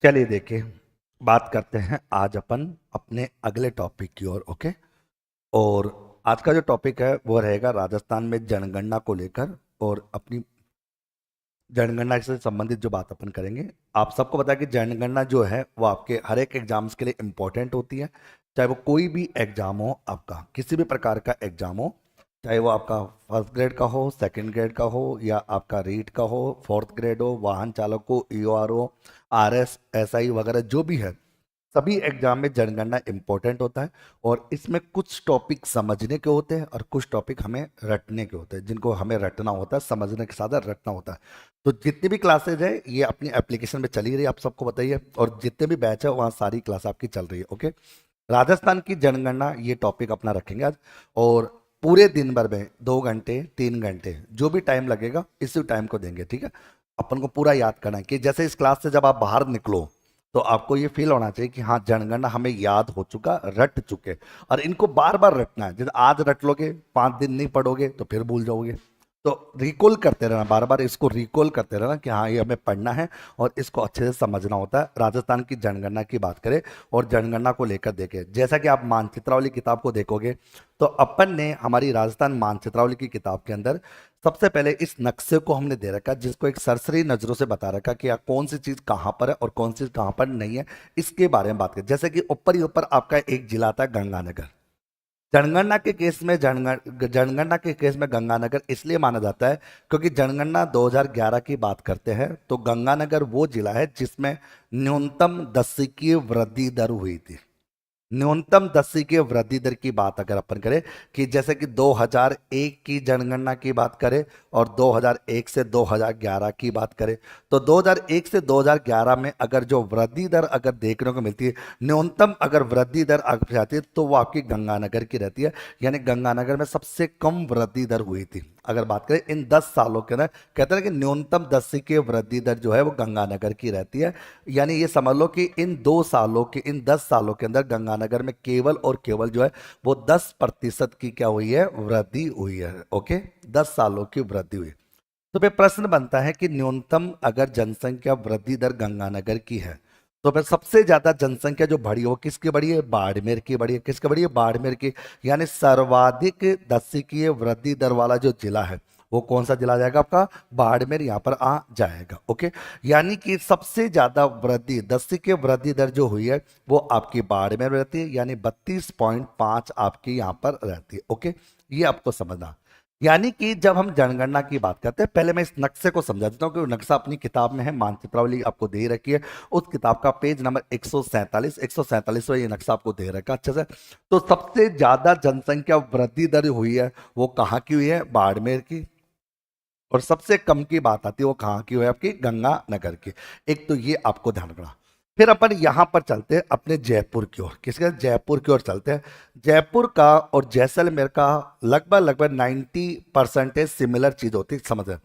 चलिए देखिए, बात करते हैं आज अपन अपने अगले टॉपिक की ओर। ओके। और आज का जो टॉपिक है वो रहेगा राजस्थान में जनगणना को लेकर, और अपनी जनगणना से संबंधित जो बात अपन करेंगे। आप सबको पता है कि जनगणना जो है वो आपके हर एक एग्जाम्स के लिए इम्पोर्टेंट होती है। चाहे वो कोई भी एग्जाम हो, आपका किसी भी प्रकार का एग्जाम हो, चाहे वो आपका फर्स्ट ग्रेड का हो, सेकंड ग्रेड का हो, या आपका रीट का हो, फोर्थ ग्रेड हो, वाहन चालक हो, ईओआर हो, आरएस, एसआई वगैरह जो भी है, सभी एग्जाम में जनगणना इंपॉर्टेंट होता है। और इसमें कुछ टॉपिक समझने के होते हैं और कुछ टॉपिक हमें रटने के होते हैं, जिनको हमें रटना होता है, समझने के साथ रटना होता है। तो जितनी भी क्लासेज है ये अपनी एप्लीकेशन में चली रही है, आप सबको बताइए, और जितने भी बैच है वहाँ सारी क्लास आपकी चल रही है। ओके। राजस्थान की जनगणना ये टॉपिक अपना रखेंगे आज। और पूरे दिन भर में 2 घंटे 3 घंटे जो भी टाइम लगेगा इसी टाइम को देंगे, ठीक है। अपन को पूरा याद करना है कि जैसे इस क्लास से जब आप बाहर निकलो तो आपको ये फील होना चाहिए कि हाँ, जनगणना हमें याद हो चुका, रट चुके। और इनको बार बार रटना है। जैसे आज रट लोगे, 5 दिन नहीं पढ़ोगे तो फिर भूल जाओगे। तो रिकॉल करते रहना, बार बार इसको रिकॉल करते रहना कि हाँ, ये हमें पढ़ना है और इसको अच्छे से समझना होता है। राजस्थान की जनगणना की बात करें और जनगणना को लेकर देखें, जैसा कि आप मानचित्रावली किताब को देखोगे तो अपन ने हमारी राजस्थान मानचित्रावली की किताब के अंदर सबसे पहले इस नक्शे को हमने दे रखा, जिसको एक सरसरी नजरों से बता रखा कि कौन सी चीज कहाँ पर है और कौन सी चीज कहाँ पर नहीं है। इसके बारे में बात करें, जैसे कि ऊपर ही ऊपर आपका एक जिला आता है गंगानगर। जनगणना के केस में गंगानगर इसलिए माना जाता है क्योंकि जनगणना 2011 की बात करते हैं तो गंगानगर वो जिला है जिसमें न्यूनतम 10 की वृद्धि दर हुई थी। न्यूनतम 10 की वृद्धि दर की बात अगर अपन करें कि जैसे कि 2001 की जनगणना की बात करें और 2001 से 2011 की बात करें, तो 2001 से 2011 में अगर जो वृद्धि दर अगर देखने को मिलती है, न्यूनतम अगर वृद्धि दर अगर जाती है तो वो आपकी गंगानगर की रहती है। यानी गंगानगर में सबसे कम वृद्धि दर हुई थी। अगर बात करें इन 10 सालों के अंदर, कहते हैं कि न्यूनतम 10 की वृद्धि दर जो है वो गंगानगर की रहती है। यानी ये समझ लो कि इन 10 सालों के अंदर गंगानगर में केवल और केवल जो है वो 10% की क्या हुई है, वृद्धि हुई है। ओके। 10 सालों की वृद्धि हुई। तो फिर प्रश्न बनता है कि न्यूनतम अगर जनसंख्या वृद्धि दर गंगानगर की है तो फिर सबसे ज्यादा जनसंख्या जो बढ़ी है वो किसकी बढ़ी है, बाड़मेर की बढ़ी है। किसकी बढ़ी है, बाड़मेर की। यानी सर्वाधिक 10 की वृद्धि दर वाला जो जिला है वो कौन सा जिला जाएगा, आपका बाड़मेर यहाँ पर आ जाएगा। ओके। यानी कि सबसे ज्यादा वृद्धि 10 की वृद्धि दर जो हुई है वो आपकी बाड़मेर में रहती है, यानी 32.5 आपकी यहाँ पर रहती है। ओके। ये आपको समझना। यानी कि जब हम जनगणना की बात करते हैं, पहले मैं इस नक्शे को समझा देता हूं कि वो नक्शा अपनी किताब में है, मानचित्रावली आपको दे रखी है। उस किताब का पेज नंबर 147 में ये नक्शा आपको दे रखा है अच्छे से। तो सबसे ज्यादा जनसंख्या वृद्धि दर हुई है वो कहाँ की हुई है, बाड़मेर की। और सबसे कम की बात आती है वो कहाँ की हुई है, आपकी गंगानगर की। एक तो ये आपको ध्यान रखना। फिर अपन यहां पर चलते हैं अपने जयपुर की ओर। किसके, जयपुर की ओर चलते हैं। जयपुर का और जैसलमेर का लगभग लगभग 90% सिमिलर चीज होती है, समझ रहे हैं?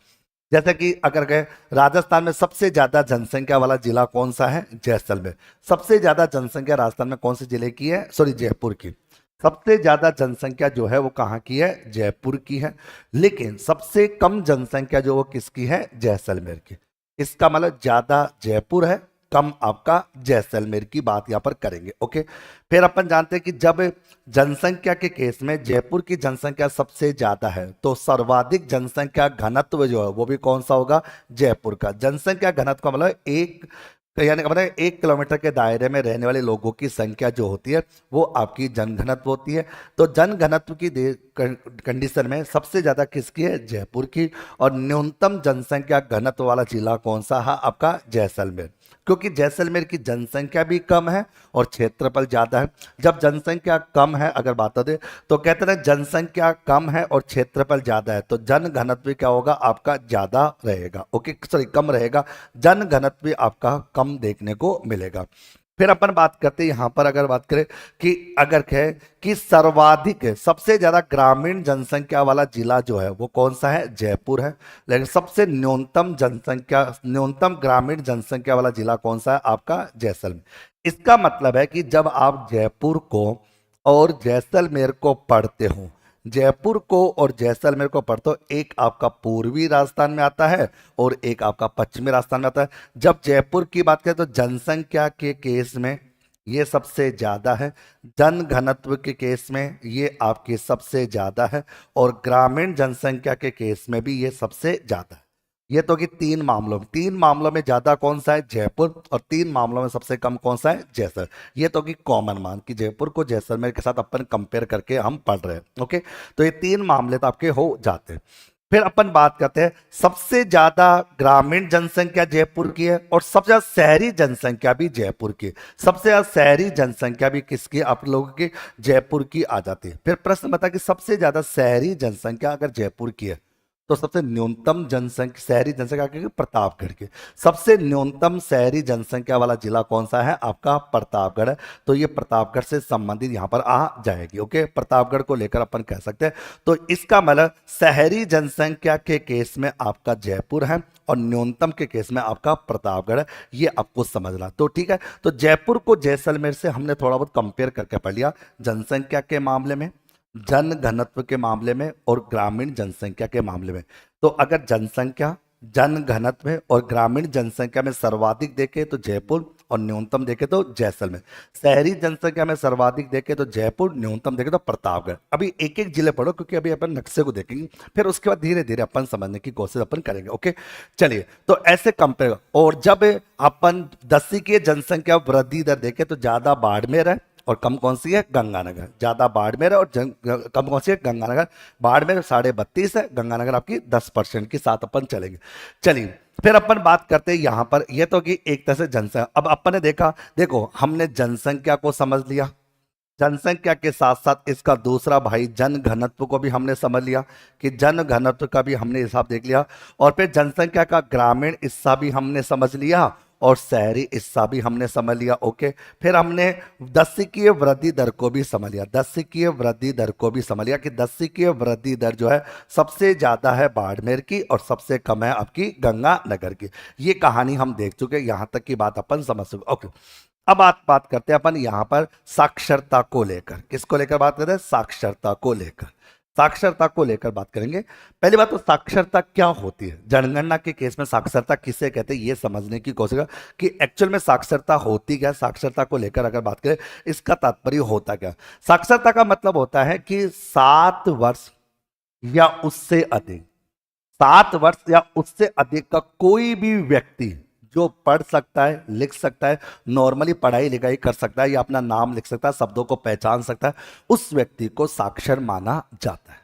जैसे कि अगर कहें राजस्थान में सबसे ज्यादा जनसंख्या वाला जिला कौन सा है, जैसलमेर। सबसे ज्यादा जनसंख्या राजस्थान में कौन से जिले की है, सॉरी, जयपुर की। सबसे ज्यादा जनसंख्या जो है वो कहाँ की है, जयपुर की है। लेकिन सबसे कम जनसंख्या जो वो किसकी है, जैसलमेर की। इसका मतलब ज्यादा जयपुर है, कम आपका जैसलमेर की बात यहां पर करेंगे। ओके। फिर अपन जानते हैं कि जब जनसंख्या के केस में जयपुर की जनसंख्या सबसे ज्यादा है तो सर्वाधिक जनसंख्या घनत्व जो है वो भी कौन सा होगा, जयपुर का। जनसंख्या घनत्व का मतलब एक, यानी कि मतलब 1 किलोमीटर के दायरे में रहने वाले लोगों की संख्या जो होती है वो आपकी जनघनत्व होती है। तो जनघनत्व की कंडीशन में सबसे ज्यादा किसकी है, जयपुर की। और न्यूनतम जनसंख्या घनत्व वाला जिला कौन सा है, आपका जैसलमेर। क्योंकि जैसलमेर की जनसंख्या भी कम है और क्षेत्रफल ज्यादा है। जब जनसंख्या कम है, अगर बात होती तो कहते हैं जनसंख्या कम है और क्षेत्रफल ज्यादा है तो जन घनत्व क्या होगा, आपका ज्यादा रहेगा। ओके, सॉरी, कम रहेगा। जन घनत्व आपका कम देखने को मिलेगा। फिर अपन बात करते हैं यहां पर, अगर बात करें कि अगर कहे कि सर्वाधिक सबसे ज्यादा ग्रामीण जनसंख्या वाला जिला जो है वो कौन सा है, जयपुर है। लेकिन सबसे न्यूनतम ग्रामीण जनसंख्या वाला जिला कौन सा है, आपका जैसलमेर। इसका मतलब है कि जब आप जयपुर को और जैसलमेर को पढ़ते हो, जयपुर को और जैसलमेर को पढ़ते हो, एक आपका पूर्वी राजस्थान में आता है और एक आपका पश्चिमी राजस्थान में आता है। जब जयपुर की बात करें तो जनसंख्या के केस में ये सबसे ज्यादा है, जन घनत्व के केस में ये आपकी सबसे ज्यादा है, और ग्रामीण जनसंख्या के केस में भी ये सबसे ज्यादा है। ये तो कि तीन मामलों में ज्यादा कौन सा है, जयपुर, और तीन मामलों में सबसे कम कौन सा है, जैसलमेर। ये तो कि कॉमन मान कि जयपुर को जैसलमेर के साथ अपन कंपेयर करके हम पढ़ रहे हैं। ओके, तो ये तीन मामले तो आपके हो जाते हैं। फिर अपन बात करते हैं, सबसे ज्यादा ग्रामीण जनसंख्या जयपुर की है और सबसे ज्यादा शहरी जनसंख्या भी जयपुर की है। सबसे ज्यादा शहरी जनसंख्या भी किसकी, आप लोगों की, जयपुर की आ जाती है। फिर प्रश्न बता कि सबसे ज्यादा शहरी जनसंख्या अगर जयपुर की है तो सबसे न्यूनतम जनसंख्या शहरी जनसंख्या की प्रतापगढ़ की। सबसे न्यूनतम शहरी जनसंख्या वाला जिला कौन सा है, आपका प्रतापगढ़ है। तो ये प्रतापगढ़ से संबंधित यहां पर आ जाएगी। ओके, प्रतापगढ़ को लेकर अपन कह सकते हैं। तो इसका मतलब शहरी जनसंख्या के केस में आपका जयपुर है और न्यूनतम के केस में आपका प्रतापगढ़ है। ये आपको समझना। तो ठीक है, तो जयपुर को जैसलमेर से हमने थोड़ा बहुत कंपेयर करके पढ़ लिया, जनसंख्या के मामले में, जन घनत्व के मामले में और ग्रामीण जनसंख्या के मामले में। तो अगर जनसंख्या, जन घनत्व और ग्रामीण जनसंख्या में सर्वाधिक देखे तो जयपुर और न्यूनतम देखे तो जैसलमेर। शहरी जनसंख्या में सर्वाधिक देखे तो जयपुर, न्यूनतम देखे तो प्रतापगढ़। अभी एक एक जिले पढ़ो क्योंकि अभी अपन नक्शे को देखेंगे, फिर उसके बाद धीरे धीरे अपन समझने की कोशिश अपन करेंगे। ओके, चलिए, तो ऐसे कंपेयर। और जब अपन दशकीय जनसंख्या वृद्धि दर देखे तो ज्यादा बाड़मेर है और कम कौन सी है, गंगानगर। ज्यादा बाड़मेर है और कम कौन सी है, गंगानगर। बाड़मेर 32.5 है, गंगानगर आपकी 10% के साथ अपन चलेंगे। चलिए, फिर अपन बात करते हैं यहां पर, ये तो कि एक तरह से जनसंख्या। अब अपन ने देखा, देखो हमने जनसंख्या को समझ लिया, जनसंख्या के साथ साथ इसका दूसरा भाई जन घनत्व को भी हमने समझ लिया कि जन घनत्व का भी हमने हिसाब देख लिया, और फिर जनसंख्या का ग्रामीण हिस्सा भी हमने समझ लिया और शहरी हिस्सा भी हमने समझ लिया। ओके, फिर हमने दशकीय वृद्धि दर को भी समझ लिया, दशकीय वृद्धि दर को भी समझ लिया कि दशकीय वृद्धि दर जो है सबसे ज्यादा है बाड़मेर की और सबसे कम है आपकी गंगानगर की। ये कहानी हम देख चुके, यहां तक की बात अपन समझ चुके। ओके, अब बात करते हैं अपन यहां पर साक्षरता को लेकर। किसको लेकर बात करते हैं, साक्षरता को लेकर। साक्षरता को लेकर बात करेंगे। पहली बात तो साक्षरता क्या होती है, जनगणना के केस में साक्षरता किसे कहते हैं ये समझने की कोशिश कि एक्चुअल में साक्षरता होती क्या। साक्षरता को लेकर अगर बात करें, इसका तात्पर्य होता क्या। साक्षरता का मतलब होता है कि 7 वर्ष या उससे अधिक, 7 वर्ष या उससे अधिक का कोई भी व्यक्ति जो पढ़ सकता है, लिख सकता है, नॉर्मली पढ़ाई लिखाई कर सकता है या अपना नाम लिख सकता है, शब्दों को पहचान सकता है, उस व्यक्ति को साक्षर माना जाता है।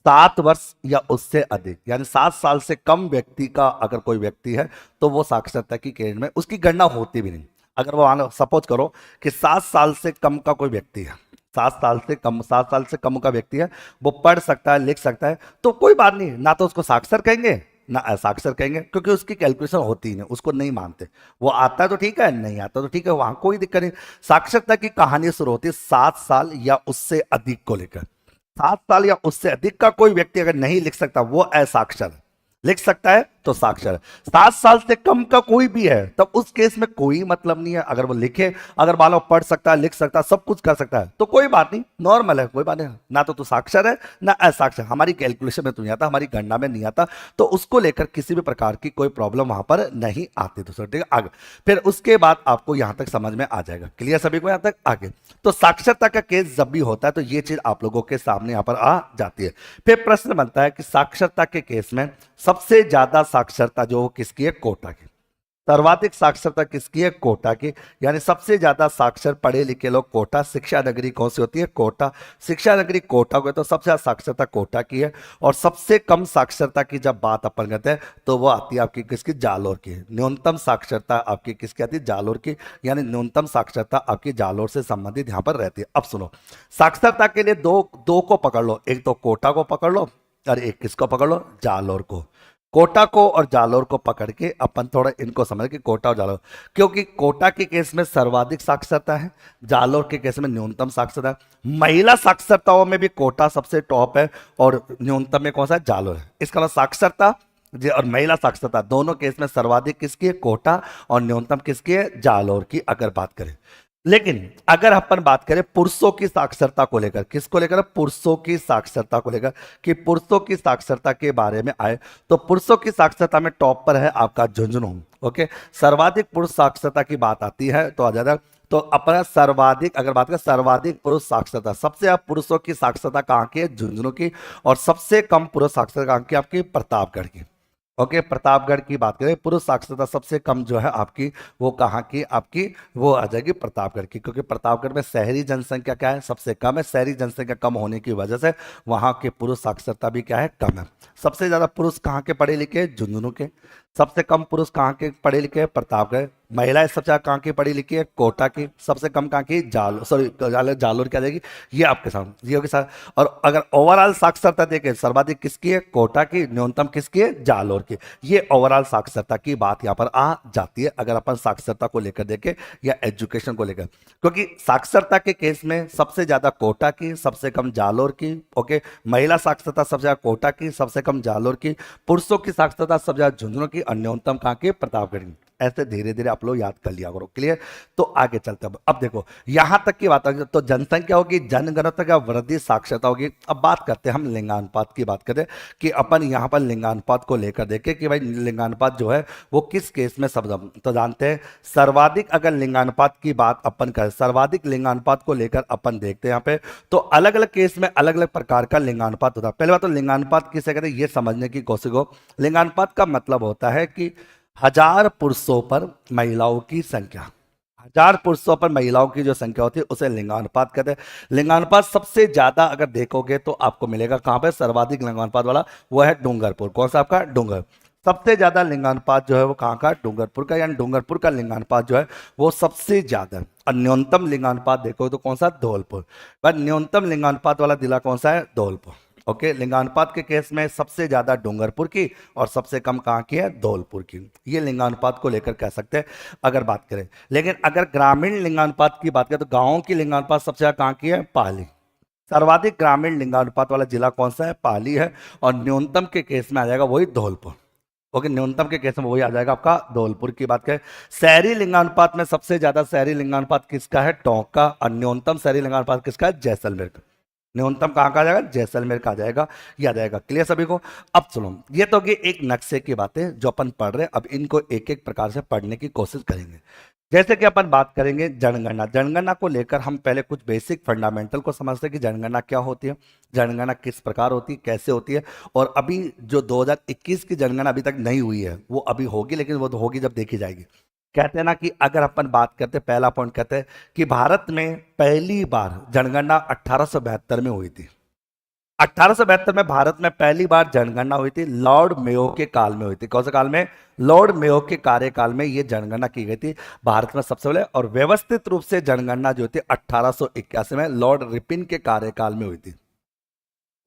7 वर्ष या उससे अधिक यानी 7 साल से कम व्यक्ति का अगर कोई व्यक्ति है तो वो साक्षरता की केंद्र में उसकी गणना होती भी नहीं। अगर वो सपोज करो कि 7 साल से कम का कोई व्यक्ति है, 7 साल से कम का व्यक्ति है, वो पढ़ सकता है, लिख सकता है, तो कोई बात नहीं, ना तो उसको साक्षर कहेंगे ना असाक्षर कहेंगे, क्योंकि उसकी कैलकुलेशन होती ही नहीं, उसको नहीं मानते। वो आता है तो ठीक है, नहीं आता तो ठीक है, वहां कोई दिक्कत नहीं। साक्षरता की कहानी शुरू होती है 7 साल या उससे अधिक को लेकर। 7 साल या उससे अधिक का कोई व्यक्ति अगर नहीं लिख सकता वो असाक्षर है, लिख सकता है तो साक्षर है। 7 साल से कम का कोई भी है तब उस केस में कोई मतलब नहीं है, अगर वो लिखे, अगर मान लो पढ़ सकता है, लिख सकता है, सब कुछ कर सकता है तो कोई बात नहीं, नॉर्मल है, कोई बात नहीं। ना तो तू साक्षर है ना असाक्षर, हमारी कैलकुलेशन में तो नहीं आता, हमारी गणना में नहीं आता, तो उसको लेकर किसी भी प्रकार की कोई प्रॉब्लम वहां पर नहीं आती। तो ठीक है, आगे फिर उसके बाद आपको यहां तक समझ में आ जाएगा। क्लियर सभी को यहां तक? आगे तो साक्षरता का केस जब भी होता है तो ये चीज आप लोगों के सामने यहां पर आ जाती है। फिर प्रश्न बनता है कि साक्षरता के केस में सबसे ज्यादा साक्षरता जो किसकी है, कोटा की। सर्वाधिक साक्षरता किसकी है, कोटा की। यानी सबसे ज्यादा साक्षर पढ़े लिखे लोग कोटा। शिक्षा नगरी कौन सी होती है, कोटा। शिक्षा नगरी कोटा को, तो सबसे ज्यादा साक्षरता कोटा की है। और सबसे कम साक्षरता की जब बात अपन करते हैं तो वो आती है आपकी किसकी, जालोर की। न्यूनतम साक्षरता आपकी किसकी आती है, जालोर की। यानी न्यूनतम साक्षरता आपकी जालोर से संबंधित यहां पर रहती है। अब सुनो, साक्षरता के लिए दो को पकड़ लो, एक तो कोटा को पकड़ लो और एक किसको पकड़ लो, जालोर को। कोटा को और जालोर को पकड़ के अपन थोड़ा इनको समझ कि कोटा और जालोर, क्योंकि कोटा के केस में सर्वाधिक साक्षरता है, जालोर के केस में न्यूनतम साक्षरता है। महिला साक्षरताओं में भी कोटा सबसे टॉप है और न्यूनतम में कौन सा है, जालोर है। इसका मतलब साक्षरता और महिला साक्षरता दोनों केस में सर्वाधिक किसकी है, कोटा, और न्यूनतम किसकी है, जालोर की अगर बात करें। लेकिन अगर अपन बात करें पुरुषों की साक्षरता को लेकर, किसको लेकर, पुरुषों की साक्षरता को लेकर, कि पुरुषों की साक्षरता के बारे में आए, तो पुरुषों की साक्षरता में टॉप पर है आपका झुंझुनू। ओके, सर्वाधिक पुरुष साक्षरता की बात आती है तो आ जाएगा, तो अपना सर्वाधिक अगर बात करें सर्वाधिक पुरुष साक्षरता, सबसे आप पुरुषों की साक्षरता कहाँ की है, झुंझुनू की, और सबसे कम पुरुष साक्षरता कहाँ की, आपकी प्रतापगढ़ की। ओके, प्रतापगढ़ की बात करें, पुरुष साक्षरता सबसे कम जो है आपकी, वो कहाँ की, आपकी वो आ जाएगी प्रतापगढ़ की, क्योंकि प्रतापगढ़ में शहरी जनसंख्या क्या है, सबसे कम है। शहरी जनसंख्या कम होने की वजह से वहां के पुरुष साक्षरता भी क्या है, कम है। सबसे ज्यादा पुरुष कहाँ के पढ़े लिखे, झुंझुनू के। सबसे कम पुरुष कहाँ के पढ़े लिखे, प्रतापगढ़। महिलाएं सबसे ज्यादा कहाँ की पढ़ी लिखी है, कोटा की। सबसे कम कहाँ की, जालोर क्या जाएगी, ये आपके सामने, ये होगी सर। और अगर ओवरऑल साक्षरता देखें, सर्वाधिक किसकी है, कोटा की, न्यूनतम किसकी है, जालोर की। ये ओवरऑल साक्षरता की बात यहाँ पर आ जाती है अगर अपन साक्षरता को लेकर देखें या एजुकेशन को लेकर, क्योंकि साक्षरता के केस में सबसे ज्यादा कोटा की, सबसे कम जालोर की। ओके, महिला साक्षरता सबसे ज्यादा कोटा की, सबसे कम जालोर की। पुरुषों की साक्षरता सबसे ज्यादा झुंझुनू की और न्यूनतम कहाँ की, प्रतापगढ़ की। ऐसे धीरे धीरे आप लोग याद कर लिया करो, क्लियर। तो आगे चलते हैं। अब देखो यहां तक की बात है, तो जनसंख्या होगी, जनगणना का वृद्धि, साक्षरता होगी। अब बात करते हैं हम लिंगानुपात की, बात करें कि अपन यहां पर लिंगानुपात को लेकर देखें कि भाई लिंगानुपात जो है वो किस केस में शब्द, तो जानते हैं सर्वाधिक अगर लिंगानुपात की बात अपन करें, सर्वाधिक लिंगानुपात को लेकर अपन देखते हैं यहाँ पे, तो अलग अलग केस में अलग अलग प्रकार का लिंगानुपात होता है। पहले बात तो लिंगानुपात किसे कहते हैं ये समझने की कोशिश हो। लिंगानुपात का मतलब होता है कि 1000 पुरुषों पर महिलाओं की संख्या, 1000 पुरुषों पर महिलाओं की जो संख्या होती है उसे लिंगानुपात कहते हैं। लिंगानुपात सबसे ज्यादा अगर देखोगे तो आपको मिलेगा कहां पे, सर्वाधिक लिंगानुपात वाला वो है डूंगरपुर। कौन सा आपका, डूंगर। सबसे ज्यादा लिंगानुपात जो है वो कहां का, डूंगरपुर का, यानी डूंगरपुर का लिंगानुपात जो है वो सबसे ज्यादा है। और न्यूनतम लिंगानुपात देखो तो कौन सा, धौलपुर। पर न्यूनतम लिंगानुपात वाला जिला कौन सा है, धौलपुर। ओके, लिंगानुपात के केस में सबसे ज्यादा डूंगरपुर की और सबसे कम कहां की है, धौलपुर की। ये लिंगानुपात को लेकर कह सकते हैं अगर बात करें। लेकिन अगर ग्रामीण लिंगानुपात की बात करें तो गांवों की लिंगानुपात सबसे ज्यादा कहां की है, पाली। सर्वाधिक ग्रामीण लिंगानुपात वाला जिला कौन सा है, पाली है। और न्यूनतम के केस में आ जाएगा वही धौलपुर। ओके, न्यूनतम के केस में वही आ जाएगा आपका धौलपुर की बात करें। शहरी लिंगानुपात में सबसे ज्यादा शहरी लिंगानुपात किसका है, टोंक का। और न्यूनतम शहरी लिंगानुपात किसका है, जैसलमेर का। न्यूनतम कहाँ का आ जाएगा, जैसलमेर का आ जाएगा, ये आ जाएगा। क्लियर सभी को। अब सुनो, ये तो कि एक नक्शे की बातें जो अपन पढ़ रहे हैं, अब इनको एक एक प्रकार से पढ़ने की कोशिश करेंगे। जैसे कि अपन बात करेंगे जनगणना, जनगणना को लेकर हम पहले कुछ बेसिक फंडामेंटल को समझते हैं कि जनगणना क्या होती है, जनगणना किस प्रकार होती है, कैसे होती है। और अभी जो 2021 की जनगणना अभी तक नहीं हुई है वो अभी होगी, लेकिन वो तो होगी जब देखी जाएगी। कहते हैं ना कि अगर अपन बात करते, पहला पॉइंट कहते हैं कि भारत में पहली बार जनगणना 1872 में हुई थी। 1872 में भारत में पहली बार जनगणना हुई थी, लॉर्ड मेयो के काल में हुई थी। कौन से काल में, लॉर्ड मेयो के कार्यकाल में ये जनगणना की गई थी भारत में सबसे पहले। और व्यवस्थित रूप से जनगणना जो थी 1881 में लॉर्ड रिपिन के कार्यकाल में हुई थी।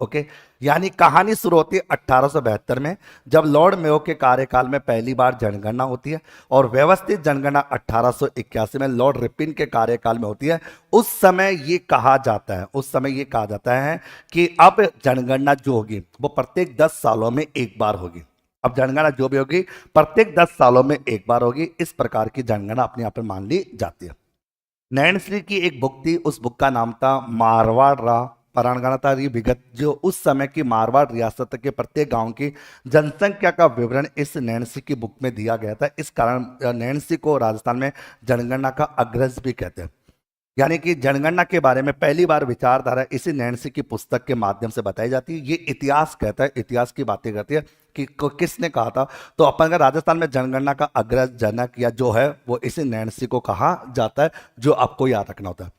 ओके, यानी कहानी शुरू होती है 1872 में, जब लॉर्ड मेयो के कार्यकाल में पहली बार जनगणना होती है। और व्यवस्थित जनगणना 1881 में लॉर्ड रिपिन के कार्यकाल में होती है। उस समय ये कहा जाता है, उस समय ये कहा जाता है कि अब जनगणना जो होगी वो प्रत्येक 10 सालों में एक बार होगी। अब जनगणना जो भी होगी प्रत्येक 10 सालों में एक बार होगी। इस प्रकार की जनगणना अपने आप में मान ली जाती है। नैन्सी की एक बुक थी, उस बुक का नाम था मारवाड़ रा पराणगणता विगत, जो उस समय की मारवाड़ रियासत के प्रत्येक गांव की जनसंख्या का विवरण इस नैन्सी की बुक में दिया गया था। इस कारण नैन्सी को राजस्थान में जनगणना का अग्रज भी कहते हैं। यानी कि जनगणना के बारे में पहली बार विचारधारा इसी नैन्सी की पुस्तक के माध्यम से बताई जाती है। ये इतिहास कहता है, इतिहास की बातें करती है कि किसने कहा था। तो अपन अगर राजस्थान में जनगणना का अग्रज जनक या जो है वो इसी नैन्सी को कहा जाता है, जो आपको याद रखना होता है।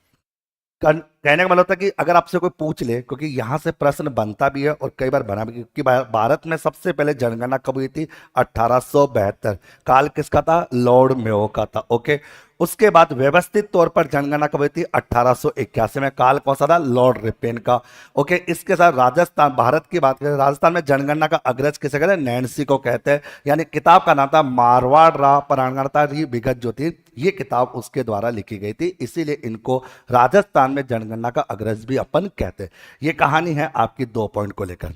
कहने का मतलब होता है कि अगर आपसे कोई पूछ ले, क्योंकि यहां से प्रश्न बनता भी है और कई बार बना भी, क्योंकि भारत में सबसे पहले जनगणना कब हुई थी, 1872। काल किसका था, लॉर्ड मेयो का था। ओके, उसके बाद व्यवस्थित तौर पर जनगणना कब हुई थी, 1881 में। काल कौन सा था, लॉर्ड रिपेन का। ओके, इसके साथ राजस्थान, भारत की बात करें, राजस्थान में जनगणना का अग्रज किसे कहते हैं, नैन्सी को कहते हैं। यानी किताब का नाम था मारवाड़ रा पराणगणता विगत, जो थी ये किताब उसके द्वारा लिखी गई थी, इसीलिए इनको राजस्थान में जनगणना का अग्रज भी अपन कहते हैं। ये कहानी है आपकी 2 पॉइंट को लेकर।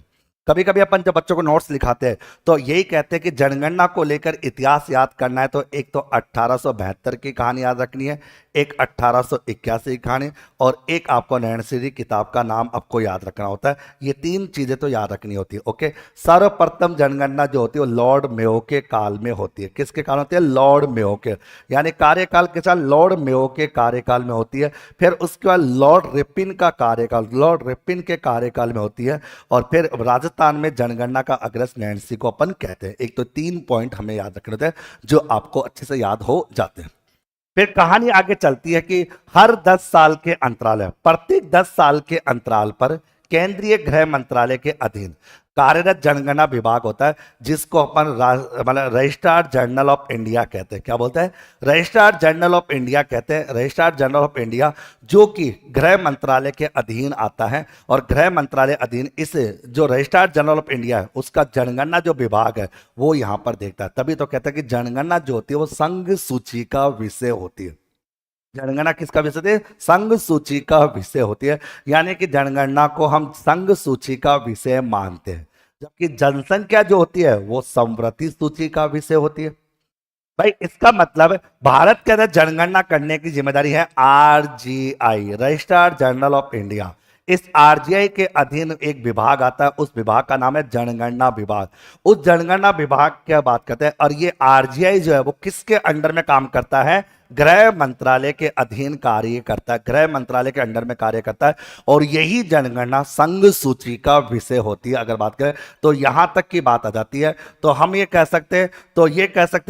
कभी कभी अपन जब बच्चों को नोट्स लिखाते हैं तो यही कहते हैं कि जनगणना को लेकर इतिहास याद करना है तो एक तो 1872 की कहानी याद रखनी है, एक 1881 की कहानी, और एक आपको नैणसी किताब का नाम आपको याद रखना होता है। ये तीन चीजें तो याद रखनी होती है। ओके, सर्वप्रथम जनगणना जो होती है वो लॉर्ड मेयो के काल में होती है। किसके काल होती है? लॉर्ड मेयो के, यानी कार्यकाल के साथ लॉर्ड मेयो के कार्यकाल में होती है। फिर उसके बाद लॉर्ड रिपिन का कार्यकाल, लॉर्ड रिपिन के कार्यकाल में होती है। और फिर राजस्थान में जनगणना का अग्रज नैन्सी को अपन कहते हैं। एक तो 3 पॉइंट हमें याद रखने होते हैं जो आपको अच्छे से याद हो जाते हैं। फिर कहानी आगे चलती है कि हर 10 साल के अंतराल है, प्रत्येक 10 साल के अंतराल पर केंद्रीय गृह मंत्रालय के अधीन कार्यरत जनगणना विभाग होता है, जिसको अपन मतलब रजिस्ट्रार जनरल ऑफ इंडिया कहते हैं। क्या बोलते हैं? रजिस्ट्रार जनरल ऑफ इंडिया कहते हैं। रजिस्ट्रार जनरल ऑफ इंडिया जो कि गृह मंत्रालय के अधीन आता है, और गृह मंत्रालय अधीन इस जो रजिस्ट्रार जनरल ऑफ इंडिया है उसका जनगणना जो विभाग है वो यहां पर देखता है। तभी तो कहते हैं कि जनगणना जो होती है वो संघ सूची का विषय होती है। जनगणना किसका विषय होती है? संघ सूची का विषय होती है, यानी कि जनगणना को हम संघ सूची का विषय मानते हैं। जबकि जनसंख्या जो होती है वो समवर्ती सूची का विषय होती है। भाई इसका मतलब भारत के अंदर जनगणना करने की जिम्मेदारी है RGI, registrar general of India. इस आरजीआई के अधीन एक विभाग आता है, उस विभाग का नाम है जनगणना विभाग। उस जनगणना विभाग की बात करते हैं, और ये आरजीआई जो है वो किसके अंडर में काम करता है? गृह मंत्रालय के अधीन कार्य करता है, गृह मंत्रालय के अंडर में कार्य करता है। और यही जनगणना संघ सूची का विषय होती है। अगर बात करें तो यहां तक की बात आ जाती है, तो हम ये कह सकते हैं,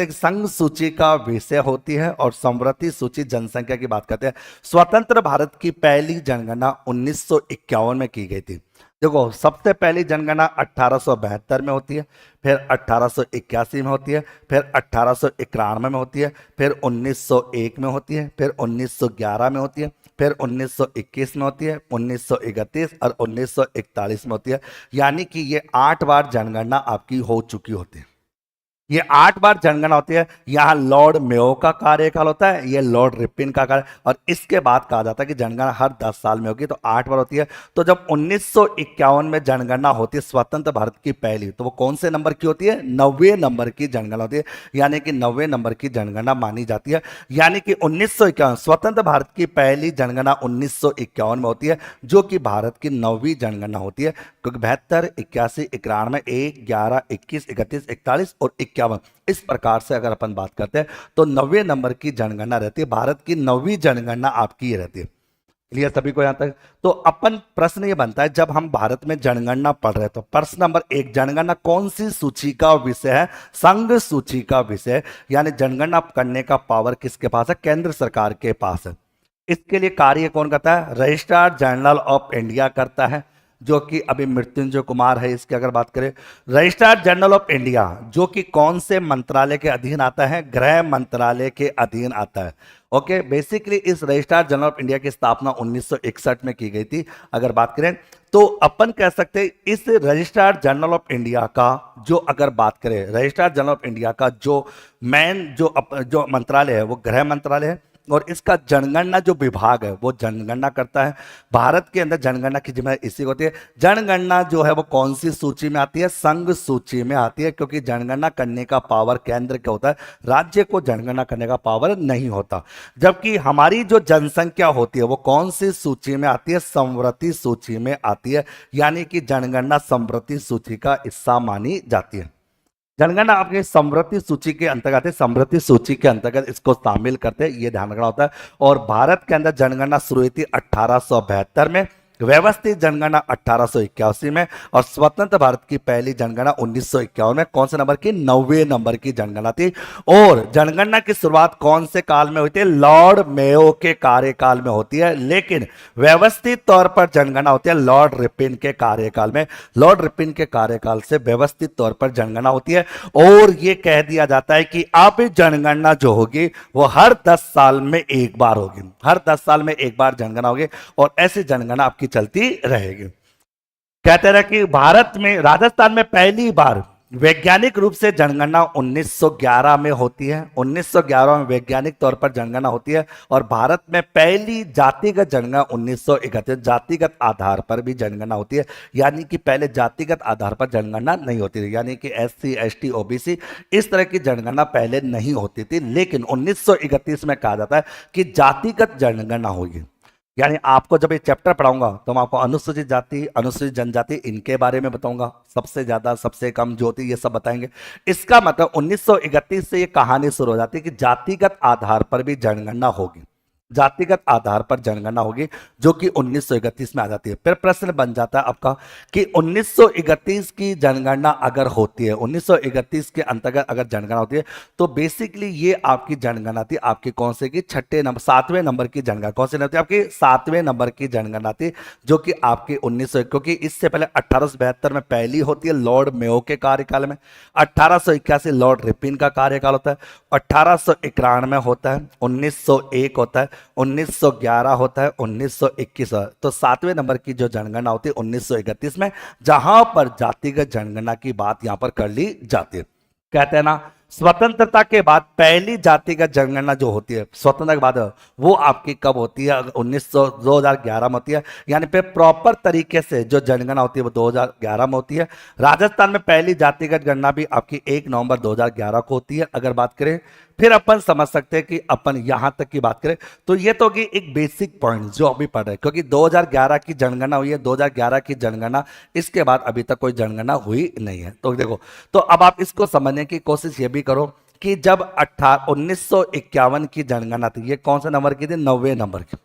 कि संघ सूची का विषय होती है और समवर्ती सूची जनसंख्या की बात करते हैं। स्वतंत्र भारत की पहली जनगणना 1951 में की गई थी। देखो, सबसे पहली जनगणना 1872 में होती है, फिर 1881 में होती है, फिर 1891 में होती है, फिर 1901 में होती है, फिर 1911 में होती है, फिर 1921 में होती है, 1931 और 1941 में होती है। यानी कि ये 8 बार जनगणना आपकी हो चुकी होती है। ये 8 बार जनगणना होती है। यहां लॉर्ड मेयो का कार्यकाल होता है, ये लॉर्ड रिपिन का कार्य, और इसके बाद कहा जाता है कि जनगणना हर 10 साल में होगी, तो 8 बार होती है। तो जब 1951 में जनगणना होती है स्वतंत्र भारत की पहली, तो वो कौन से नंबर की होती है? 90वें नंबर की जनगणना होती है, यानी कि 90वें नंबर की जनगणना मानी जाती है। यानी कि 1951 स्वतंत्र भारत की पहली जनगणना 1951 में होती है, जो कि भारत की 9वीं जनगणना होती है, क्योंकि 72, 81, 91, 1, 11, 21, 31, 41 और 51, इस प्रकार से अगर अपन बात करते हैं तो 90वें नंबर की जनगणना रहती है। भारत की 9वीं जनगणना आपकी ये रहती है। क्लियर सभी को यहां तक? तो अपन प्रश्न ये बनता है, जब हम भारत में जनगणना पढ़ रहे हैं तो प्रश्न नंबर 1, जनगणना कौन सी सूची का विषय है? संघ सूची का विषय। यानी जनगणना करने का पावर किसके पास है? केंद्र सरकार के पास है। इसके लिए कार्य कौन करता है? रजिस्ट्रार जनरल ऑफ इंडिया करता है, जो कि अभी मृत्युंजय कुमार है। इसकी अगर बात करें, रजिस्ट्रार जनरल ऑफ इंडिया जो कि कौन से मंत्रालय के अधीन आता है? गृह मंत्रालय के अधीन आता है। ओके, बेसिकली इस रजिस्ट्रार जनरल ऑफ इंडिया की स्थापना 1961 में की गई थी। अगर बात करें तो अपन कह सकते हैं इस रजिस्ट्रार जनरल ऑफ इंडिया का जो अगर बात करें, रजिस्ट्रार जनरल ऑफ इंडिया का जो मेन जो मंत्रालय है वो गृह मंत्रालय है, और इसका जनगणना जो विभाग है वो जनगणना करता है। भारत के अंदर जनगणना की जिम्मेदारी इसी को होती है। जनगणना जो है वो कौन सी सूची में आती है? संघ सूची में आती है, क्योंकि जनगणना करने का पावर केंद्र का होता है, राज्य को जनगणना करने का पावर नहीं होता। जबकि हमारी जो जनसंख्या होती है वो कौन सी सूची में आती है? समवर्ती सूची में आती है, यानी कि जनगणना समवर्ती सूची का हिस्सा मानी जाती है। जनगणना आपके समवर्ती सूची के अंतर्गत है, समवर्ती सूची के अंतर्गत इसको शामिल करते हैं, ये ध्यान रखना होता है। और भारत के अंदर जनगणना शुरू हुई थी 1872 में, व्यवस्थित जनगणना 1881 में, और स्वतंत्र भारत की पहली जनगणना 1951 में कौन से नंबर की? 90वें नंबर की जनगणना थी। और जनगणना की शुरुआत कौन से काल में हुई थी? लॉर्ड मेयो के कार्यकाल में होती है, लेकिन व्यवस्थित तौर पर जनगणना होती है लॉर्ड रिपिन के कार्यकाल में। लॉर्ड रिपिन के कार्यकाल से व्यवस्थित तौर पर जनगणना होती है, और यह कह दिया जाता है कि अब जनगणना जो होगी वो हर 10 साल में एक बार होगी, हर 10 साल में एक बार जनगणना होगी, और ऐसी जनगणना आपकी चलती रहेगी। कहते रहे कि भारत में, राजस्थान में पहली बार वैज्ञानिक रूप से जनगणना 1911 में होती है। 1911 में वैज्ञानिक तौर पर जनगणना होती है और भारत में पहली जातिगत जनगणना 1931 जातिगत आधार पर भी जनगणना होती है। यानी कि पहले जातिगत आधार पर जनगणना नहीं होती थी, यानी कि SC ST OBC इस तरह की जनगणना पहले नहीं होती थी, लेकिन 1931 में कहा जाता है कि जातिगत जनगणना होगी। यानी आपको जब ये चैप्टर पढ़ाऊंगा तो मैं आपको अनुसूचित जाति अनुसूचित जनजाति इनके बारे में बताऊंगा, सबसे ज्यादा सबसे कम जो होती है ये सब बताएंगे। इसका मतलब 1931 से ये कहानी शुरू हो जाती है कि जातिगत आधार पर भी जनगणना होगी, जातिगत आधार पर जनगणना होगी, जो कि 1931 में आ जाती है। फिर प्रश्न बन जाता है आपका कि 1931 की जनगणना अगर होती है, 1931 के अंतर्गत अगर जनगणना होती है तो बेसिकली ये आपकी जनगणना थी आपकी कौन से की छठे नंबर 7वें नंबर की जनगणना, कौन सी थी आपकी 7वें नंबर की जनगणना थी, जो कि आपकी 1900, क्योंकि इससे पहले 1872 में पहली होती है लॉर्ड मेयो के कार्यकाल में, 1881 लॉर्ड रिपिन का कार्यकाल होता है, 1891 होता है, 1901 होता है, 1911 होता है, 1921 होता है। तो 7वें नंबर की जो जनगणना होती है 1931 में, जहां पर जातिगत जनगणना की बात यहां पर कर ली जाती है। कहते हैं ना स्वतंत्रता के बाद पहली जातिगत जनगणना जो होती है स्वतंत्रता के बाद, वो आपकी कब होती है? 2011 में होती है। यानी पे प्रॉपर तरीके से जो जनगणना होती है वो 2011 में होती है। राजस्थान में पहली जातिगत गणना भी आपकी 1 नवंबर 2011 को होती है। अगर बात करें फिर अपन समझ सकते हैं कि अपन यहां तक की बात करें तो ये तो होगी एक बेसिक पॉइंट जो अभी पढ़ रहे हैं, क्योंकि 2011 की जनगणना हुई है, 2011 की जनगणना, इसके बाद अभी तक कोई जनगणना हुई नहीं है। तो देखो, तो अब आप इसको समझने की कोशिश ये भी करो कि जब 1951 की जनगणना थी, ये कौन से नंबर की थी? 90वें नंबर की।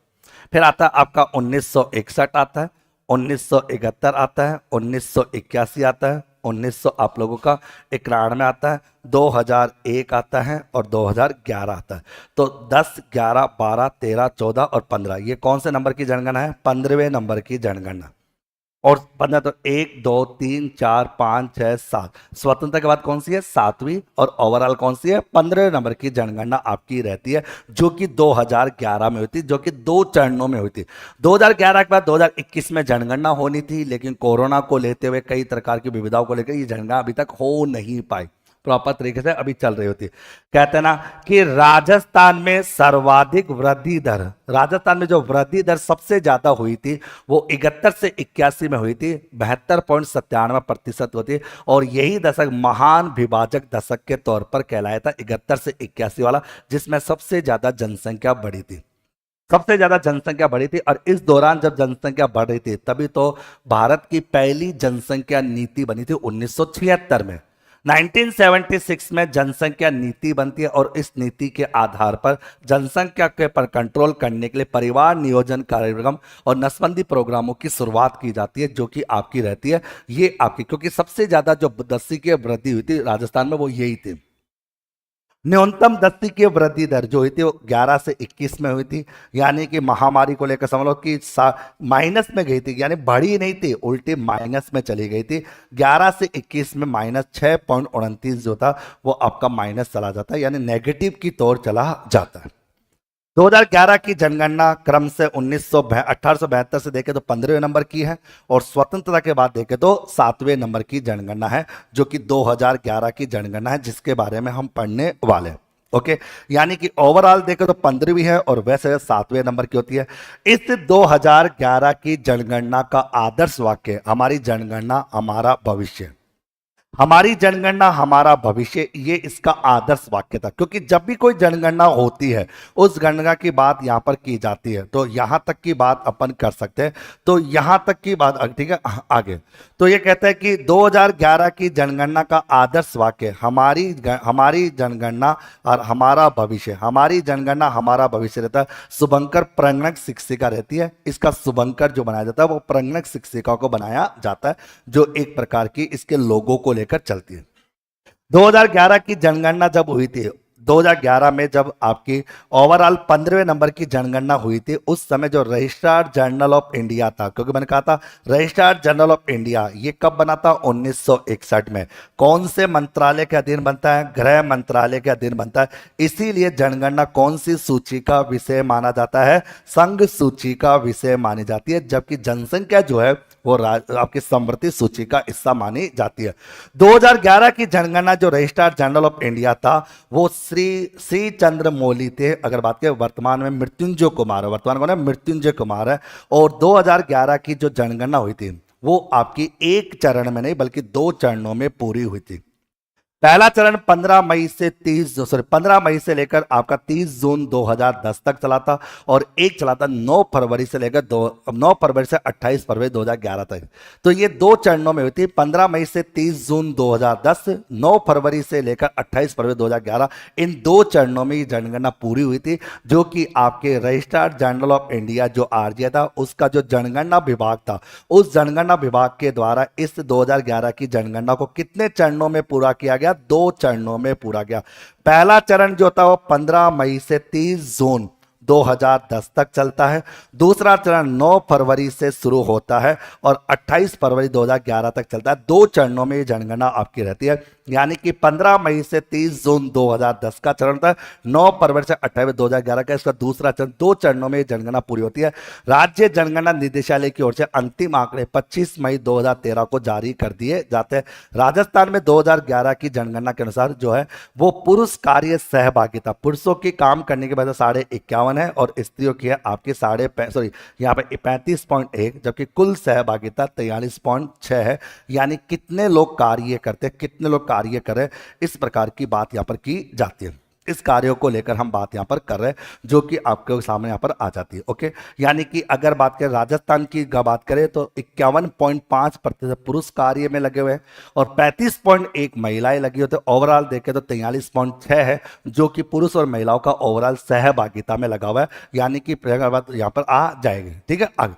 फिर आता है आपका 1961 आता है, 1971 आता है, 1981 आता है, 1900 आप लोगों का 91 आता है, 2001 आता है और 2011 आता है। तो 10, 11, 12, 13, 14 और 15 ये कौन से नंबर की जनगणना है? 15वें नंबर की जनगणना। और 15 तो 1 2 3 4 5 6 7 स्वतंत्रता के बाद कौन सी है? 7वीं। और ओवरऑल कौन सी है? 15वें नंबर की जनगणना आपकी रहती है, जो कि 2011 में हुई थी, जो कि 2 चरणों में हुई थी। 2011 के बाद 2021 में जनगणना होनी थी, लेकिन कोरोना को लेते हुए कई प्रकार की विविधाओं को लेकर ये जनगणना अभी तक हो नहीं पाई प्रॉपर तरीके से, अभी चल रही होती है। कहते हैं ना कि राजस्थान में सर्वाधिक वृद्धि दर, राजस्थान में जो वृद्धि दर सबसे ज्यादा हुई थी वो 71 से 81 में हुई थी, 72.97% होती है। और यही दशक महान विभाजक दशक के तौर पर कहलाया था, 71 से 81 वाला, जिसमें सबसे ज्यादा जनसंख्या बढ़ी थी, सबसे ज्यादा जनसंख्या बढ़ी थी। और इस दौरान जब जनसंख्या बढ़ रही थी तभी तो भारत की पहली जनसंख्या नीति बनी थी 1976 में। 1976 में जनसंख्या नीति बनती है और इस नीति के आधार पर जनसंख्या के पर कंट्रोल करने के लिए परिवार नियोजन कार्यक्रम और नसबंदी प्रोग्रामों की शुरुआत की जाती है, जो कि आपकी रहती है ये आपकी, क्योंकि सबसे ज्यादा जो दस्ती की वृद्धि हुई थी राजस्थान में वो यही थी। न्यूनतम दस्ती की वृद्धि दर जो हुई थी वो 11 से 21 में हुई थी, यानी कि महामारी को लेकर समझ लो कि माइनस में गई थी, यानी बढ़ी नहीं थी, उल्टी माइनस में चली गई थी। 11 से 21 में -6.29 जो था वो आपका माइनस चला जाता है, यानी नेगेटिव की तौर चला जाता है। 2011 की जनगणना क्रम से 1872 से देखें तो 15वें नंबर की है, और स्वतंत्रता के बाद देखें तो 7वें नंबर की जनगणना है, जो कि 2011 की जनगणना है, जिसके बारे में हम पढ़ने वाले हैं। ओके, यानी कि ओवरऑल देखें तो 15वीं है और वैसे 7वें नंबर की होती है। इस 2011 की जनगणना का आदर्श वाक्य, हमारी जनगणना हमारा भविष्य, हमारी जनगणना हमारा भविष्य, ये इसका आदर्श वाक्य था। क्योंकि जब भी कोई जनगणना होती है उस गणना की बात यहां पर की जाती है, तो यहां तक की बात अपन कर सकते हैं। तो यहां तक की बात ठीक है, आगे तो ये कहता है कि 2011 की जनगणना का आदर्श वाक्य, हमारी जनगणना और हमारा भविष्य, हमारी जनगणना हमारा भविष्य रहता है। शुभंकर प्रगणक शिक्षिका रहती है, इसका शुभंकर जो बनाया जाता है वो प्रगणक शिक्षिका को बनाया जाता है, जो एक प्रकार की इसके लोगों को लेकर चलती है। 2011 की जनगणना जब हुई थी, 2011 में जब आपकी ओवरऑल 15वें नंबर की जनगणना हुई थी, उस समय जो रजिस्ट्रार जनरल ऑफ इंडिया था, क्योंकि मैंने कहा था रजिस्ट्रार जनरल ऑफ इंडिया ये कब बना था? 1961 में। कौन से मंत्रालय के अधीन बनता है? गृह मंत्रालय के अधीन बनता है। इसीलिए जनगणना कौन सी सूची का विषय माना जाता है? संघ सूची का विषय मानी जाती है, जबकि जनसंख्या जो है वो आपकी समवर्ती सूची का हिस्सा मानी जाती है। 2011 की जनगणना जो रजिस्ट्रार जनरल ऑफ इंडिया था वो श्री श्री चंद्रमौली थे। अगर बात करें वर्तमान में मृत्युंजय कुमार है, वर्तमान कौन है, मृत्युंजय कुमार है। और 2011 की जो जनगणना हुई थी वो आपकी एक चरण में नहीं बल्कि 2 चरणों में पूरी हुई थी। पहला चरण 15 मई से लेकर आपका 30 जून 2010 तक चला था, और एक चला था 9 फरवरी से लेकर 9 फरवरी से 28 फरवरी 2011 तक। तो ये 2 चरणों में हुई थी, 15 मई से 30 जून 2010, 9 फरवरी से लेकर 28 फरवरी 2011। इन 2 चरणों में ये जनगणना पूरी हुई थी, जो कि आपके रजिस्ट्रार जनरल ऑफ इंडिया जो आरजीआई था उसका जो जनगणना विभाग था, उस जनगणना विभाग के द्वारा इस 2011 की जनगणना को कितने चरणों में पूरा किया गया, 2 चरणों में पूरा गया। पहला चरण जो था वो 15 मई से 30 जून 2010 तक चलता है। दूसरा चरण 9 फरवरी से शुरू होता है और 28 फरवरी 2011 तक चलता है। 2 चरणों में ये जनगणना आपकी रहती है, यानी कि 15 मई से 30 जून 2010 का चरण था, 9 फरवरी से 28 2011 का इसका दूसरा चरण। 2 चरणों में जनगणना पूरी होती है। राज्य जनगणना निदेशालय की ओर से अंतिम आंकड़े 25 मई 2013 को जारी कर दिए जाते हैं। राजस्थान में 2011 की जनगणना के अनुसार जो है वो पुरुष कार्य सहभागिता, पुरुषों की काम करने की वजह 51 है और स्त्रियों की है आपकी यहाँ पे 35.1, जबकि कुल सहभागिता 43.6 है। यानी कितने लोग कार्य करते हैं, कितने लोग कार्य करें, इस प्रकार की बात यहाँ पर की जाती है। इस कार्यों को लेकर हम बात यहाँ पर कर रहे हैं, जो कि आपके सामने यहाँ पर आ जाती है। ओके, यानी कि अगर बात करें राजस्थान की बात करें तो 51.5% पुरुष कार्य में लगे हुए हैं और 35.1 महिलाएं लगी होती है। ओवरऑल देखें तो 43.6 है, जो कि पुरुष और महिलाओं का ओवरऑल सहभागिता में लगा हुआ है, यानी कि बात यहाँ पर आ जाएगी। ठीक है, आगे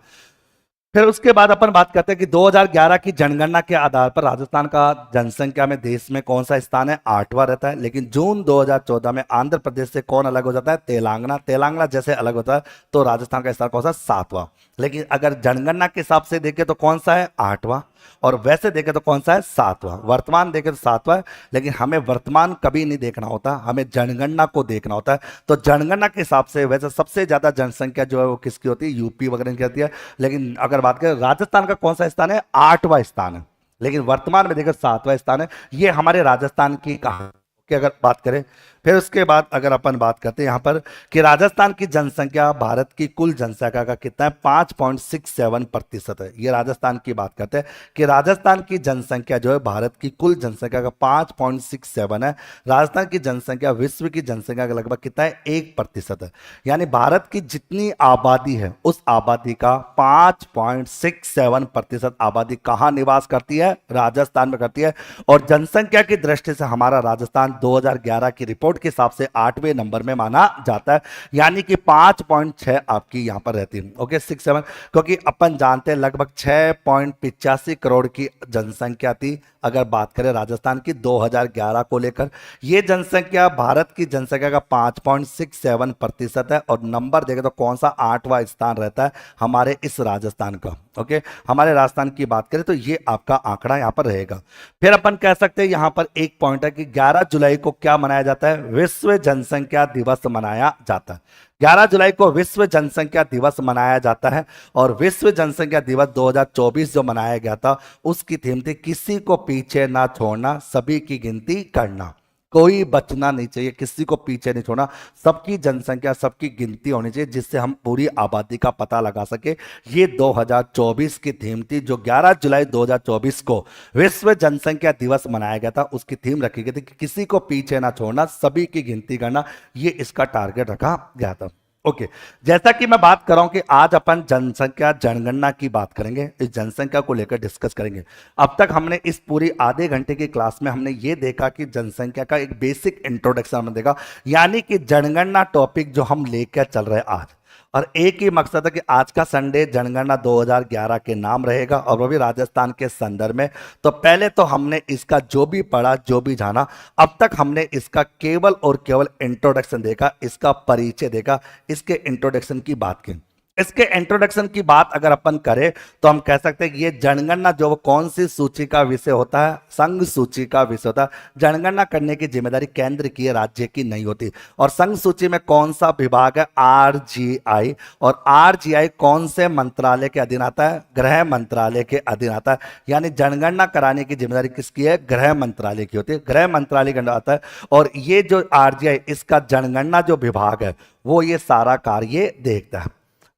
फिर उसके बाद अपन बात करते हैं कि 2011 की जनगणना के आधार पर राजस्थान का जनसंख्या में देश में कौन सा स्थान है, 8वां रहता है। लेकिन जून 2014 में आंध्र प्रदेश से कौन अलग हो जाता है, तेलंगाना जैसे अलग होता है, तो राजस्थान का स्थान कौन सा, 7वां। लेकिन अगर जनगणना के हिसाब से देखें तो कौन सा है, 8वां, और वैसे देखें तो कौन सा है, 7वां। वर्तमान देखें तो 7वां है, लेकिन हमें वर्तमान कभी नहीं देखना होता, हमें जनगणना को देखना होता है। तो जनगणना के हिसाब से वैसे सबसे ज्यादा जनसंख्या जो है वो किसकी होती है, यूपी वगैरह की होती है। लेकिन अगर बात करें राजस्थान का कौन सा स्थान है, 8वां स्थान है, लेकिन वर्तमान में देखो 7वां स्थान है। ये हमारे राजस्थान की कहानी की अगर बात करें। फिर उसके बाद अगर अपन बात करते हैं यहाँ पर कि राजस्थान की जनसंख्या भारत की कुल जनसंख्या का कितना है, 5.67% है। ये राजस्थान की बात करते हैं कि राजस्थान की जनसंख्या जो है भारत की कुल जनसंख्या का 5.67 है। राजस्थान की जनसंख्या विश्व की जनसंख्या का लगभग कितना है, 1% है। यानी भारत की जितनी आबादी है उस आबादी का 5.67% आबादी कहाँ निवास करती है, राजस्थान में करती है। और जनसंख्या की दृष्टि से हमारा राजस्थान 2011 की रिपोर्ट के हिसाब से 8वें नंबर में माना जाता है, यानी कि 5.6 आपकी यहां पर रहती है। ओके, 6-7, क्योंकि अपन जानते हैं लगभग 6.85 करोड़ की जनसंख्या थी अगर बात करें राजस्थान की 2011 को लेकर। यह जनसंख्या भारत की जनसंख्या का 5.67% है, और नंबर देखें तो कौन सा, 8वां स्थान रहता है हमारे इस राजस्थान का। ओके, हमारे राजस्थान की बात करें तो ये आपका आंकड़ा यहां पर रहेगा। फिर अपन कह सकते हैं यहां पर एक पॉइंट है कि 11 जुलाई को क्या मनाया जाता है, विश्व जनसंख्या दिवस मनाया जाता है। 11 जुलाई को विश्व जनसंख्या दिवस मनाया जाता है, और विश्व जनसंख्या दिवस 2024 जो मनाया गया था उसकी थीम थी किसी को पीछे ना छोड़ना, सभी की गिनती करना। कोई बचना नहीं चाहिए, किसी को पीछे नहीं छोड़ना, सबकी जनसंख्या, सबकी गिनती होनी चाहिए, जिससे हम पूरी आबादी का पता लगा सके। ये 2024 की थीम थी, जो 11 जुलाई 2024 को विश्व जनसंख्या दिवस मनाया गया था, उसकी थीम रखी गई थी कि किसी को पीछे ना छोड़ना, सभी की गिनती करना। ये इसका टारगेट रखा गया था। ओके, जैसा कि मैं बात कर रहा हूं कि आज अपन जनसंख्या जनगणना की बात करेंगे, इस जनसंख्या को लेकर डिस्कस करेंगे। अब तक हमने इस पूरी आधे घंटे की क्लास में हमने ये देखा कि जनसंख्या का एक बेसिक इंट्रोडक्शन हमने देखा, यानी कि जनगणना टॉपिक जो हम लेकर चल रहे हैं आज, और एक ही मकसद है कि आज का संडे जनगणना 2011 के नाम रहेगा, और वो भी राजस्थान के संदर्भ में। तो पहले तो हमने इसका जो भी पढ़ा, जो भी जाना, अब तक हमने इसका केवल और केवल इंट्रोडक्शन देखा, इसका परिचय देखा, इसके इंट्रोडक्शन की बात की। इसके इंट्रोडक्शन की बात अगर अपन करें तो हम कह सकते हैं कि ये जनगणना जो वो कौन सी सूची का विषय होता है, संघ सूची का विषय होता है। जनगणना करने की जिम्मेदारी केंद्र की, राज्य की नहीं होती। और संघ सूची में कौन सा विभाग है, आरजीआई। और आरजीआई कौन से मंत्रालय के अधीन आता है, गृह मंत्रालय के अधीन आता है। यानी जनगणना कराने की जिम्मेदारी किसकी है, गृह मंत्रालय की होती है, गृह मंत्रालय के अंदर आता है। और ये जो आरजीआई, इसका जनगणना जो विभाग है वो ये सारा कार्य देखता है।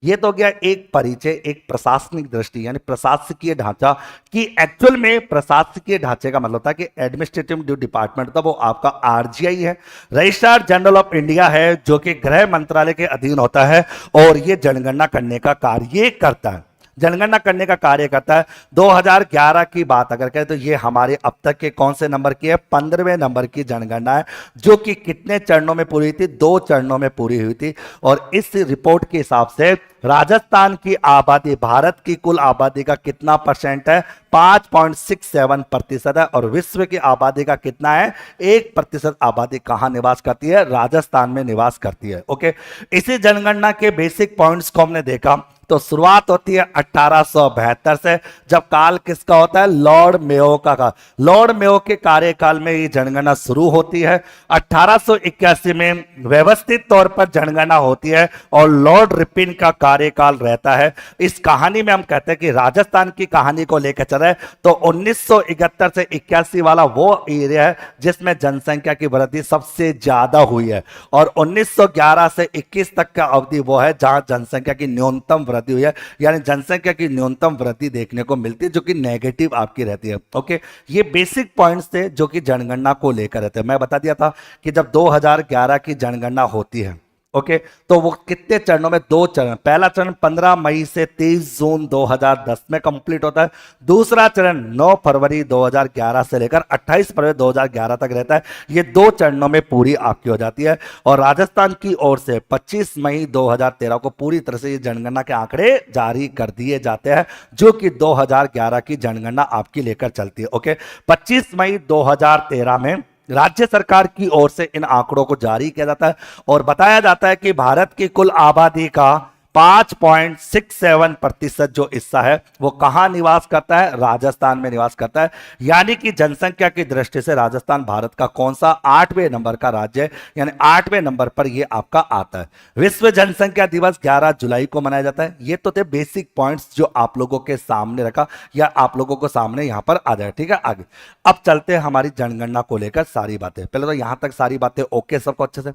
ये तो गया एक परिचय, एक प्रशासनिक दृष्टि यानी प्रशासकीय ढांचा। कि एक्चुअल में प्रशासकीय ढांचे का मतलब होता है कि एडमिनिस्ट्रेटिव जो डिपार्टमेंट था वो आपका आरजीआई है। रजिस्ट्रार जनरल ऑफ इंडिया है जो कि गृह मंत्रालय के अधीन होता है और ये जनगणना करने का कार्य करता है। जनगणना करने का कार्य करता है। 2011 की बात अगर करें तो ये हमारे अब तक के कौन से नंबर की है, 15वें नंबर की जनगणना है, जो कि कितने चरणों में पूरी हुई थी, 2 चरणों में पूरी हुई थी। और इस रिपोर्ट के हिसाब से राजस्थान की आबादी भारत की कुल आबादी का कितना परसेंट है, 5.67% है। और विश्व की आबादी का कितना है, 1% आबादी कहां निवास करती है, राजस्थान में निवास करती है। ओके, इसी जनगणना के बेसिक पॉइंट्स को हमने देखा। तो शुरुआत होती है 1872 से, जब काल किसका होता है, लॉर्ड मेयो का। लॉर्ड मेयो के कार्यकाल में ये जनगणना शुरू होती है। 1881 में व्यवस्थित तौर पर जनगणना होती है और लॉर्ड रिपिन का कार्यकाल रहता है। इस कहानी में हम कहते हैं कि राजस्थान की कहानी को लेकर चले तो 1971 से 81 वाला वो एरिया है जिसमें जनसंख्या की वृद्धि सबसे ज्यादा हुई है। और 1911 से 21 तक का अवधि वो है जहां जनसंख्या की न्यूनतम वृद्धि हुई है। यानी जनसंख्या की न्यूनतम वृद्धि देखने को मिलती है जो कि नेगेटिव आपकी रहती है। ओके, ये बेसिक पॉइंट्स थे जो कि जनगणना को लेकर रहते हैं। मैं बता दिया था कि जब 2011 की जनगणना होती है, ओके, तो वो कितने चरणों में, 2 चरण। पहला चरण 15 मई से 23 जून 2010 में कंप्लीट होता है। दूसरा चरण 9 फरवरी 2011 से लेकर 28 फरवरी 2011 तक रहता है। ये 2 चरणों में पूरी आपकी हो जाती है। और राजस्थान की ओर से 25 मई 2013 को पूरी तरह से ये जनगणना के आंकड़े जारी कर दिए जाते हैं जो कि 2011 की जनगणना आपकी लेकर चलती है। ओके, 25 मई 2013 में राज्य सरकार की ओर से इन आंकड़ों को जारी किया जाता है और बताया जाता है कि भारत की कुल आबादी का 5.67% जो हिस्सा है वो कहां निवास करता है, राजस्थान में निवास करता है। यानी कि जनसंख्या की दृष्टि से राजस्थान भारत का कौन सा 8वें नंबर का राज्य है, यानी 8वें नंबर पर ये आपका आता है। विश्व जनसंख्या दिवस 11 जुलाई को मनाया जाता है। ये तो थे बेसिक पॉइंट्स जो आप लोगों के सामने रखा या आप लोगों को सामने यहां पर आ जाए। ठीक है, आगे अब चलते हैं हमारी जनगणना को लेकर सारी बातें। पहले तो यहां तक सारी बातें ओके, सबको अच्छे से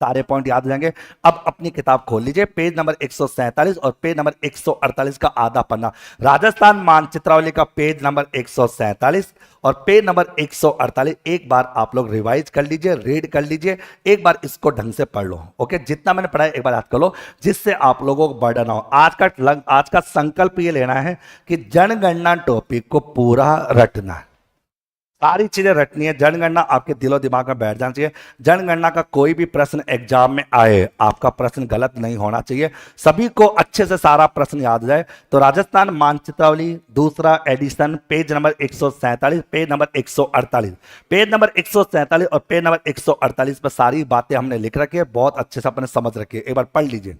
सारे पॉइंट याद हो जाएंगे। अब अपनी किताब खोल लीजिए, पेज नंबर 147 और पेज नंबर 148 का आधा पन्ना, राजस्थान मानचित्रावली का पेज नंबर 147 और पेज नंबर 148 एक बार आप लोग रिवाइज कर लीजिए, रीड कर लीजिए, एक बार इसको ढंग से पढ़ लो। ओके, जितना मैंने पढ़ा है एक बार याद कर लो जिससे आप लोगों को बर्डन हो। आज का संकल्प ये लेना है कि जनगणना टॉपिक को पूरा रटना है, सारी चीजें रटनी है। जनगणना आपके दिलो दिमाग में बैठ जाना चाहिए। जनगणना का कोई भी प्रश्न एग्जाम में आए, आपका प्रश्न गलत नहीं होना चाहिए, सभी को अच्छे से सारा प्रश्न याद हो जाए। तो राजस्थान मानचित्रावली दूसरा edition, page number 147, page number 148, page number 147 और पेज नंबर 148 पर सारी बातें हमने लिख रखी है, बहुत अच्छे से अपने समझ रखिए, एक बार पढ़ लीजिए।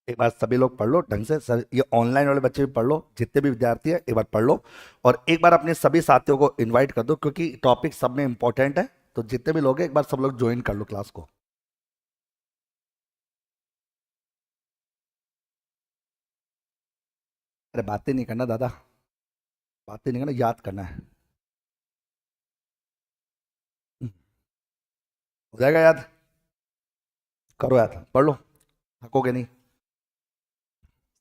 एक बार सभी लोग पढ़ लो ढंग से सर, ये ऑनलाइन वाले बच्चे भी पढ़ लो, जितने भी विद्यार्थी हैं एक बार पढ़ लो। और एक बार अपने सभी साथियों को इनवाइट कर दो क्योंकि टॉपिक सब में इंपॉर्टेंट है। तो जितने भी लोग हैं एक बार सब लोग ज्वाइन कर लो क्लास को। अरे बातें नहीं करना दादा, बातें नहीं करना, याद करना है। हो जाएगा याद, करो याद, पढ़ लो, थकोगे नहीं।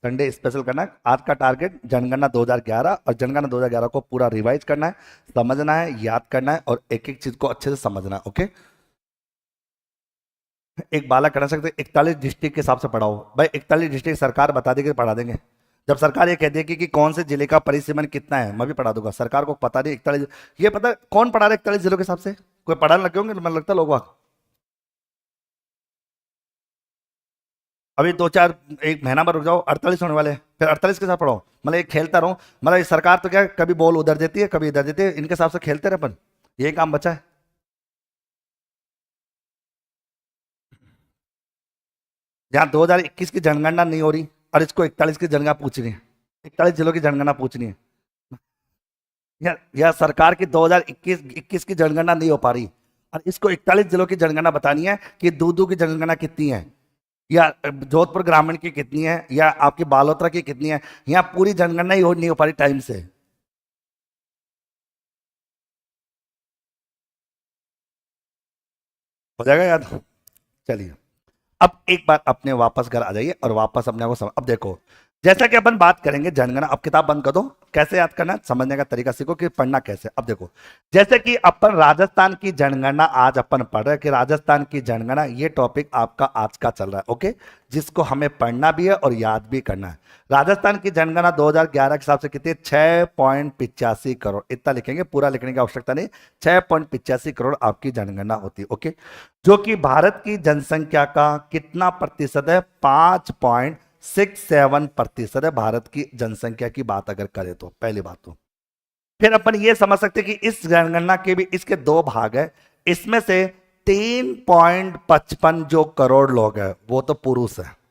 संडे स्पेशल करना है। आज का टारगेट जनगणना 2011 और जनगणना 2011 को पूरा रिवाइज करना है, समझना है, याद करना है और एक एक चीज को अच्छे से समझना है। ओके, एक बालक कर सकते 41 डिस्ट्रिक्ट के हिसाब से पढ़ाओ भाई। 41 डिस्ट्रिक्ट सरकार बता देगी तो पढ़ा देंगे। जब सरकार ये कह देगी कि कौन से जिले का परिसीमन कितना है, मैं भी पढ़ा दूंगा। सरकार को पता नहीं 41, ये पता है कौन पढ़ा रहा है 41 जिलों के हिसाब से? कोई पढ़ाने लगे होंगे, मुझे लगता है लोग वहाँ। अभी दो चार एक महीना भर रुक जाओ, 48 होने वाले हैं, फिर 48 के साथ पढ़ाओ। मतलब एक खेलता रहो, मतलब ये सरकार तो क्या कभी बॉल उधर देती है कभी इधर देती है, इनके हिसाब से खेलते रहे अपन, यही काम बचा है। जहाँ 2021 की जनगणना नहीं हो रही और इसको 41 की जनगणना पूछनी है, 41 जिलों की जनगणना पूछनी है। या सरकार की 2021 की जनगणना नहीं हो पा रही और इसको 41 जिलों की जनगणना बतानी है कि दूदू की जनगणना कितनी है, या जोधपुर ग्रामीण की कितनी है, या आपकी बालोतरा की कितनी है। यहाँ पूरी जनगणना ही नहीं हो पा रही टाइम से। हो जाएगा याद। चलिए, अब एक बार अपने वापस घर आ जाइए और वापस अपने को अब देखो, जैसा कि अपन बात करेंगे जनगणना। अब किताब बंद कर दो, कैसे याद करना है समझने का तरीका सीखो कि पढ़ना कैसे। अब देखो, जैसे कि अपन राजस्थान की जनगणना आज अपन पढ़ रहे हैं कि राजस्थान की जनगणना, ये टॉपिक आपका आज का चल रहा है। ओके, जिसको हमें पढ़ना भी है और याद भी करना है। राजस्थान की जनगणना 2011 के हिसाब से कितनी? 6.85 करोड़, इतना लिखेंगे, पूरा लिखने की आवश्यकता नहीं। 6.85 करोड़ आपकी जनगणना होती है। ओके, जो कि भारत की जनसंख्या का कितना प्रतिशत है? 5.67% है भारत की जनसंख्या की बात अगर करें तो, पहली बात तो। फिर अपन ये समझ सकते हैं कि इस जनगणना के भी इसके दो भाग है। इसमें से 3.55 जो करोड़ लोग हैं वो तो पुरुष है।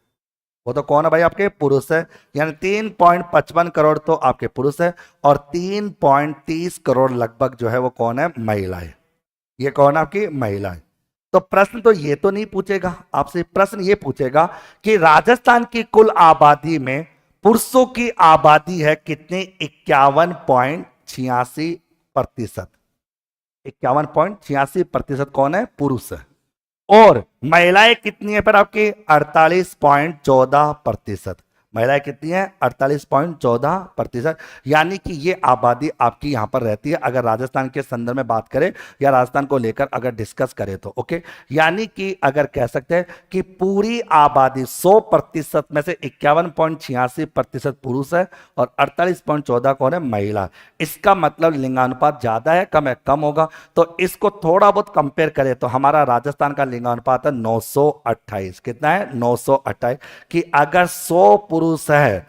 वो तो कौन है भाई? आपके पुरुष है। यानी 3.55 करोड़ तो आपके पुरुष है और 3.30 करोड़ लगभग जो है वो कौन है? महिला है। ये कौन है? आपकी महिला है। तो प्रश्न तो ये तो नहीं पूछेगा आपसे, प्रश्न ये पूछेगा कि राजस्थान की कुल आबादी में पुरुषों की आबादी है कितनी? 51.86%। 51.86% कौन है? पुरुष है। और महिलाएं कितनी है पर आपकी? 48.14%। महिलाएं कितनी है? 48.14%। यानी कि ये आबादी आपकी यहां पर रहती है अगर राजस्थान के संदर्भ में बात करें या राजस्थान को लेकर अगर डिस्कस करें तो। ओके, यानी कि अगर कह सकते हैं कि पूरी आबादी 100% में से 51.86% पुरुष है और 48.14 कौन है? महिला। इसका मतलब लिंगानुपात ज्यादा है कम है? कम होगा। तो इसको थोड़ा बहुत कंपेयर करें तो हमारा राजस्थान का लिंगानुपात है 928। कितना है? 928। कि अगर 100 पुरुष है,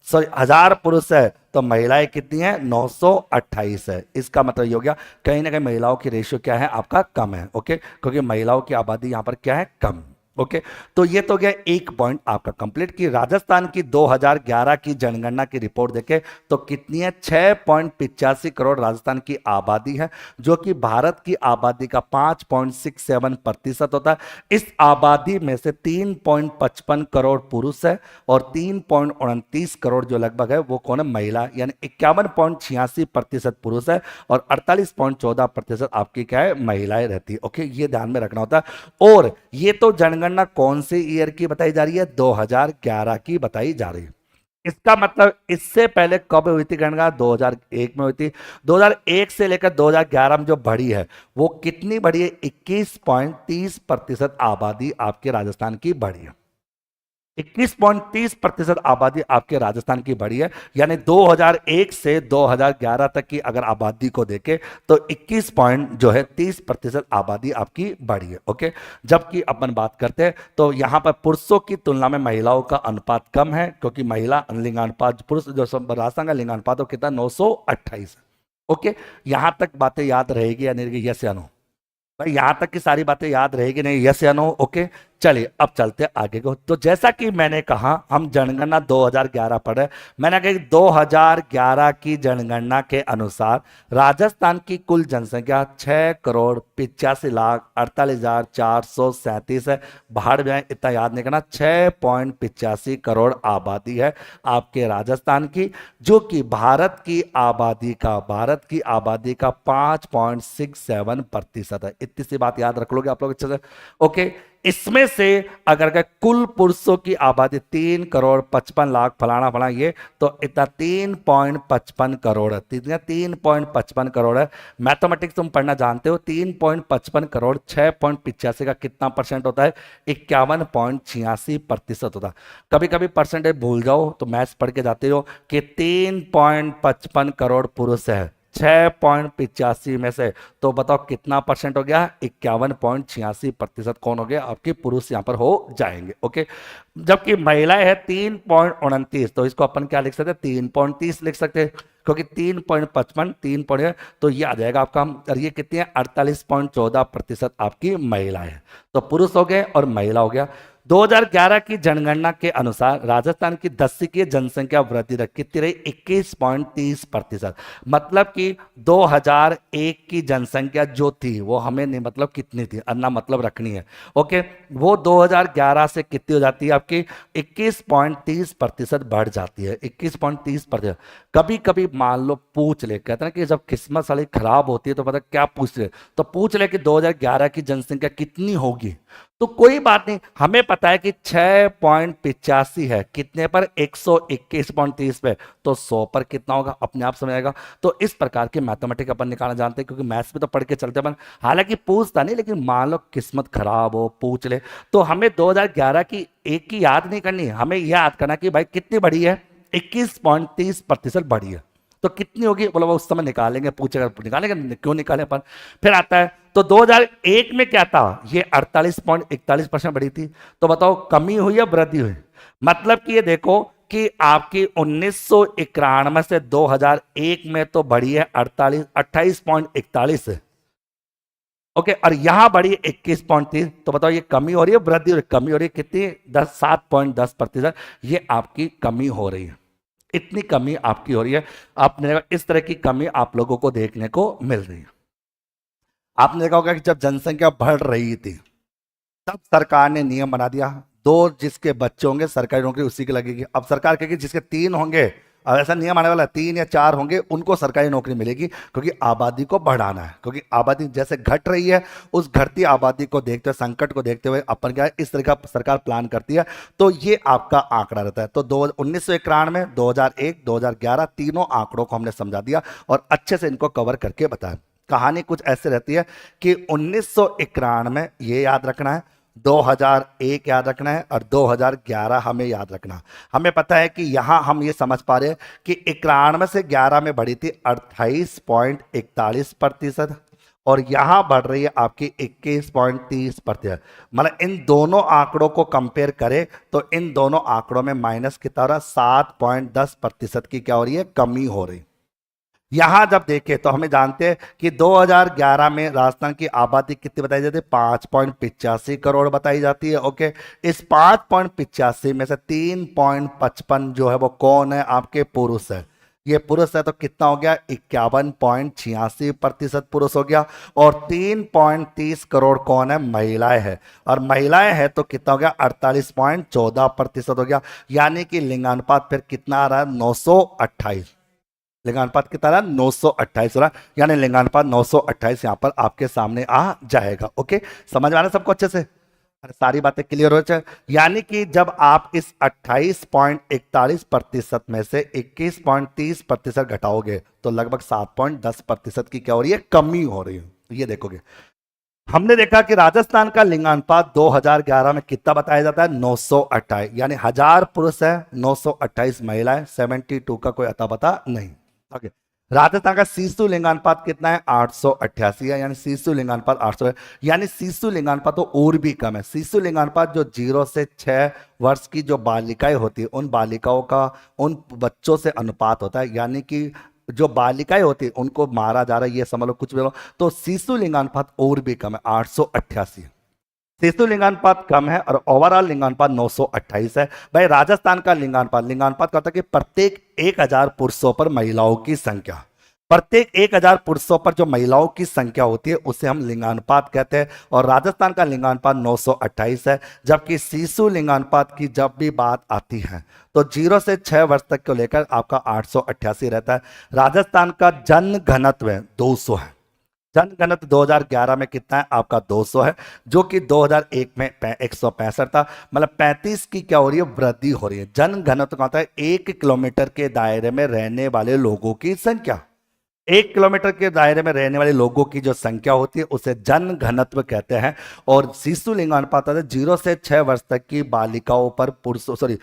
सॉरी 1000 पुरुष है तो महिलाएं कितनी है? 928 है। इसका मतलब ये हो गया कहीं ना कहीं महिलाओं की रेशियो क्या है? आपका कम है। ओके, क्योंकि महिलाओं की आबादी यहां पर क्या है? कम। ओके, तो ये तो गया एक पॉइंट आपका कंप्लीट कि राजस्थान की 2011 की जनगणना की रिपोर्ट देखे तो कितनी है? 6.85 करोड़ राजस्थान की आबादी है, जो कि भारत की आबादी का 5.67% होता है। इस आबादी में से 3.55 करोड़ पुरुष है और 3.29 करोड़ जो लगभग है वो कौन है? महिला। यानी 51.86% पुरुष है और 48.14% आपकी क्या है? महिलाएं रहती है। ओके, ये ध्यान में रखना होता है। और ये तो जनगणना कौन से ईयर की बताई जा रही है? 2011 की बताई जा रही है। इसका मतलब इससे पहले कब हुई थी जनगणना? 2001 में हुई थी। 2001 से लेकर 2011 में जो बढ़ी है वो कितनी बढ़ी है? 21.30% आबादी आपके राजस्थान की बढ़ी है। 21.30% आबादी आपके राजस्थान की बढ़ी है। यानी 2001 से 2011 तक की अगर आबादी को देखें तो 21 पॉइंट जो है 30% आबादी आपकी बढ़ी है। ओके, जबकि अपन बात करते हैं तो यहां पर पुरुषों की तुलना में महिलाओं का अनुपात कम है, क्योंकि महिला लिंगानुपात, पुरुष जो राजस्थान का लिंगानुपात वो कितना? 928। ओके, यहां तक बातें याद रहेगी या नहीं? यस या नो भाई? यहां तक की सारी बातें याद रहेगी नहीं? यस या नो? ओके, चलिए अब चलते हैं आगे को। तो जैसा कि मैंने कहा हम जनगणना 2011 पढ़े। मैंने कहा कि 2011 की जनगणना के अनुसार राजस्थान की कुल जनसंख्या 6,85,48,437 है। बाहर में इतना याद नहीं करना, 6.85 करोड़ आबादी है आपके राजस्थान की, जो कि भारत की आबादी का 5.67% है। इतनी सी बात याद रख लोगे आप लोग अच्छे से? ओके, इसमें से अगर के कुल पुरुषों की आबादी 3,55,00,000 फलाना फलाना ये, तो इतना 3.55 करोड़ है। 3.55 करोड़ है। मैथमेटिक्स तुम पढ़ना जानते हो। 3.55 करोड़ 6.85 का कितना परसेंट होता है? 51.86% होता है। कभी कभी परसेंटेज भूल जाओ तो मैथ्स पढ़ के जाते हो कि 3.55 करोड़ पुरुष है 6.85 में से, तो बताओ कितना परसेंट हो गया? 51.86% कौन हो गया? आपके पुरुष यहां पर हो जाएंगे। ओके, जबकि महिलाएं है 3.29, तो इसको अपन क्या लिख सकते हैं? 3.30 लिख सकते हैं, क्योंकि 3.55 तो ये आ जाएगा आपका। और ये कितनी है? 48.14% आपकी महिलाएं है। तो पुरुष हो गए और महिला हो गया। 2011 की जनगणना के अनुसार राजस्थान की 10 की जनसंख्या वृद्धि दर कितनी रही? 21.30%। मतलब कि 2001 की जनसंख्या जो थी वो हमें नहीं मतलब कितनी थी, अन्ना मतलब रखनी है। ओके, वो 2011 से कितनी हो जाती है आपकी? 21.30% बढ़ जाती है। 21.30%। कभी कभी मान लो पूछ ले, कहते हैं कि जब किस्मत साली खराब होती है तो पता क्या पूछ ले, तो पूछ ले कि 2011 की जनसंख्या कितनी होगी, तो कोई बात नहीं, हमें पता है कि 6.85 है कितने पर? 121.30 पे, तो 100 पर कितना होगा? अपने आप समझ आएगा। तो इस प्रकार के मैथमेटिक्स अपन निकालना जानते हैं, क्योंकि मैथ्स में तो पढ़ के चलते अपन, हालांकि पूछता नहीं, लेकिन मान लो किस्मत खराब हो पूछ ले, तो हमें 2011 की एक की याद नहीं करनी, हमें यह याद करना कि भाई कितनी बढ़ी है? 21.30% बढ़ी है। तो कितनी होगी? बोला वो उस समय निकालेंगे, पूछेगा निकालेंगे, क्यों निकाले अपन। फिर आता है तो 2001 में क्या था? ये 48.41% बढ़ी थी। तो बताओ कमी हुई या वृद्धि हुई? मतलब कि ये देखो कि आपकी 1991 से 2001 में तो बढ़ी है 28.41 है। ओके, और यहां बढ़ी 21.30, तो बताओ ये कमी हो रही है वृद्धि हो रही है? कमी हो रही है कितनी? 7.10%। ये आपकी कमी हो रही है। इतनी कमी आपकी हो रही है। आपने इस तरह की कमी आप लोगों को देखने को मिल रही है। आपने देखा होगा कि जब जनसंख्या बढ़ रही थी तब सरकार ने नियम बना दिया, दो जिसके बच्चे होंगे सरकारी नौकरी उसी की लगेगी। अब सरकार कहेगी जिसके 3 होंगे, अब ऐसा नियम आने वाला है 3 या 4 होंगे उनको सरकारी नौकरी मिलेगी, क्योंकि आबादी को बढ़ाना है। क्योंकि आबादी जैसे घट रही है, उस घटती आबादी को देखते हुए, संकट को देखते हुए अपन क्या है, इस तरह का सरकार प्लान करती है। तो ये आपका आंकड़ा रहता है। तो 1991 में 2001 2011 तीनों आंकड़ों को हमने समझा दिया और अच्छे से इनको कवर करके बताया। कहानी कुछ ऐसे रहती है कि 1991 में ये याद रखना है, 2001 याद रखना है और 2011 हमें याद रखना। हमें पता है कि यहां हम ये समझ पा रहे हैं कि 91 से 11 में बढ़ी थी 28.41% और यहां बढ़ रही है आपकी 21.30%। मतलब इन दोनों आंकड़ों को कंपेयर करें तो इन दोनों आंकड़ों में माइनस कितना हो रहा है? 7.10% की क्या हो रही है? कमी हो रही है। यहां जब देखें तो हमें जानते हैं कि 2011 में राजस्थान की आबादी कितनी बताई जाती है? 5.85 करोड़ बताई जाती है। ओके, इस 5.85 में से 3.55 जो है वो कौन है? आपके पुरुष है। ये पुरुष है तो कितना हो गया? 51.86% पुरुष हो गया। और 3.30 करोड़ कौन है? महिलाएं है। और महिलाएं है तो कितना हो गया? 48.14% हो गया। यानी कि लिंगानुपात फिर कितना आ रहा है? 928। लिंगानुपात कितना रहा? 928 हो रहा, यानी लिंगानुपात 928 यहां पर आपके सामने आ जाएगा। ओके, समझ में आ रहा है सबको अच्छे से? अरे सारी बातें क्लियर हो जाए। यानी कि जब आप इस 28.41% में से 21.30% घटाओगे तो लगभग 7.10% की क्या हो रही है? कमी हो रही है। ये देखोगे, हमने देखा कि राजस्थान का लिंगानुपात 2011 में कितना बताया जाता है? 928, यानी 1000 पुरुष है 928 महिलाएं, 72 का कोई अता पता नहीं। ओके, राजस्थान का शिशु लिंगानुपात कितना है? 888 है, यानी शिशु लिंगानुपात 800 है। यानी शिशु लिंगानुपात तो और भी कम है। शिशु लिंगानुपात जो 0 से 6 वर्ष की जो बालिकाएं होती है उन बालिकाओं का उन बच्चों से अनुपात होता है, यानी कि जो बालिकाएं होती है उनको मारा जा रहा है, ये समझ लो कुछ भी लो। तो शिशु लिंगानुपात और भी कम है, 888। शिशु लिंगानुपात कम है और ओवरऑल लिंगानुपात 928 है। भाई राजस्थान का लिंगानुपात कहता है कि प्रत्येक 1000 पुरुषों पर महिलाओं की संख्या, प्रत्येक 1000 पुरुषों पर जो महिलाओं की संख्या होती है उसे हम लिंगानुपात कहते हैं। और राजस्थान का लिंगानुपात 928 है। जबकि शिशु लिंगानुपात की जब भी बात आती है तो 0 से 6 वर्ष तक को लेकर आपका 888 रहता है। राजस्थान का जन घनत्व 200 है। जनघनत्व 2011 में कितना है आपका 200 है, जो कि 2001 में 165 था। मतलब 35 की क्या हो रही है, वृद्धि हो रही है। जनघनत्व का होता है 1 किलोमीटर के दायरे में रहने वाले लोगों की संख्या। 1 किलोमीटर के दायरे में रहने वाले लोगों की जो संख्या होती है उसे जन घनत्व कहते हैं। और शिशु लिंगानुपात होता है 0 से 6 वर्ष तक की बालिकाओं पर पुरुषों सॉरी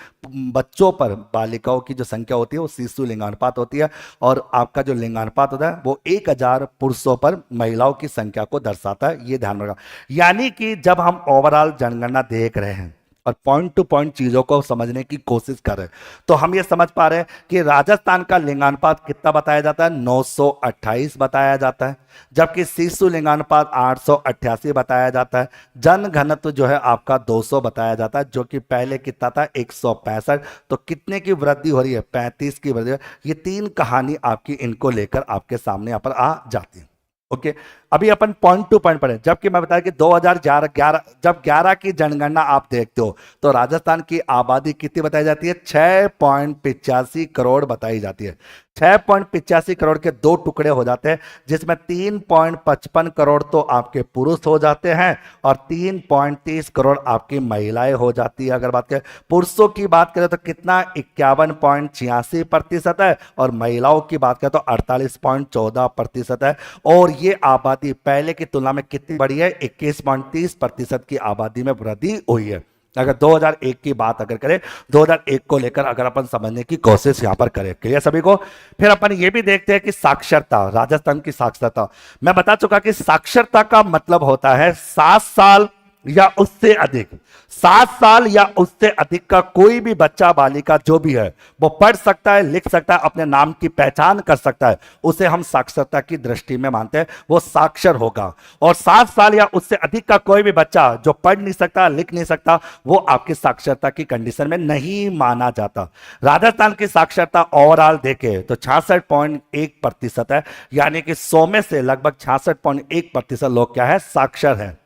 बच्चों पर बालिकाओं की जो संख्या होती है वो शिशु लिंगानुपात होती है। और आपका जो लिंगानुपात होता है वो 1000 पुरुषों पर महिलाओं की संख्या को दर्शाता है, ये ध्यान रखा। यानी कि जब हम ओवरऑल जनगणना देख रहे हैं और पॉइंट टू पॉइंट चीजों को समझने की कोशिश कर रहे हैं, तो हम ये समझ पा रहे हैं कि राजस्थान का लिंगानुपात कितना बताया जाता है, 928 बताया जाता है, जबकि शिशु लिंगानुपात 888 बताया जाता है। जन घनत्व जो है आपका 200 बताया जाता है, जो कि पहले कितना था 165। तो कितने की वृद्धि हो रही है, 35 की वृद्धि। ये तीन कहानी आपकी इनको लेकर आपके सामने यहाँ पर आ जाती है। ओके, अभी अपन पॉइंट टू पॉइंट पढ़े। जबकि मैं बताया कि 2011 जब 11 की जनगणना आप देखते हो तो राजस्थान की आबादी कितनी बताई जाती है, 6.85 करोड़ बताई जाती है। 6.85 करोड़ के दो टुकड़े हो जाते हैं, जिसमें 3.55 करोड़ तो आपके पुरुष हो जाते हैं और 3.30 करोड़ आपकी महिलाएं हो जाती है। अगर बात करें पुरुषों की बात करें तो कितना 51.86% है, और महिलाओं की बात करें तो 48.14% है। और ये आबादी पहले की तुलना में कितनी बढ़ी है, 21.30% की आबादी में वृद्धि हुई है। अगर 2001 की बात अगर करें, 2001 को लेकर अगर अपन समझने की कोशिश यहां पर करें, क्लियर सभी को। फिर अपन ये भी देखते हैं कि साक्षरता, राजस्थान की साक्षरता मैं बता चुका कि साक्षरता का मतलब होता है 7 साल या उससे अधिक। 7 साल या उससे अधिक का कोई भी बच्चा बालिका जो भी है वो पढ़ सकता है, लिख सकता है, अपने नाम की पहचान कर सकता है, उसे हम साक्षरता की दृष्टि में मानते हैं, वो साक्षर होगा। और 7 साल या उससे अधिक का कोई भी बच्चा जो पढ़ नहीं सकता, लिख नहीं सकता, वो आपकी साक्षरता की कंडीशन में नहीं माना जाता। राजस्थान की साक्षरता ओवरऑल देखे तो 66.1% है, यानी कि 100 में से लगभग 66.1% लोग क्या है, साक्षर है।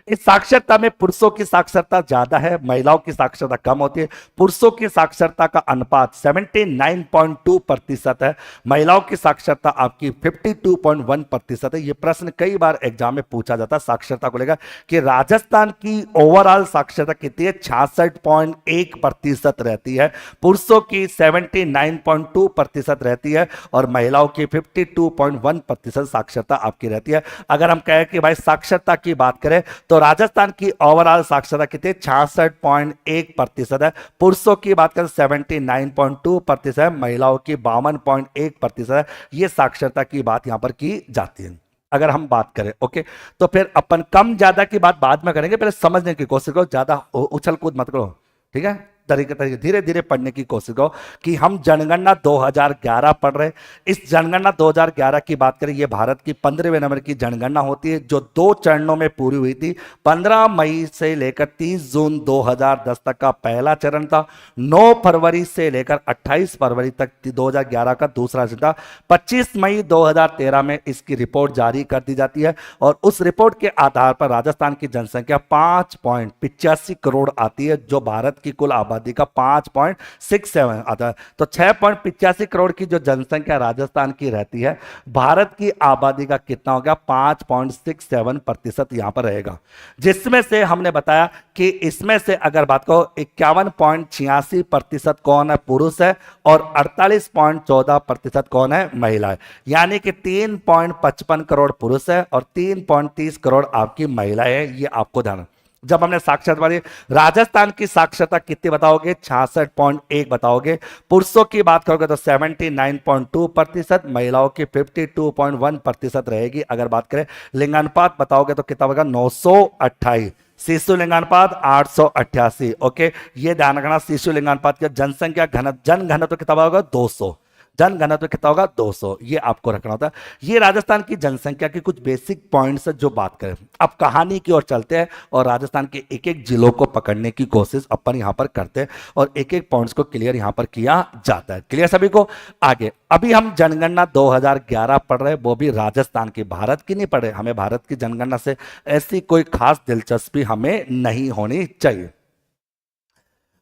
इस साक्षरता में पुरुषों की साक्षरता ज्यादा है, महिलाओं की साक्षरता कम होती है। पुरुषों की साक्षरता का अनुपात 79.2% है, महिलाओं की साक्षरता आपकी 52.1% है। यह प्रश्न कई बार एग्जाम में पूछा जाता है साक्षरता को लेकर कि राजस्थान की ओवरऑल साक्षरता कितनी है, 66.1% रहती है, पुरुषों की 79.2% रहती है और महिलाओं की 52.1% साक्षरता आपकी रहती है। अगर हम कहें कि भाई साक्षरता की बात करें तो राजस्थान की ओवरऑल साक्षरता कितनी, 66.1% है। पुरुषों की बात करें 79.2% है, महिलाओं की 52.1% है। यह साक्षरता की बात यहां पर की जाती है। अगर हम बात करें ओके, तो फिर अपन कम ज्यादा की बात बाद में करेंगे, पहले समझने की कोशिश करो, ज्यादा उछल कूद मत करो, ठीक है। तरीके तरीके धीरे धीरे पढ़ने की कोशिश करो कि हम जनगणना 2011 पढ़ रहे। इस जनगणना 2011 की बात करें, ये भारत की 15वें नंबर की जनगणना होती है, जो 2 चरणों में पूरी हुई थी। 15 मई से लेकर 30 जून 2010 तक का पहला चरण था। 9 फरवरी से लेकर 28 फरवरी तक 2011 का दूसरा चरण था। 25 मई 2013 में इसकी रिपोर्ट जारी कर दी जाती है और उस रिपोर्ट के आधार पर राजस्थान की जनसंख्या 5.85 करोड़ आती है, जो भारत की कुल आबादी का 5.67 आता है। तो 6.85 करोड़ की जो जनसंख्या राजस्थान की रहती है, भारत की आबादी का कितना हो गया, 5.67% यहां पर रहेगा। जिसमें से हमने बताया कि इसमें से अगर बात करो 51.86% कौन है, पुरुष है, और 48.14% कौन है, महिला है। यानी कि 3.55 करोड़ पुरुष है और 3.30 करोड़ आपकी महिलाएं है। ये आपको ध्यान। जब हमने साक्षरता वाली राजस्थान की साक्षरता कितनी बताओगे, 66.1 बताओगे। पुरुषों की बात करोगे तो 79.2%, महिलाओं की 52.1% रहेगी। अगर बात करें लिंगानुपात बताओगे तो कितना होगा, 928। शिशु लिंगानुपात 888। ओके, ये ध्यान रखना, शिशु लिंगानुपात का जनसंख्या जन घनत्व कितना होगा, 200। जन घनत्व कितना होगा, 200। ये आपको रखना होता है। ये राजस्थान की जनसंख्या की कुछ बेसिक पॉइंट्स जो बात करें। अब कहानी की ओर चलते हैं और राजस्थान के एक एक जिलों को पकड़ने की कोशिश अपन यहां पर करते हैं और एक एक पॉइंट्स को क्लियर यहां पर किया जाता है। क्लियर सभी को। आगे अभी हम जनगणना 2011 पढ़ रहे हैं, वो भी राजस्थान की, भारत की नहीं पढ़ रहे। हमें भारत की जनगणना से ऐसी कोई खास दिलचस्पी हमें नहीं होनी चाहिए।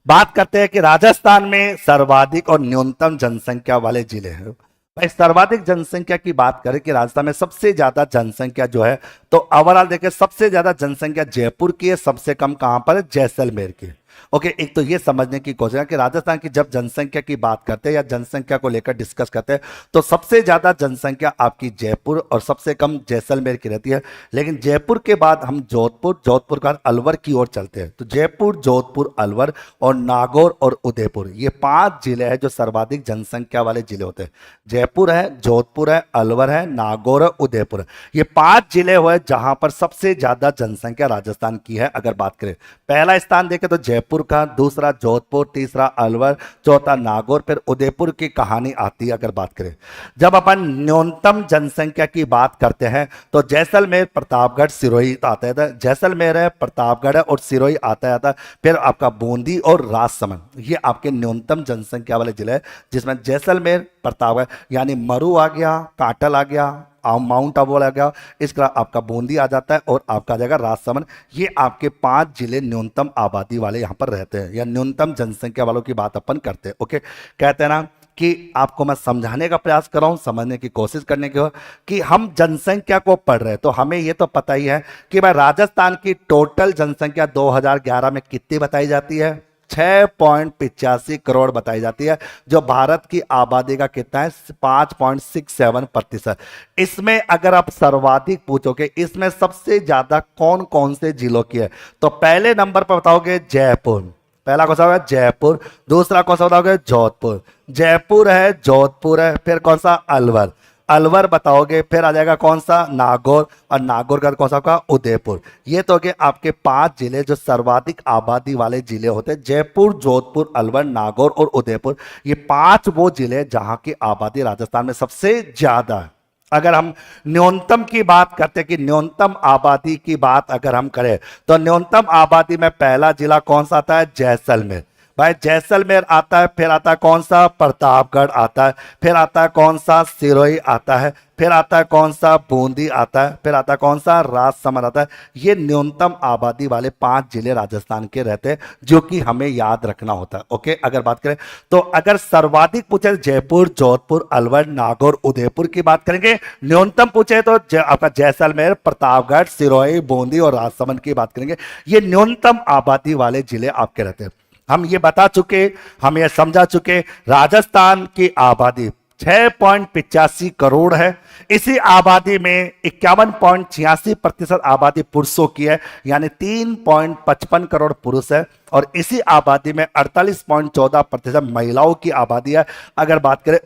बात करते हैं कि राजस्थान में सर्वाधिक और न्यूनतम जनसंख्या वाले जिले हैं। भाई सर्वाधिक जनसंख्या की बात करें कि राजस्थान में सबसे ज्यादा जनसंख्या जो है, तो ओवरऑल देखिए सबसे ज्यादा जनसंख्या जयपुर की है, सबसे कम कहां पर है, जैसलमेर की। ओके, एक तो ये समझने की कोशिश है कि राजस्थान की जब जनसंख्या की बात करते हैं या जनसंख्या को लेकर डिस्कस करते हैं, तो सबसे ज्यादा जनसंख्या आपकी जयपुर और सबसे कम जैसलमेर की रहती है। लेकिन जयपुर के बाद हम जोधपुर, जोधपुर का अलवर की ओर चलते हैं, तो जयपुर, जोधपुर, अलवर और नागौर और उदयपुर, ये 5 जिले हैं जो सर्वाधिक जनसंख्या वाले जिले होते हैं। जयपुर है, जोधपुर है, अलवर है, नागौर है, उदयपुर है, ये 5 जिले हुए जहां पर सबसे ज्यादा जनसंख्या राजस्थान की है। अगर बात करें पहला स्थान देखें तो जयपुर का, दूसरा जोधपुर, तीसरा अलवर, चौथा नागौर, फिर उदयपुर की कहानी आती है। अगर बात करें जब अपन न्यूनतम जनसंख्या की बात करते हैं तो जैसलमेर, प्रतापगढ़, सिरोही आता है, जैसलमेर है, प्रतापगढ़ है और सिरोही आता है। फिर आपका बूंदी और राजसमंद, ये आपके न्यूनतम जनसंख्या वाले जिले हैं, जिसमें जैसलमेर, प्रतापगढ़ यानी मरु आ गया, काटल आ गया, माउंट आबू आ गया, इसका आपका बूंदी आ जाता है और आपका आ जाएगा राजसमंद। ये आपके 5 जिले न्यूनतम आबादी वाले यहाँ पर रहते हैं या न्यूनतम जनसंख्या वालों की बात अपन करते हैं। ओके, कहते हैं ना कि आपको मैं समझाने का प्रयास कर रहा हूं, समझने की कोशिश करने की कि हम जनसंख्या को पढ़ रहे हैं, तो हमें ये तो पता ही है कि भाई राजस्थान की टोटल जनसंख्या 2011 में कितनी बताई जाती है, 6.85 करोड़ बताई जाती है, जो भारत की आबादी का कितना है, 5.67%। इसमें अगर आप सर्वाधिक पूछोगे इसमें सबसे ज्यादा कौन कौन से जिलों की है, तो पहले नंबर पर बताओगे जयपुर, पहला कौन सा होगा जयपुर, दूसरा कौन सा बताओगे जौधपुर, जयपुर है, जोधपुर है, फिर कौन सा अलवर, अलवर बताओगे, फिर आ जाएगा कौन सा नागौर, और नागौर का कौन सा होगा उदयपुर। ये तो हो गए आपके 5 जिले जो सर्वाधिक आबादी वाले जिले होते हैं, जयपुर, जोधपुर, अलवर, नागौर और उदयपुर, ये 5 वो जिले जहां की आबादी राजस्थान में सबसे ज्यादा है। अगर हम न्यूनतम की बात करते हैं कि न्यूनतम आबादी की बात अगर हम करें तो न्यूनतम आबादी में पहला जिला कौन सा आता है, जैसलमेर। भाई जैसलमेर आता है, फिर आता है कौन सा, प्रतापगढ़ आता है, फिर आता है कौन सा, सिरोही आता है, फिर आता है कौन सा, बूंदी आता है, फिर आता है कौन सा, राजसमंद आता है। ये न्यूनतम आबादी वाले 5 जिले राजस्थान के रहते हैं जो कि हमें याद रखना होता है। ओके, अगर बात करें तो अगर सर्वाधिक पूछे जयपुर, जोधपुर, अलवर, नागौर, उदयपुर की बात करेंगे, न्यूनतम पूछे तो आपका जैसलमेर, प्रतापगढ़, सिरोही, बूंदी और राजसमंद की बात करेंगे। ये न्यूनतम आबादी वाले जिले आपके रहते हैं। हम ये बता चुके, हम ये समझा चुके, राजस्थान की आबादी 6.85 करोड़ है। इसी आबादी में 51.86% आबादी पुरुषों की है, यानी 3.55 करोड़ पुरुष है, और इसी आबादी में 48.14% महिलाओं की आबादी है। अगर बात करें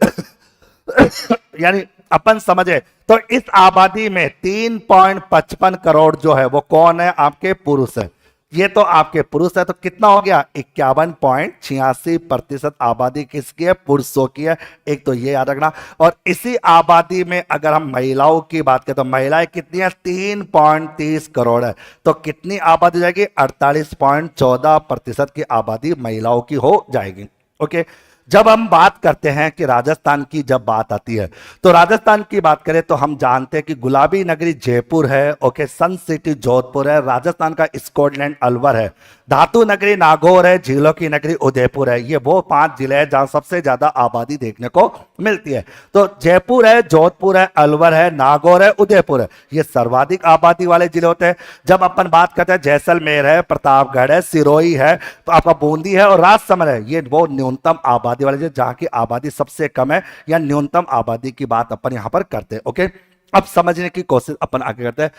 यानी अपन समझे तो इस आबादी में 3.55 करोड़ जो है वो कौन है, आपके पुरुष है। ये तो आपके पुरुष है, तो कितना हो गया, 51.86% आबादी किसकी है, पुरुषों की है। एक तो ये याद रखना। और इसी आबादी में अगर हम महिलाओं की बात करें तो महिलाएं कितनी है, 3.30 करोड़ है। तो कितनी आबादी हो जाएगी, 48.14% की आबादी महिलाओं की हो जाएगी। ओके, जब हम बात करते हैं कि राजस्थान की जब बात आती है तो राजस्थान की बात करें तो हम जानते हैं कि गुलाबी नगरी जयपुर है, ओके, सन सिटी जोधपुर है, राजस्थान का स्कॉटलैंड अलवर है, धातु नगरी नागौर है, झीलों की नगरी उदयपुर है। ये वो 5 जिले हैं जहां सबसे ज्यादा आबादी देखने को मिलती है। तो जयपुर है, जोधपुर है, अलवर है, नागौर है, उदयपुर है, ये सर्वाधिक आबादी वाले जिले होते हैं। जब अपन बात करते हैं जैसलमेर है, प्रतापगढ़ है, सिरोही है, तो आपका बूंदी है और राजसमंद है, ये वो न्यूनतम आबादी वाले जिले जहां की आबादी सबसे कम है या न्यूनतम आबादी की बात अपन यहां पर करते हैं। ओके, अब समझने की कोशिश अपन आगे करते हैं।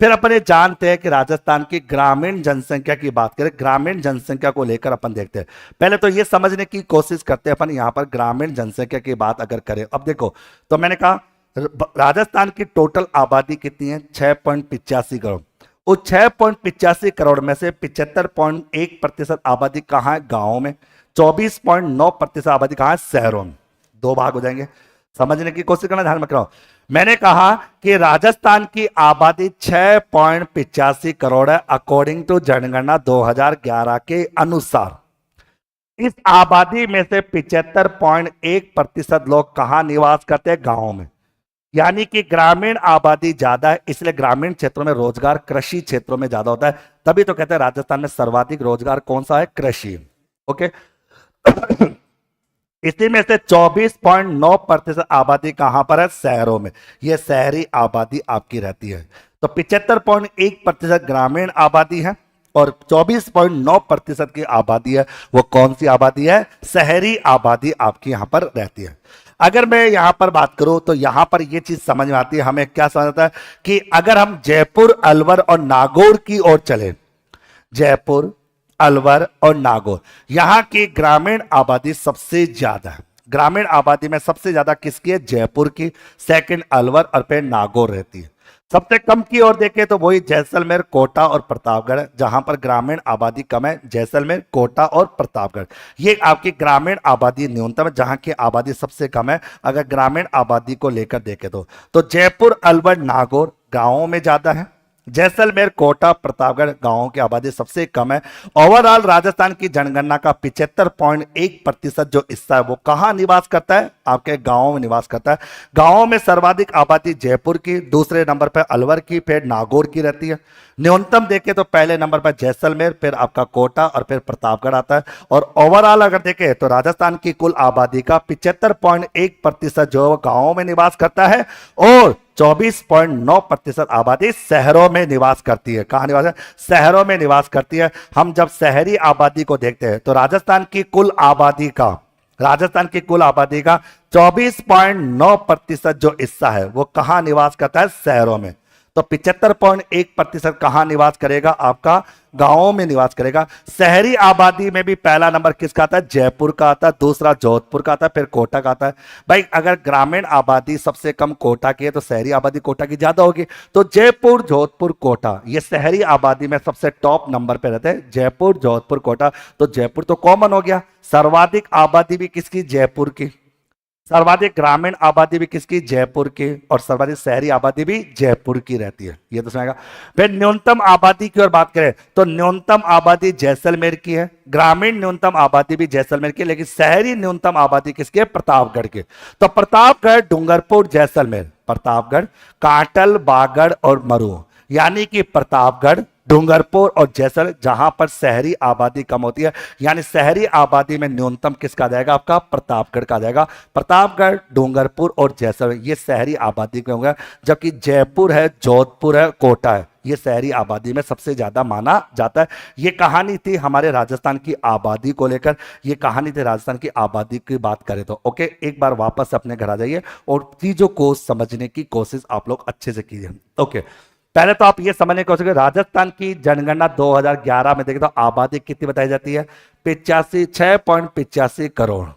फिर अपन ये जानते हैं कि राजस्थान की ग्रामीण जनसंख्या की बात करें, ग्रामीण जनसंख्या को लेकर अपन देखते हैं। पहले तो ये समझने की कोशिश करते हैं अपन यहां पर ग्रामीण जनसंख्या की बात अगर करें। अब देखो, तो मैंने कहा राजस्थान की टोटल आबादी कितनी है, 6.85 करोड़। उस 6.85 करोड़ में से 75.1% आबादी कहां है, गांवों में। 24.9% आबादी कहां है, शहरों में। 2 भाग हो जाएंगे, समझने की कोशिश करना, ध्यान में रखना। मैंने कहा कि राजस्थान की आबादी 6.85 करोड़ है अकॉर्डिंग टू जनगणना 2011 के अनुसार। इस आबादी में से 75.1% लोग कहां निवास करते हैं, गांवों में। यानी कि ग्रामीण आबादी ज्यादा है, इसलिए ग्रामीण क्षेत्रों में रोजगार कृषि क्षेत्रों में ज्यादा होता है। तभी तो कहते हैं राजस्थान में सर्वाधिक रोजगार कौन सा है, कृषि। ओके इसी में से 24.9% आबादी कहां पर है? शहरों में। यह शहरी आबादी आपकी रहती है। तो 75.1% ग्रामीण आबादी है और 24.9% की आबादी है, वो कौन सी आबादी है? शहरी आबादी आपकी यहां पर रहती है। अगर मैं यहां पर बात करूं तो यहां पर यह चीज समझ में आती है, हमें क्या समझ आता है कि अगर हम जयपुर, अलवर और नागौर की ओर चले, जयपुर, अलवर और नागौर, यहां की ग्रामीण आबादी सबसे ज्यादा है। ग्रामीण आबादी में सबसे ज्यादा किसकी है? जयपुर की, सेकंड अलवर और फिर नागौर रहती है। सबसे कम की ओर देखें तो वही जैसलमेर, कोटा और प्रतापगढ़ है, जहां पर ग्रामीण आबादी कम है। जैसलमेर, कोटा और प्रतापगढ़, ये आपकी ग्रामीण आबादी न्यूनतम है, जहां की आबादी सबसे कम है अगर ग्रामीण आबादी को लेकर देखें तो जयपुर, अलवर, नागौर गांवों में ज्यादा है। जैसलमेर, कोटा, प्रतापगढ़ गांवों की आबादी सबसे कम है। ओवरऑल राजस्थान की जनगणना का 75.1% जो हिस्सा है वो कहां निवास करता है? आपके गांवों में निवास करता है। गांवों में सर्वाधिक आबादी जयपुर की, दूसरे नंबर पर अलवर की, फिर नागौर की रहती है। न्यूनतम देखें तो पहले नंबर पर जैसलमेर, फिर आपका कोटा और फिर प्रतापगढ़ आता है। और ओवरऑल अगर देखें तो राजस्थान की कुल आबादी का 75.1% जो गांवों में निवास करता है और 24.9% आबादी शहरों में निवास करती है। कहां निवास है? शहरों में निवास करती है। हम जब शहरी आबादी को देखते हैं तो राजस्थान की कुल आबादी का 24.9% जो हिस्सा है वो कहां निवास करता है? शहरों में। तो 75.1% कहां निवास करेगा? आपका गांवों में निवास करेगा। शहरी आबादी में भी पहला नंबर किसका आता है? जयपुर का आता है, दूसरा जोधपुर का आता है, फिर कोटा का आता है। भाई अगर ग्रामीण आबादी सबसे कम कोटा की है तो शहरी आबादी कोटा की ज्यादा होगी। तो जयपुर, जोधपुर, कोटा ये शहरी आबादी में सबसे टॉप नंबर पे रहते हैं। जयपुर, जोधपुर, कोटा। तो जयपुर तो कॉमन हो गया। सर्वाधिक आबादी भी किसकी? जयपुर की। सर्वाधिक ग्रामीण आबादी भी किसकी? जयपुर की। और सर्वाधिक शहरी आबादी भी जयपुर की रहती है। ये तो सुनेगा। फिर न्यूनतम आबादी की ओर बात करें तो न्यूनतम आबादी जैसलमेर की है, ग्रामीण न्यूनतम आबादी भी जैसलमेर की, लेकिन शहरी न्यूनतम आबादी किसकी है? प्रतापगढ़ की। तो प्रतापगढ़, डूंगरपुर, जैसलमेर, प्रतापगढ़, काटल, बागड़ और मरू, यानी कि प्रतापगढ़, डूंगरपुर और जैसलमेर जहां पर शहरी आबादी कम होती है, यानी शहरी आबादी में न्यूनतम किसका आ जाएगा? आपका प्रतापगढ़ का आ जाएगा। प्रतापगढ़, डूंगरपुर और जैसलमेर ये शहरी आबादी के होंगे, जबकि जयपुर है, जोधपुर है, कोटा है, ये शहरी आबादी में सबसे ज्यादा माना जाता है। ये कहानी थी हमारे राजस्थान की आबादी को लेकर। ये कहानी थी राजस्थान की आबादी की बात करें तो। ओके, एक बार वापस अपने घर आ जाइए और चीजों को समझने की कोशिश आप लोग अच्छे से कीजिए। ओके, पहले तो आप ये समझने की कोशिश करें, राजस्थान की जनगणना 2011 में देखें तो आबादी कितनी बताई जाती है? 6.85 करोड़।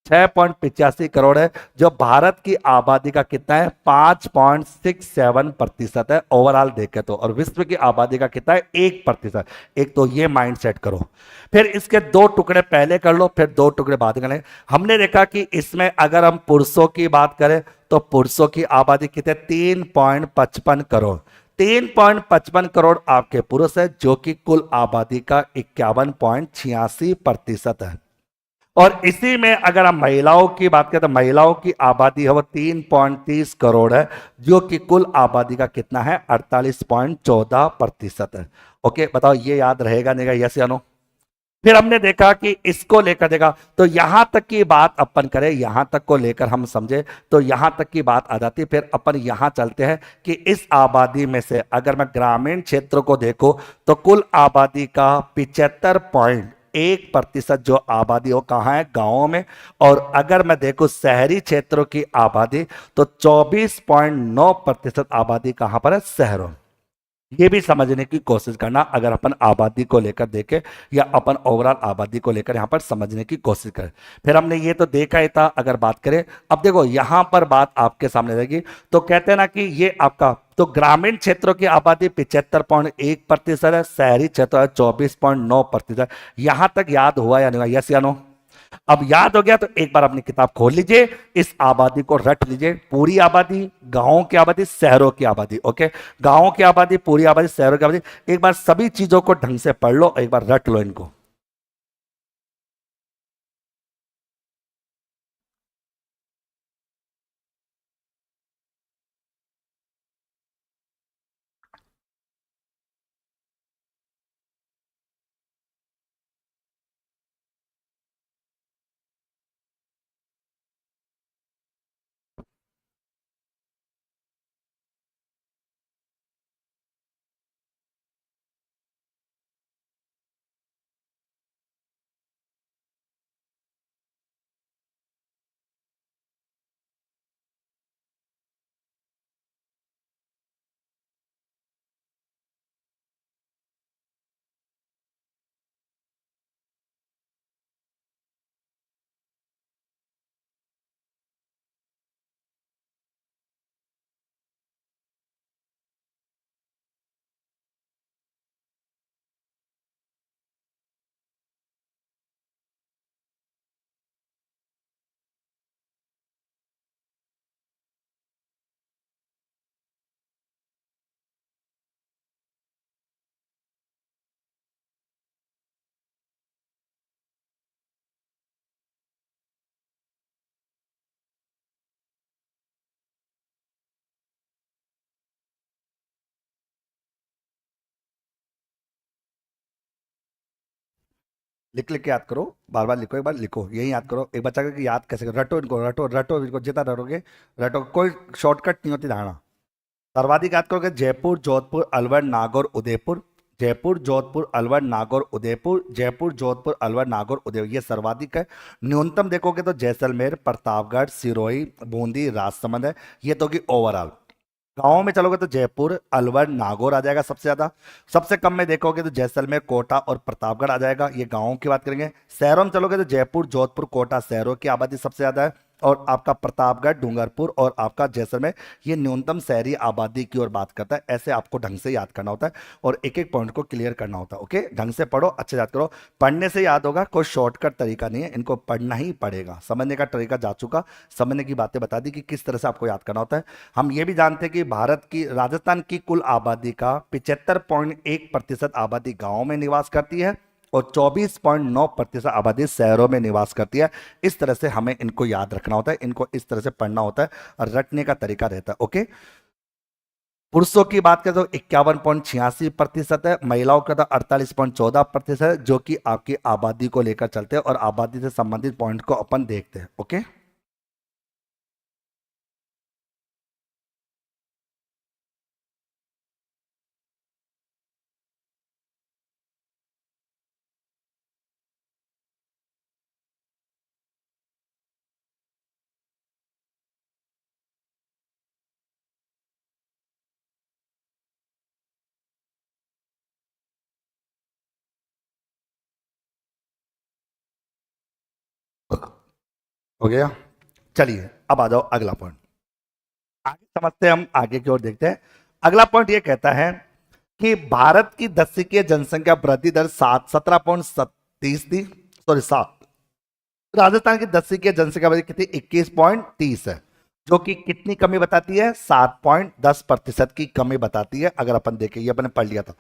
6.85 करोड़ है, जो भारत की आबादी का कितना है? 5.67% है ओवरऑल देखे तो। और विश्व की आबादी का कितना है? 1%। एक तो ये माइंड सेट करो। फिर इसके दो टुकड़े पहले कर लो, फिर दो टुकड़े बाद करें। हमने देखा कि इसमें अगर हम पुरुषों की बात करें तो पुरुषों की आबादी कितने? 3.55 करोड़। 3.55 करोड़ आपके पुरुष है, जो कि कुल आबादी का 51.86% है। और इसी में अगर हम महिलाओं की बात करें तो महिलाओं की आबादी है वो 3.30 करोड़ है, जो कि कुल आबादी का कितना है? 48.14% है। ओके, बताओ ये याद रहेगा नहीं? यस या नो? फिर हमने देखा कि इसको लेकर देखा तो यहां तक की बात अपन करें, यहां तक को लेकर हम समझे तो यहां तक की बात आ जाती है। फिर अपन यहां चलते हैं कि इस आबादी में से अगर मैं ग्रामीण क्षेत्र को देखूं तो कुल आबादी का 75.1% जो आबादी वो कहाँ है? गांवों में। और अगर मैं देखूं शहरी क्षेत्रों की आबादी तो 24.9% आबादी कहां पर है? शहरों में। ये भी समझने की कोशिश करना अगर अपन आबादी को लेकर देखें या अपन ओवरऑल आबादी को लेकर यहां पर समझने की कोशिश करें। फिर हमने ये तो देखा ही था। अगर बात करें, अब देखो यहां पर बात आपके सामने रहेगी। तो कहते हैं ना कि ये आपका तो ग्रामीण क्षेत्रों की आबादी 75.1% है, शहरी क्षेत्र है 24.9%। यहां तक याद हुआ या नहीं हुआ? यस या नो? अब याद हो गया तो एक बार अपनी किताब खोल लीजिए, इस आबादी को रट लीजिए। पूरी आबादी, गांवों की आबादी, शहरों की आबादी। ओके, गांवों की आबादी, पूरी आबादी, शहरों की आबादी। एक बार सभी चीजों को ढंग से पढ़ लो, एक बार रट लो इनको। लिख लिख के याद करो, बार बार लिखो, एक बार लिखो, यही याद करो। एक बच्चा कि याद कैसे करो, रटो इनको, रटो रटो इनको, जितना रटोगे रटो, कोई शॉर्टकट नहीं होती धारणा। सर्वाधिक याद करोगे जयपुर, जोधपुर, अलवर, नागौर, उदयपुर। जयपुर, जोधपुर, अलवर, नागौर, उदयपुर। जयपुर, जोधपुर, अलवर, नागौर, उदयपुर, ये सर्वाधिक है। न्यूनतम देखोगे तो जैसलमेर, प्रतापगढ़, सिरोही, बूंदी, राजसमंद है। ये तो कि ओवरऑल। गांवों में चलोगे तो जयपुर, अलवर, नागौर आ जाएगा सबसे ज्यादा। सबसे कम में देखोगे तो जैसलमेर, कोटा और प्रतापगढ़ आ जाएगा, ये गांवों की बात करेंगे। शहरों में चलोगे तो जयपुर, जोधपुर, कोटा शहरों की आबादी सबसे ज्यादा है। और आपका प्रतापगढ़, डूंगरपुर और आपका जैसलमेर, ये न्यूनतम शहरी आबादी की ओर बात करता है। ऐसे आपको ढंग से याद करना होता है और एक एक पॉइंट को क्लियर करना होता है। ओके, ढंग से पढ़ो, अच्छे से याद करो। पढ़ने से याद होगा, कोई शॉर्टकट तरीका नहीं है, इनको पढ़ना ही पड़ेगा। समझने का तरीका जा चुका, समझने की बातें बता दी कि किस तरह से आपको याद करना होता है। हम ये भी जानते हैं कि भारत की, राजस्थान की कुल आबादी का 75.1% आबादी गांवों में निवास करती है और 24.9% आबादी शहरों में निवास करती है। इस तरह से हमें इनको याद रखना होता है, इनको इस तरह से पढ़ना होता है और रटने का तरीका रहता है। ओके, पुरुषों की बात करें तो 51.86% है, महिलाओं का तो 48.14% है, जो कि आपकी आबादी को लेकर चलते हैं और आबादी से संबंधित पॉइंट को अपन देखते हैं। ओके, हो गया। चलिए अब आ जाओ अगला पॉइंट, आगे समझते हैं, हम आगे की ओर देखते हैं। अगला पॉइंट ये कहता है कि भारत की दशकीय जनसंख्या वृद्धि दर 17.30 थी, सॉरी 7। राजस्थान की दशकीय जनसंख्या वृद्धि कितनी, 21.30 है, जो कि कितनी कमी बताती है, 7.10% की कमी बताती है। अगर अपन देखें, ये अपने पढ़ लिया था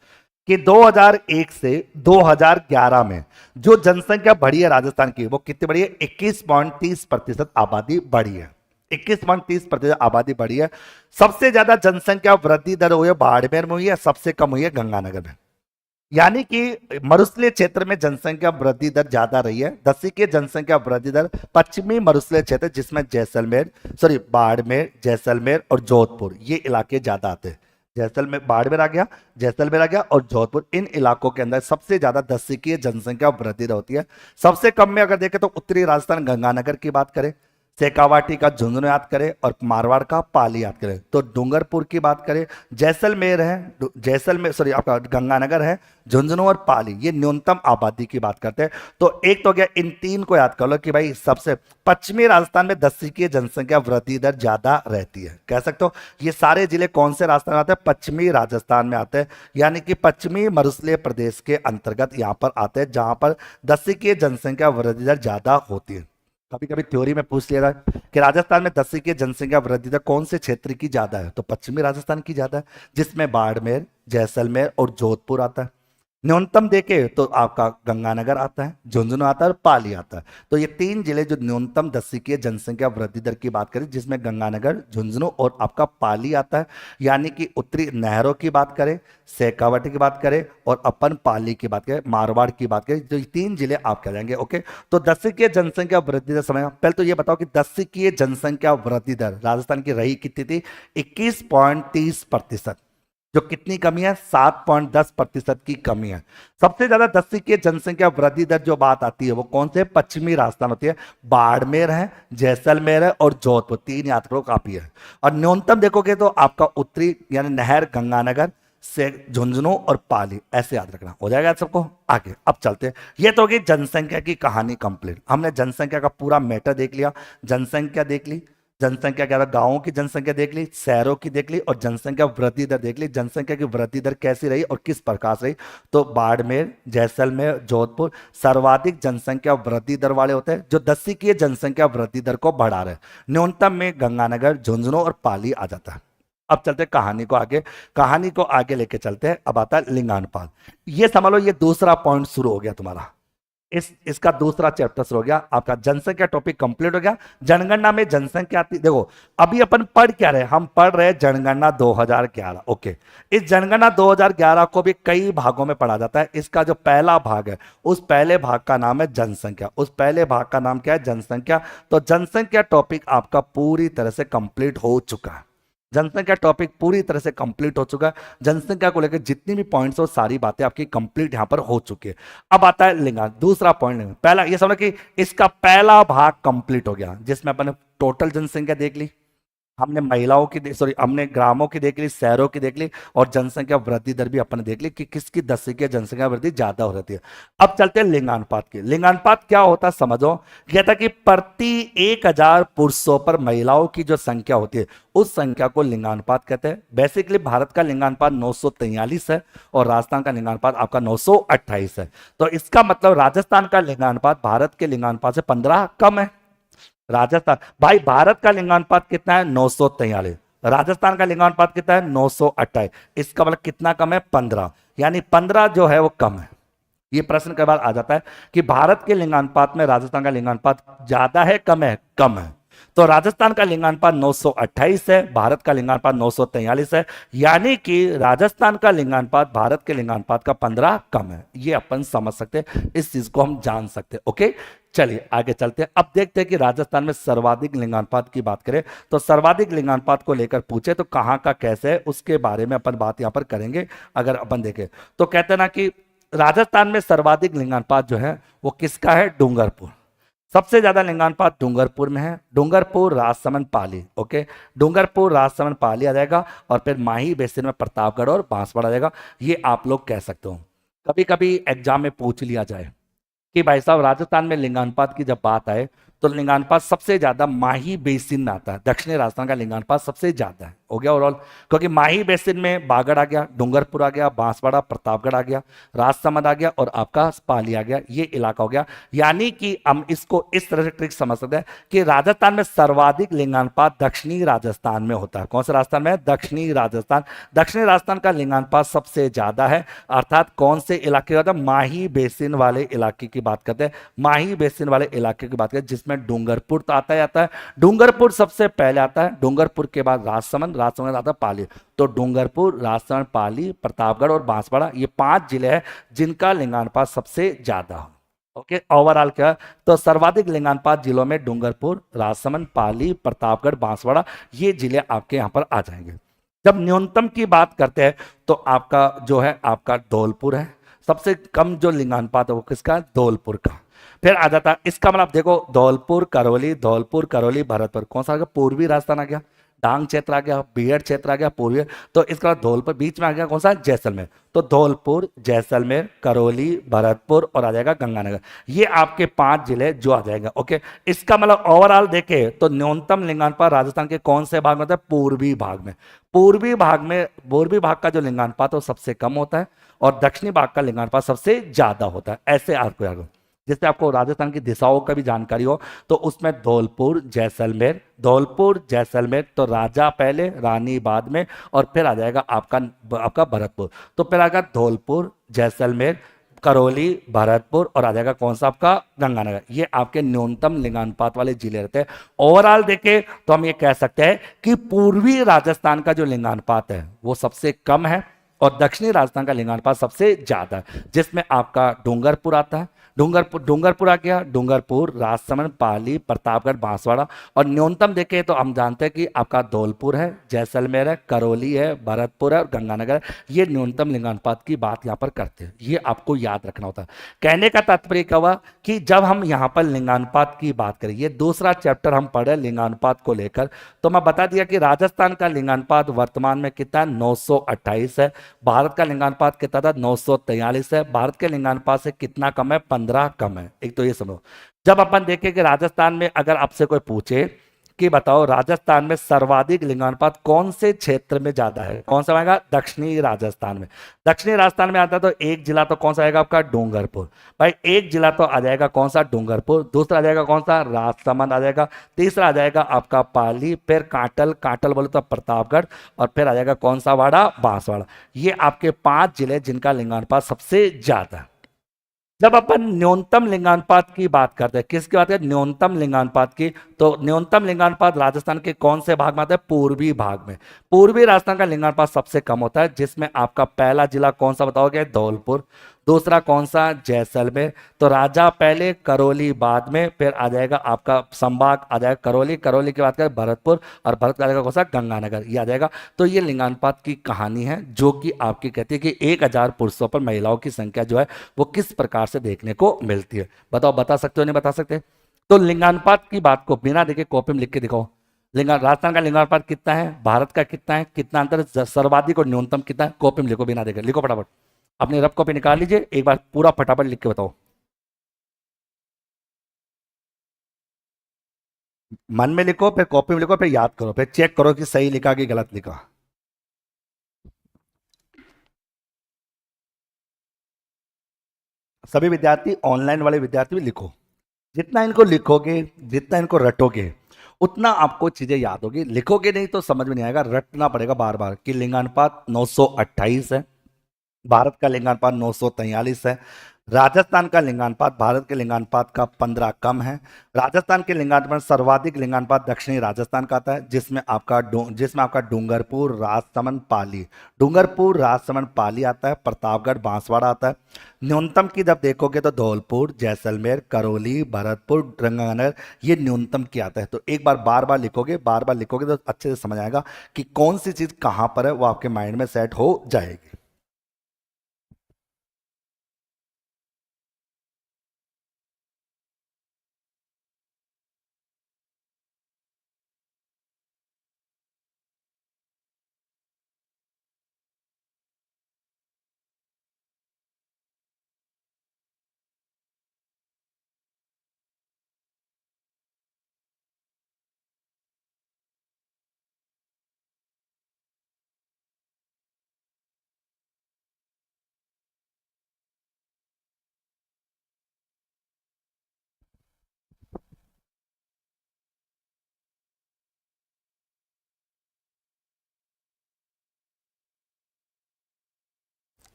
कि 2001 से 2011 में जो जनसंख्या बढ़ी है राजस्थान की, वो कितनी बढ़ी है, 21.30% आबादी बढ़ी है। 21.30% आबादी बढ़ी है। सबसे ज्यादा जनसंख्या वृद्धि दर हुई है बाड़मेर में हुई है, सबसे कम हुई है गंगानगर में। यानी कि मरुस्थलीय क्षेत्र में जनसंख्या वृद्धि दर ज्यादा रही है। दसी की जनसंख्या वृद्धि दर पश्चिमी मरुस्थलीय क्षेत्र, जिसमें जैसलमेर, सॉरी बाड़मेर, जैसलमेर और जोधपुर, ये इलाके ज्यादा आते हैं। जैसलमेर, बाड़मेर आ गया, जैसलमेर आ गया और जोधपुर, इन इलाकों के अंदर सबसे ज्यादा दसी की जनसंख्या वृद्धि दर होती है। सबसे कम में अगर देखें तो उत्तरी राजस्थान गंगानगर की बात करें, शेखावाटी का झुंझुनू याद करें और मारवाड़ का पाली याद करें। तो डूंगरपुर की बात करें, जैसलमेर है, जैसलमेर सॉरी आपका गंगानगर है, झुंझुनू और पाली, ये न्यूनतम आबादी की बात करते हैं। तो एक तो गया, इन तीन को याद कर लो कि भाई सबसे पश्चिमी राजस्थान में दसी की जनसंख्या वृद्धि दर ज्यादा रहती है। कह सकते हो ये सारे जिले कौन से राजस्थान में आते हैं, पश्चिमी राजस्थान में आते हैं, यानी कि पश्चिमी मरुस्थलीय प्रदेश के अंतर्गत यहां पर आते हैं, जहां पर दसी की जनसंख्या वृद्धि दर ज्यादा होती है। कभी कभी थ्योरी में पूछ लिया था कि राजस्थान में दसी की जनसंख्या वृद्धि दर कौन से क्षेत्र की ज्यादा है, तो पश्चिमी राजस्थान की ज्यादा है, जिसमें बाड़मेर, जैसलमेर और जोधपुर आता है। न्यूनतम देखे तो आपका गंगानगर आता है, झुंझुनू आता है और पाली आता है। तो ये तीन जिले जो न्यूनतम दशकीय जनसंख्या वृद्धि दर की बात करें, जिसमें गंगानगर, झुंझुनू और आपका पाली आता है। यानी कि उत्तरी नहरों की बात करें, शेखावाटी की बात करें और अपन पाली की बात करें, मारवाड़ की बात करें, तो ये तीन जिले आप कह जाएंगे। ओके, तो दशकीय जनसंख्या वृद्धि दर समय, पहले तो ये बताओ कि दशकीय जनसंख्या वृद्धि दर राजस्थान की रही कितनी थी, 21.30%, जो कितनी कमी है, 7.10% की कमी है। सबसे ज्यादा दसी की जनसंख्या वृद्धि दर जो बात आती है वो कौन से, पश्चिमी राजस्थान होती है, बाड़मेर है, जैसलमेर है और जोधपुर, तीन याद करो काफी है। और न्यूनतम देखोगे तो आपका उत्तरी यानी नहर, गंगानगर से झुंझुनू और पाली, ऐसे याद रखना हो जाएगा सबको। आगे अब चलते हैं, ये तो होगी जनसंख्या की कहानी कंप्लीट। हमने जनसंख्या का पूरा मैटर देख लिया, जनसंख्या देख ली, जनसंख्या क्या था, गांवों की जनसंख्या देख ली, शहरों की देख ली और जनसंख्या वृद्धि दर देख ली। जनसंख्या की वृद्धि दर कैसी रही और किस प्रकार से रही, तो बाड़मेर, जैसलमेर, जोधपुर सर्वाधिक जनसंख्या वृद्धि दर वाले होते हैं, जो दसी की जनसंख्या वृद्धि दर को बढ़ा रहे। न्यूनतम में गंगानगर, झुंझुनू और पाली आ जाता है। अब चलते हैं कहानी को आगे, कहानी को आगे लेके चलते हैं। अब आता है लिंगानुपात। ये समझ लो, ये दूसरा पॉइंट शुरू हो गया तुम्हारा। इसका दूसरा चैप्टर शुरू हो गया, आपका जनसंख्या टॉपिक कंप्लीट हो गया। जनगणना में जनसंख्या आती, देखो अभी अपन पढ़ क्या रहे, हम पढ़ रहे जनगणना 2011। ओके, इस जनगणना 2011 को भी कई भागों में पढ़ा जाता है। इसका जो पहला भाग है, उस पहले भाग का नाम है जनसंख्या। उस पहले भाग का नाम क्या है? जनसंख्या। तो जनसंख्या टॉपिक आपका पूरी तरह से कंप्लीट हो चुका है। जनसंख्या टॉपिक पूरी तरह से कंप्लीट हो चुका है। जनसंख्या को लेकर जितनी भी पॉइंट्स हो, सारी बातें आपकी कंप्लीट यहां पर हो चुकी है। अब आता है लिंगानुपात, दूसरा पॉइंट। पहला ये समझो कि इसका पहला भाग कंप्लीट हो गया, जिसमें अपन टोटल जनसंख्या देख ली, हमने महिलाओं की सॉरी हमने ग्रामों की देख ली, शहरों की देख ली, और जनसंख्या वृद्धि दर भी अपन देख ली कि किसकी दशक जनसंख्या वृद्धि ज्यादा हो रहती है। अब चलते हैं लिंगानुपात की। लिंगानुपात क्या होता है समझो, कहता है कि प्रति 1000 पुरुषों पर महिलाओं की जो संख्या होती है, उस संख्या को लिंगानुपात कहते हैं। बेसिकली भारत का लिंगानुपात 943 है और राजस्थान का लिंगानुपात आपका 928 है। तो इसका मतलब राजस्थान का लिंगानुपात भारत के लिंगानुपात से 15 कम है। राजस्थान, भाई भारत का लिंगानुपात कितना है? 943। राजस्थान का लिंगानुपात कितना है? 928। इसका मतलब कितना कम है? 15, यानी 15 जो है वो कम है। ये प्रश्न कई बार आ जाता है कि भारत के लिंगानुपात में राजस्थान का लिंगानुपात ज्यादा है कम है? कम है। तो राजस्थान का लिंगानुपात 928 है, भारत का लिंगानुपात 943 है, यानी कि राजस्थान का लिंगानुपात भारत के लिंगानुपात का 15 कम है। ये अपन समझ सकते हैं, इस चीज को हम जान सकते हैं। ओके, चलिए आगे चलते हैं। अब देखते हैं कि राजस्थान में सर्वाधिक लिंगानुपात की बात करें तो सर्वाधिक लिंगानुपात को लेकर पूछे तो कहां का कैसे है, उसके बारे में अपन बात यहां पर करेंगे। अगर अपन देखें तो कहते हैं ना कि राजस्थान में सर्वाधिक लिंगानुपात जो है वो किसका है? डूंगरपुर। सबसे ज्यादा लिंगानुपात डूंगरपुर में है। डूंगरपुर, राजसमंद, पाली। ओके, डूंगरपुर, राजसमंद, पाली आ जाएगा, और फिर माही बेसिन में प्रतापगढ़ और बांसवाड़ा आ जाएगा। ये आप लोग कह सकते हो, कभी कभी एग्जाम में पूछ लिया जाए कि भाई साहब राजस्थान में लिंगानुपात की जब बात आए तो लिंगानुपात सबसे ज्यादा माही बेसिन में आता है। दक्षिणी राजस्थान का लिंगानुपात सबसे ज्यादा है, हो गया ओवरऑल, क्योंकि माही बेसिन में बागड़ आ गया, डूंगरपुर आ गया, बांसवाड़ा, प्रतापगढ़ आ गया, राजसमंद आ गया, और आपका पाली आ गया। ये इलाका हो गया। यानी कि हम इसको इस तरह से ट्रिक समझ सकते हैं कि राजस्थान में सर्वाधिक लिंगानुपात दक्षिणी राजस्थान में होता है। कौन सा राजस्थान में? दक्षिणी राजस्थान। दक्षिणी राजस्थान का लिंगानुपात सबसे ज्यादा है, अर्थात कौन से इलाके का? माही बेसिन वाले इलाके की बात करते हैं। माही बेसिन वाले इलाके की बात करें जिसमें डूंगरपुर तो आता ही आता है। डूंगरपुर सबसे पहले आता है, डूंगरपुर के बाद राजसमंद, राजसमंद आता है पाली। तो डूंगरपुर, राजसमंद, पाली, प्रतापगढ़ और बांसवाड़ा, ये 5 जिले हैं जिनका लिंगानुपात सबसे ज्यादा हो। ओके, ओवरऑल क्या? तो सर्वाधिक लिंगानुपात जिलों में डूंगरपुर, राजसमंद, पाली, प्रतापगढ़, बांसवाड़ा, ये जिले आपके यहां पर आ जाएंगे। जब न्यूनतम की बात करते हैं तो आपका जो है आपका धौलपुर है। सबसे कम जो लिंगानुपात है वो किसका? धौलपुर का। फिर आ जाता है, इसका मतलब देखो, धौलपुर, करौली, भरतपुर, कौन सा आ गया? पूर्वी राजस्थान आ गया। डांग क्षेत्र आ गया, बीहड़ क्षेत्र आ गया पूर्वी। तो इसका धौलपुर, बीच में आ गया कौन सा? जैसलमेर। तो धौलपुर, जैसलमेर, करौली, भरतपुर और आ जाएगा गंगानगर। ये आपके 5 जिले जो आ जाएगा। ओके, इसका मतलब ओवरऑल देखे तो न्यूनतम लिंगानुपात राजस्थान के कौन से भाग में होता है? पूर्वी भाग में। पूर्वी भाग का जो लिंगानुपात है वो सबसे कम होता है, और दक्षिणी भाग का लिंगानुपात सबसे ज्यादा होता है। ऐसे आपको याद हो, जिससे आपको राजस्थान की दिशाओं का भी जानकारी हो, तो उसमें धौलपुर, जैसलमेर, तो राजा पहले, रानी बाद में, और फिर आ जाएगा आपका भरतपुर। तो फिर आएगा धौलपुर, जैसलमेर, करौली, भरतपुर, और आ जाएगा कौन सा? आपका गंगानगर। ये आपके न्यूनतम लिंगानुपात वाले जिले रहते हैं। ओवरऑल देखें तो हम ये कह सकते हैं कि पूर्वी राजस्थान का जो लिंगानुपात है वो सबसे कम है, और दक्षिणी राजस्थान का लिंगानुपात सबसे ज्यादा है, जिसमें आपका डूंगरपुर आता है। डूंगरपुर आ गया, डूंगरपुर, राजसमंद, पाली, प्रतापगढ़, बांसवाड़ा। और न्यूनतम देखें तो हम जानते हैं कि आपका धौलपुर है, जैसलमेर है, करौली है, भरतपुर है और गंगानगर है। ये न्यूनतम लिंगानुपात की बात यहाँ पर करते हैं, ये आपको याद रखना होता है। कहने का तात्पर्य क्या हुआ कि जब हम यहाँ पर लिंगानुपात की बात करें, ये दूसरा चैप्टर हम पढ़े लिंगानुपात को लेकर, तो मैं बता दिया कि राजस्थान का लिंगानुपात वर्तमान में कितना? 928 है। भारत का लिंगानुपात कितना था? 943 है। भारत के लिंगानुपात से कितना कम है? 15 कम है। एक तो ये समझो। जब अपन देखें कि राजस्थान में अगर आपसे कोई पूछे कि बताओ राजस्थान में सर्वाधिक लिंगानुपात कौन से क्षेत्र में ज्यादा है, कौन सा आएगा? दक्षिणी राजस्थान में। दक्षिणी राजस्थान में आता है तो एक जिला तो कौन सा आएगा? आपका डूंगरपुर। भाई एक जिला तो आ जाएगा कौन सा? डूंगरपुर। दूसरा आ जाएगा कौन सा? राजसमंद आ जाएगा। तीसरा आ जाएगा आपका पाली, फिर कांटल बोले तो प्रतापगढ़, और फिर आ जाएगा कौन सा? वाड़ा, बांसवाड़ा। ये आपके 5 जिले जिनका लिंगानुपात सबसे ज्यादा है। जब अपन न्यूनतम लिंगानुपात की बात करते हैं, किसकी बात है, न्यूनतम लिंगानुपात की, तो न्यूनतम लिंगानुपात राजस्थान के कौन से भाग में आता है, पूर्वी भाग में। पूर्वी राजस्थान का लिंगानुपात सबसे कम होता है, जिसमें आपका पहला जिला कौन सा बताओगे, धौलपुर। दूसरा कौन सा, जैसलमेर। तो राजा पहले, करौली बाद में, फिर आ जाएगा आपका संभाग आ जाएगा करौली, करौली की बात करें भरतपुर, और भरत का जाएगा कौन सा, गंगानगर, ये आ जाएगा। तो ये लिंगानुपात की कहानी है जो कि आपकी कहती है कि 1000 पुरुषों पर महिलाओं की संख्या जो है वो किस प्रकार से देखने को मिलती है। बताओ, बता सकते हो नहीं बता सकते। तो लिंगानुपात की बात को बिना देखे कॉपी में लिख के दिखाओ। राजस्थान का लिंगानुपात कितना है, भारत का कितना है, कितना अंतर है, सर्वाधिक और न्यूनतम कितना है, कॉपी में लिखो, बिना देखे लिखो फटाफट। अपनी रफ कॉपी निकाल लीजिए, एक बार पूरा फटाफट लिख के बताओ। मन में लिखो, फिर कॉपी में लिखो, फिर याद करो, फिर चेक करो कि सही लिखा कि गलत लिखा। सभी विद्यार्थी, ऑनलाइन वाले विद्यार्थी भी लिखो। जितना इनको लिखोगे, जितना इनको रटोगे, उतना आपको चीजें याद होगी। लिखोगे नहीं तो समझ में नहीं आएगा, रटना पड़ेगा बार बार कि लिंगानुपात 928 है, भारत का लिंगानुपात 943 है। राजस्थान का लिंगानुपात भारत के लिंगानुपात का 15 कम है। राजस्थान के लिंगानुपात सर्वाधिक लिंगानुपात दक्षिणी राजस्थान का आता है, जिसमें आपका डूंगरपुर, राजसमंद, पाली, डूंगरपुर, राजसमंद, पाली आता है। प्रतापगढ़, बांसवाड़ा आता है। न्यूनतम की जब देखोगे तो धौलपुर, जैसलमेर, करौली, भरतपुर, गंगानगर, ये न्यूनतम की आता है। तो एक बार बार बार लिखोगे, बार बार लिखोगे तो अच्छे से समझ आएगा कि कौन सी चीज कहां पर है, वो आपके माइंड में सेट हो जाएगी।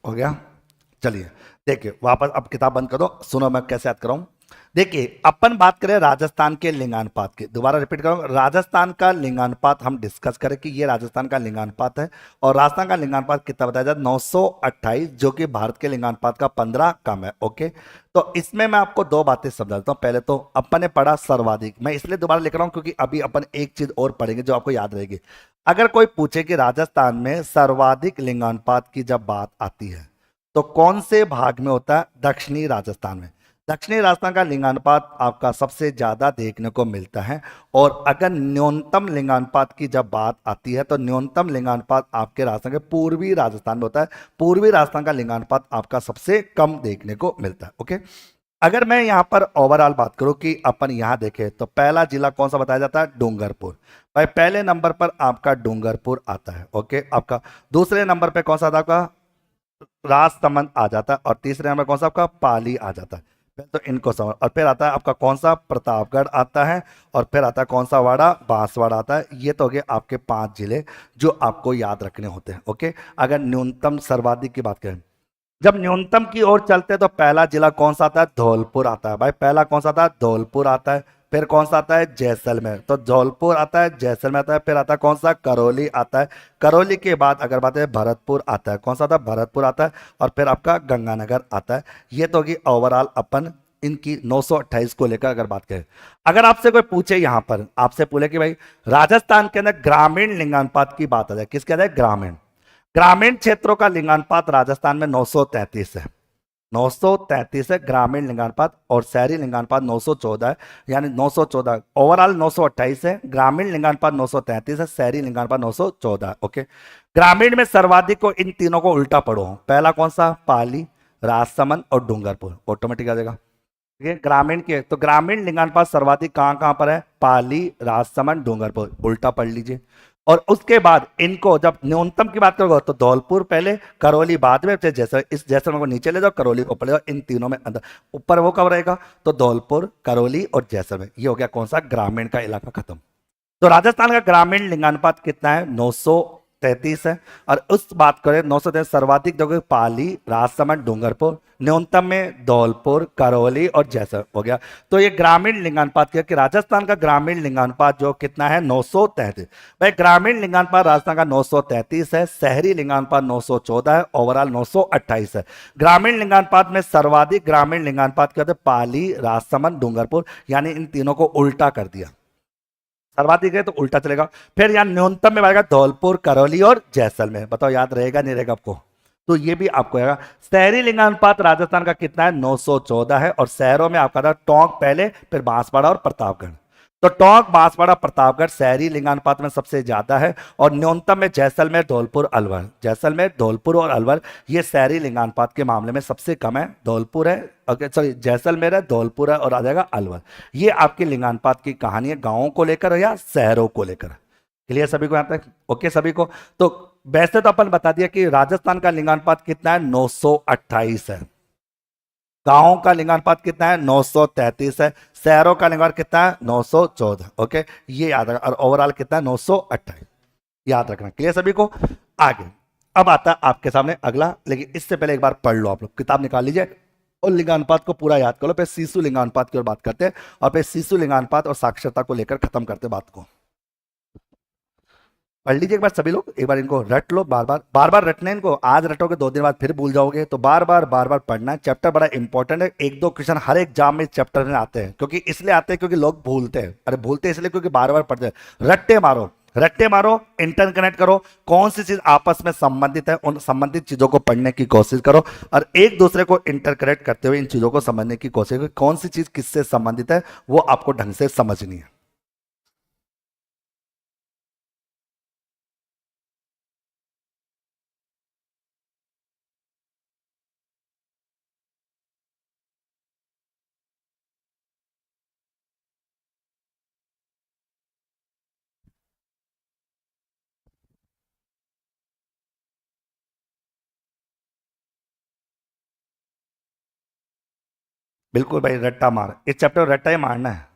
हो गया। चलिए, देखिए वापस अब किताब बंद करो, सुनो मैं कैसे याद कराऊं। देखिए, अपन बात करें राजस्थान के लिंगानुपात की, दोबारा रिपीट करूं, राजस्थान का लिंगानुपात हम डिस्कस करें कि ये राजस्थान का लिंगानुपात है। और राजस्थान का लिंगानुपात कितना बताया जाए, 928, जो कि भारत के लिंगानुपात का 15 कम है। ओके, तो इसमें मैं आपको दो बातें समझा देता हूं। पहले तो अपन ने पढ़ा सर्वाधिक, मैं इसलिए दोबारा लिख रहा हूं क्योंकि अभी अपन एक चीज और पढ़ेंगे जो आपको याद रहेगी। अगर कोई पूछे कि राजस्थान में सर्वाधिक लिंगानुपात की जब बात आती है तो कौन से भाग में होता है, दक्षिणी राजस्थान में। दक्षिणी राजस्थान का लिंगानुपात आपका सबसे ज्यादा देखने को मिलता है। और अगर न्यूनतम लिंगानुपात की जब बात आती है तो न्यूनतम लिंगानुपात आपके राजस्थान के पूर्वी राजस्थान में होता है। पूर्वी राजस्थान का लिंगानुपात आपका सबसे कम देखने को मिलता है। ओके, अगर मैं यहां पर ओवरऑल बात करूं कि अपन यहां देखें तो पहला जिला कौन सा बताया जाता है, डूंगरपुर। भाई पहले नंबर पर आपका डूंगरपुर आता है। ओके, आपका दूसरे नंबर पे कौन सा आता है, आपका राजसमंद आ जाता है। और तीसरे नंबर कौन सा आपका, पाली आ जाता है। फिर तो इनको समझ, और फिर आता है आपका कौन सा, प्रतापगढ़ आता है। और फिर आता है कौन सा वाड़ा, बांसवाड़ा आता है। ये तो हो गए आपके 5 जिले जो आपको याद रखने होते हैं। ओके, अगर न्यूनतम सर्वाधिक की बात करें, जब न्यूनतम की ओर चलते हैं तो पहला जिला कौन सा आता है, धौलपुर आता है। भाई पहला कौन सा आता है, धौलपुर आता है। फिर कौन सा आता है, जैसलमेर। तो धौलपुर आता है, जैसलमेर आता है, फिर आता है कौन सा, करौली आता है। करौली के बाद अगर बात है भरतपुर आता है, कौन सा आता है, भरतपुर आता है। और फिर आपका गंगानगर आता है। ये तो होगी ओवरऑल अपन इनकी 928 को लेकर अगर बात करें। अगर आपसे कोई पूछे, यहां पर आपसे पूछे कि भाई राजस्थान के अंदर ग्रामीण लिंगानुपात की बात आ जाए, किसके आ जाए, ग्रामीण, ग्रामीण क्षेत्रों का लिंगानुपात राजस्थान में 933 है। 933 है ग्रामीण लिंगानुपात, और शहरी लिंगानुपात 914 है। यानी 914, ओवरऑल 928 है, ग्रामीण लिंगानुपात 933 है, शहरी लिंगानुपात 914 है। ओके, ग्रामीण में सर्वाधिक को इन तीनों को उल्टा पढ़ो। पहला कौन सा, पाली, राजसमंद और डूंगरपुर, ऑटोमेटिक आ जाएगा। ठीक है, ग्रामीण के तो ग्रामीण लिंगानुपात सर्वाधिक कहां कहां पर है, पाली, राजसमंद, डूंगरपुर, उल्टा पढ़ लीजिए। और उसके बाद इनको जब न्यूनतम की बात करोगे तो धौलपुर पहले, करौली बाद में, जैसे इस जैसलमेर को नीचे ले जाओ, करौली ऊपर ले जाओ, इन तीनों में अंदर ऊपर वो कब रहेगा, तो धौलपुर, करौली और जैसलमेर। ये हो गया कौन सा, ग्रामीण का इलाका खत्म। तो राजस्थान का ग्रामीण लिंगानुपात कितना है, 933 933 है। और उस बात करें 933 सर्वाधिक जगह पाली, राजसमंद, डूंगरपुर, न्यूनतम में धौलपुर, करौली और जैसलमेर हो गया। तो ये ग्रामीण लिंगानुपात किया कि राजस्थान का ग्रामीण लिंगानुपात जो कितना है 933। भाई ग्रामीण लिंगानुपात राजस्थान का 933 है, शहरी लिंगानुपात 914 है, ओवरऑल 928 है। ग्रामीण लिंगानुपात में सर्वाधिक ग्रामीण लिंगानुपात क्या होता है? पाली, राजसमंद, डूंगरपुर, यानी इन तीनों को उल्टा कर दिया। सर्वाधिक है तो उल्टा चलेगा। फिर यहाँ न्यूनतम में आएगा धौलपुर, करौली और जैसलमेर। बताओ याद रहेगा नहीं रहेगा आपको? तो ये भी आपको आएगा। शहरी लिंगानुपात राजस्थान का कितना है? 914 है। और शहरों में आपका था टोंक पहले, फिर बांसवाड़ा और प्रतापगढ़। तो टोंक, बांसवाड़ा, प्रतापगढ़ शहरी लिंगानुपात में सबसे ज्यादा है। और न्यूनतम में जैसलमेर, धौलपुर, अलवर। जैसलमेर, धौलपुर और अलवर ये शहरी लिंगानुपात के मामले में सबसे कम है। धौलपुर है, सॉरी जैसलमेर है, धौलपुर है और आ जाएगा अलवर। ये आपकी लिंगानुपात की कहानी है, गांवों को लेकर या शहरों को लेकर। क्लियर सभी को यहां तक? ओके सभी को। तो वैसे तो अपन बता दिया कि राजस्थान का लिंगानुपात कितना है? 928 है। गांवों का लिंगानुपात कितना है? 933 है। शहरों का लिंगानुपात कितना है? 914। ओके, ये याद रखना। और ओवरऑल कितना है? 928 याद रखना। क्लियर सभी को? आगे अब आता है आपके सामने अगला, लेकिन इससे पहले एक बार पढ़ लो। आप लोग किताब निकाल लीजिए और लिंगानुपात को पूरा याद कर लो। फिर शिशु लिंगानुपात की ओर बात करते हैं और फिर शिशु लिंगानुपात और साक्षरता को लेकर खत्म करते बात को। पढ़ लीजिए एक बार सभी लोग, एक बार इनको रट लो। बार बार रटना है इनको। आज रटोगे 2 दिन बाद फिर भूल जाओगे। तो बार बार पढ़ना है। चैप्टर बड़ा इंपॉर्टेंट है। 1-2 क्वेश्चन हर एग्जाम में चैप्टर में आते हैं। क्योंकि इसलिए आते हैं क्योंकि लोग भूलते हैं। अरे भूलते हैं इसलिए क्योंकि बार बार पढ़ते हैं। रट्टे मारो, रट्टे मारो, इंटरकनेक्ट करो। कौन सी चीज आपस में संबंधित है उन संबंधित चीजों को पढ़ने की कोशिश करो और एक दूसरे को इंटरकनेक्ट करते हुए इन चीजों को समझने की कोशिश करो। कौन सी चीज किससे संबंधित है वो आपको ढंग से समझनी है। बिल्कुल भाई, रट्टा मार। इस चैप्टर में रट्टा ही मारना है।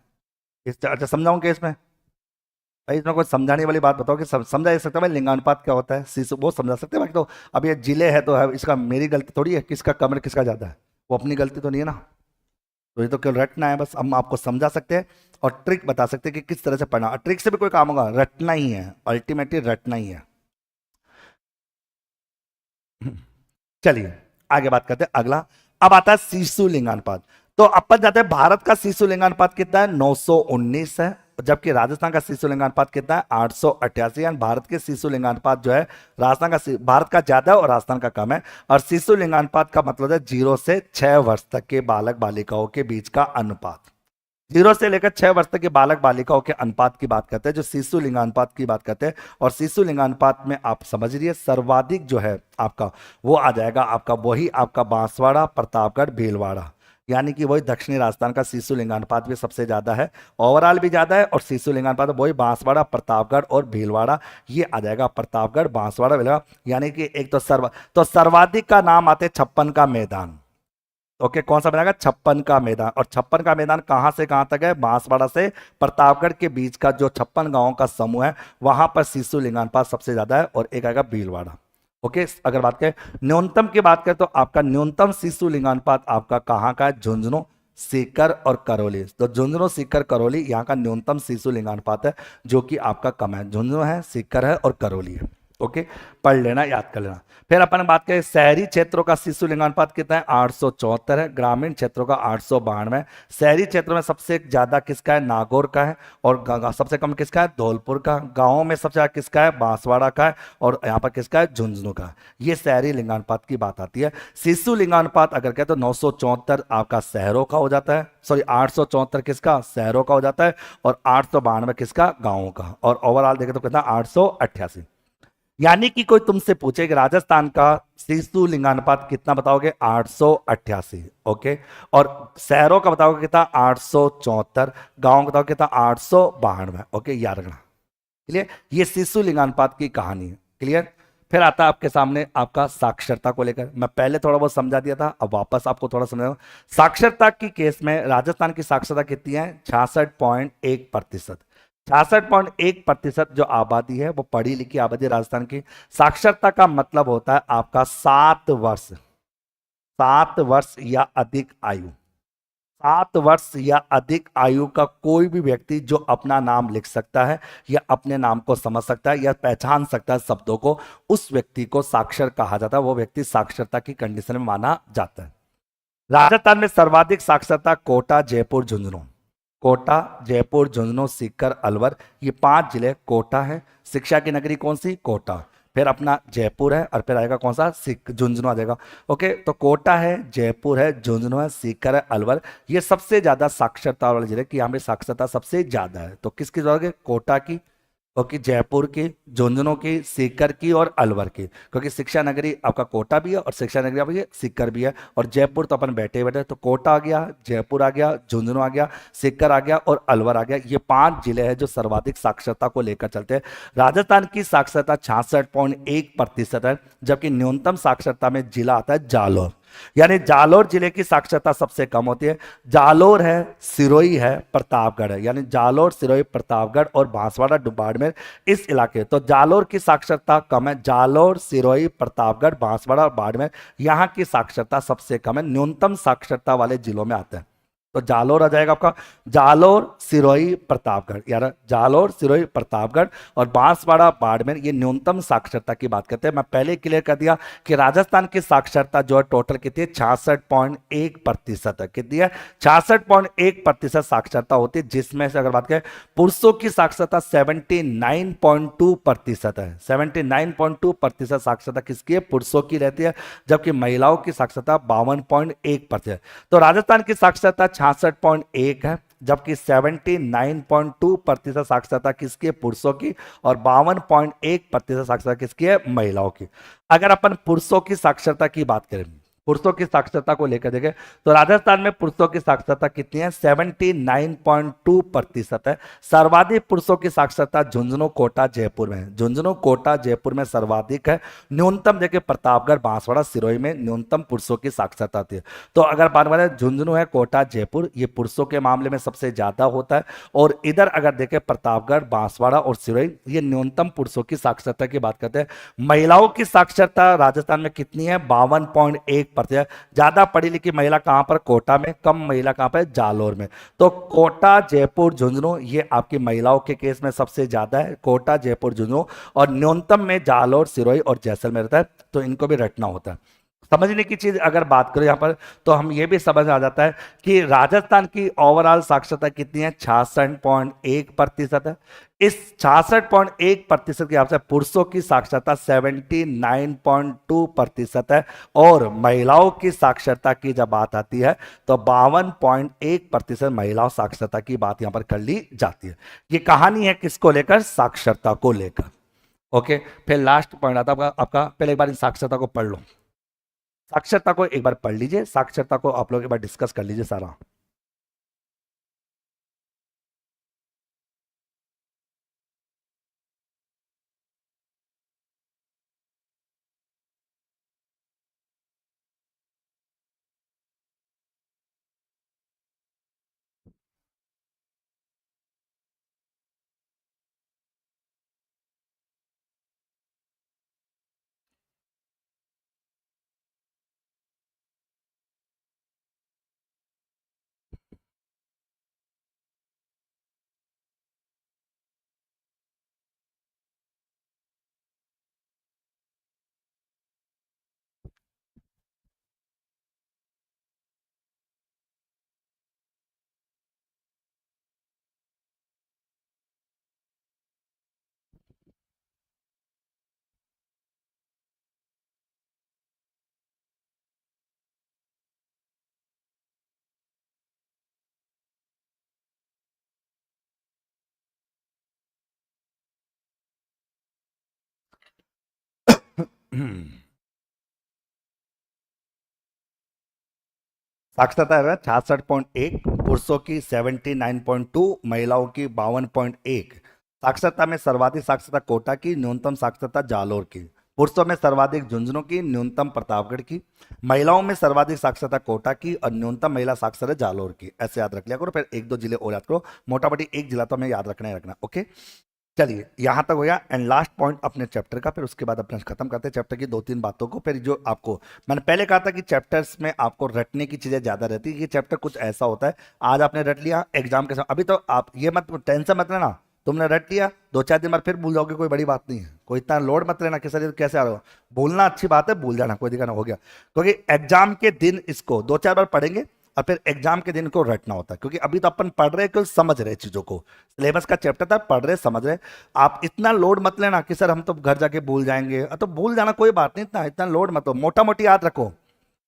अच्छा समझाऊं कि इसमें भाई इसमें कोई समझाने वाली बात बताओ कि समझा जा सकता है भाई लिंगानुपात क्या होता है? शिशु वो समझा सकते हैं बाकी तो। अब ये जिले है तो है, इसका मेरी गलती थोड़ी है किसका कम है किसका ज्यादा है। वो अपनी गलती तो नहीं है ना। तो ये तो केवल रटना है बस। हम आपको समझा सकते हैं और ट्रिक बता सकते हैं कि किस तरह से पढ़ना। और ट्रिक से भी कोई काम होगा? रटना ही है, अल्टीमेटली रटना ही है। चलिए आगे बात करते हैं अगला। अब आता है शिशु लिंगानुपात। तो अपन जाते हैं भारत का शिशु लिंगानुपात कितना है? 919 है। जबकि राजस्थान का शिशु लिंगानुपात कितना है? 888। यानी भारत के शिशु लिंगानुपात जो है राजस्थान का भारत का ज्यादा है और राजस्थान का कम है। और शिशु लिंगानुपात का मतलब है 0 से 6 वर्ष तक के बालक बालिकाओं के बीच का अनुपात। 0 से लेकर 6 वर्ष तक के बालक बालिकाओं के अनुपात की बात करते हैं, जो शिशु लिंगानुपात की बात करते हैं। और शिशु लिंगानुपात में आप समझ रही है सर्वाधिक जो है आपका वो आ जाएगा आपका वही आपका बांसवाड़ा, प्रतापगढ़, भीलवाड़ा। यानी कि वही दक्षिणी राजस्थान का शिशु लिंगानुपात भी सबसे ज्यादा है, ओवरऑल भी ज्यादा है। और शिशु लिंगानुपात वही बांसवाड़ा, प्रतापगढ़ और भीलवाड़ा। ये आ जाएगा प्रतापगढ़, बांसवाड़ा, भीलवाड़ा। यानी कि एक तो सर्वाधिक का नाम आते 56 का मैदान। ओके, कौन सा बनेगा? 56 का मैदान। और 56 का मैदान कहां से कहां तक है? बांसवाड़ा से प्रतापगढ़ के बीच का जो 56 गांवों का समूह है वहां पर शिशु लिंगानुपात सबसे ज्यादा है। और एक आएगा भीलवाड़ा। ओके, अगर बात करें न्यूनतम की बात करें तो आपका न्यूनतम शिशु लिंगानुपात आपका कहां का है? झुंझुनू, सीकर और करौली। तो झुंझुनू, सीकर, करौली यहाँ का न्यूनतम शिशु लिंगानुपात है, जो कि आपका कम है। झुंझुनू है, सीकर है और करौली है। ओके, पढ़ लेना, याद कर लेना। फिर अपन बात करें शहरी क्षेत्रों का शिशु लिंगानुपात कितना है? 874 है। ग्रामीण क्षेत्रों का 892। शहरी क्षेत्रों में सबसे ज्यादा किसका है? नागौर का है। और सबसे कम किसका है? धौलपुर का। गांवों में सबसे ज्यादा किसका है? बांसवाड़ा का है। और यहाँ पर किसका है? झुंझुनू का। ये शहरी लिंगानुपात की बात आती है। शिशु लिंगानुपात अगर कहें तो 974 आपका शहरों का हो जाता है। सॉरी 874 किसका? शहरों का हो जाता है। और 892 किसका? गांवों का। और ओवरऑल देखें तो कितना? 888। यानी कि कोई तुमसे पूछे कि राजस्थान का शिशु लिंगानुपात कितना, बताओगे? 888। ओके, और शहरों का बताओगे कितना? 874। गांव का बताओगे कितना? 892। ओके, याद रखना। क्लियर? ये शिशु लिंगानुपात की कहानी है। क्लियर? फिर आता है आपके सामने आपका साक्षरता को लेकर। मैं पहले थोड़ा बहुत समझा दिया था, अब वापस आपको थोड़ा समझा। साक्षरता की केस में राजस्थान की साक्षरता कितनी है? 66.1%। 66.1% जो आबादी है वो पढ़ी लिखी आबादी है राजस्थान की। साक्षरता का मतलब होता है आपका 7 वर्ष, 7 वर्ष या अधिक आयु। 7 वर्ष या अधिक आयु का कोई भी व्यक्ति जो अपना नाम लिख सकता है या अपने नाम को समझ सकता है या पहचान सकता है शब्दों को, उस व्यक्ति को साक्षर कहा जाता है। वो व्यक्ति साक्षरता की कंडीशन में माना जाता है। राजस्थान में सर्वाधिक साक्षरता कोटा, जयपुर, झुंझुनू। कोटा, जयपुर, झुंझुनू, सीकर, अलवर, ये 5 जिले कोटा है। शिक्षा की नगरी कौन सी? कोटा। फिर अपना जयपुर है और फिर आएगा कौन सा? झुंझुनू आ जाएगा। ओके, तो कोटा है, जयपुर है, झुंझुनू है, सीकर है, अलवर, ये सबसे ज्यादा साक्षरता वाले जिले की, यहाँ पे साक्षरता सबसे ज्यादा है। तो किसकी जरूरत है? कोटा की, क्योंकि जयपुर की, झुंझुनू की, सीकर की और अलवर की, क्योंकि शिक्षा नगरी आपका कोटा भी है और शिक्षा नगरी आपकी सीकर भी है। और जयपुर तो अपन बैठे बैठे, तो कोटा आ गया, जयपुर आ गया, झुंझुनू आ गया, सीकर आ गया और अलवर आ गया। ये 5 जिले हैं जो सर्वाधिक साक्षरता को लेकर चलते हैं। राजस्थान की साक्षरता 66.1% है, जबकि न्यूनतम साक्षरता में जिला आता है जालोर। यानी जालोर जिले की साक्षरता सबसे कम होती है। जालोर है, सिरोही है, प्रतापगढ़ है, यानी जालोर, सिरोही, प्रतापगढ़ और बांसवाड़ा, बाड़मेर, इस इलाके। तो जालोर की साक्षरता कम है। जालोर, सिरोही, प्रतापगढ़, बांसवाड़ा और बाड़मेर, यहां की साक्षरता सबसे कम है, न्यूनतम साक्षरता वाले जिलों में आते हैं। तो जालोर आ जाएगा आपका, जालोर, सिरोही, प्रतापगढ़, यार जालोर, सिरोही, प्रतापगढ़ और बांसवाड़ा, बाड़मेर, ये न्यूनतम साक्षरता की बात करते हैं। मैं पहले क्लियर कर दिया कि राजस्थान की साक्षरता जो है टोटल कितनी है? 66.1% है। कितनी है? 66.1% साक्षरता होती है, जिसमें से अगर बात करें पुरुषों की साक्षरता 79.2% है। 79.2% साक्षरता किसकी है? पुरुषों की रहती है, जबकि महिलाओं की साक्षरता 52.1%। तो राजस्थान की साक्षरता 66.1 है, जबकि 79.2% साक्षरता किसकी है? पुरुषों की, और 52.1% साक्षरता किसकी है? महिलाओं की। अगर अपन पुरुषों की साक्षरता की बात करें, पुरुषों की साक्षरता को लेकर देखें, तो राजस्थान में पुरुषों की साक्षरता कितनी है? 79.2% है। सर्वाधिक पुरुषों की साक्षरता झुंझुनू, कोटा, जयपुर में है। झुंझुनू, कोटा, जयपुर में सर्वाधिक है। न्यूनतम देखिए प्रतापगढ़, बांसवाड़ा, सिरोही में न्यूनतम पुरुषों की साक्षरता होती है। तो अगर बात करें झुंझुनू है, कोटा, जयपुर, ये पुरुषों के मामले में सबसे ज्यादा होता है। और इधर अगर देखें प्रतापगढ़, बांसवाड़ा और सिरोही, ये न्यूनतम पुरुषों की साक्षरता की बात करते हैं। महिलाओं की साक्षरता राजस्थान में कितनी है? 52.1%। ज्यादा पढ़ी लिखी महिला कहां पर? कोटा में। कम महिला कहां पर? जालोर में। तो कोटा, जयपुर, झुंझुनू, ये आपकी महिलाओं के केस में सबसे ज्यादा है, कोटा, जयपुर, झुंझुनू, और न्यूनतम में जालोर, सिरोही और जैसलमेर रहता है। तो इनको भी रटना होता है। समझने की चीज अगर बात करें यहां पर, तो हम ये भी समझ आ जाता है कि राजस्थान की ओवरऑल साक्षरता कितनी है? 66.1% है। इस 66.1% के हिसाब से पुरुषों की साक्षरता 79.2% है, और महिलाओं की साक्षरता की जब बात आती है तो 52.1% महिलाओं साक्षरता की बात यहां पर कर ली जाती है। ये कहानी है किसको लेकर? साक्षरता को लेकर। ओके, फिर लास्ट पॉइंट आता है आपका, पहले एक बार इन साक्षरता को पढ़ लो। साक्षरता को एक बार पढ़ लीजिए, साक्षरता को आप लोग एक बार डिस्कस कर लीजिए सारा। साक्षरता है 66.1, पुरुषों की 79.2, महिलाओं की 52.1। साक्षरता में सर्वाधिक साक्षरता कोटा की, न्यूनतम साक्षरता जालोर की। पुरुषों में सर्वाधिक झुंझुनू की, न्यूनतम प्रतापगढ़ की। महिलाओं में सर्वाधिक साक्षरता कोटा की और न्यूनतम महिला साक्षर है जालोर की। ऐसे याद रख लिया करो, फिर एक दो जिले और याद करो, मोटा मोटी एक जिला तो हमें याद रखना ही रखना। ओके, चलिए यहां तक हो गया। एंड लास्ट पॉइंट अपने चैप्टर का, फिर उसके बाद अपने खत्म करते हैं चैप्टर की दो तीन बातों को। फिर जो आपको मैंने पहले कहा था कि चैप्टर्स में आपको रटने की चीजें ज्यादा रहती है, ये चैप्टर कुछ ऐसा होता है, आज आपने रट लिया एग्जाम के समय, अभी तो आप ये मत टेंशन मत लेना, तुमने रट लिया दो चार दिन बाद फिर भूल जाओगे, कोई बड़ी बात नहीं है, कोई इतना लोड मत लेना कि सर ये कैसे आ रहा हो। भूलना अच्छी बात है, भूल जाना कोई दिक्कत हो गया, क्योंकि एग्जाम के दिन इसको दो चार बार पढ़ेंगे और फिर एग्जाम के दिन को रटना होता है। क्योंकि अभी तो अपन पढ़ रहे हैं, समझ रहे चीजों को, सिलेबस का चैप्टर था, पढ़ रहे समझ रहे। आप इतना लोड मत लेना कि सर हम तो घर जाके भूल जाएंगे, तो भूल जाना कोई बात नहीं, इतना इतना लोड मत हो, मोटा मोटी याद रखो,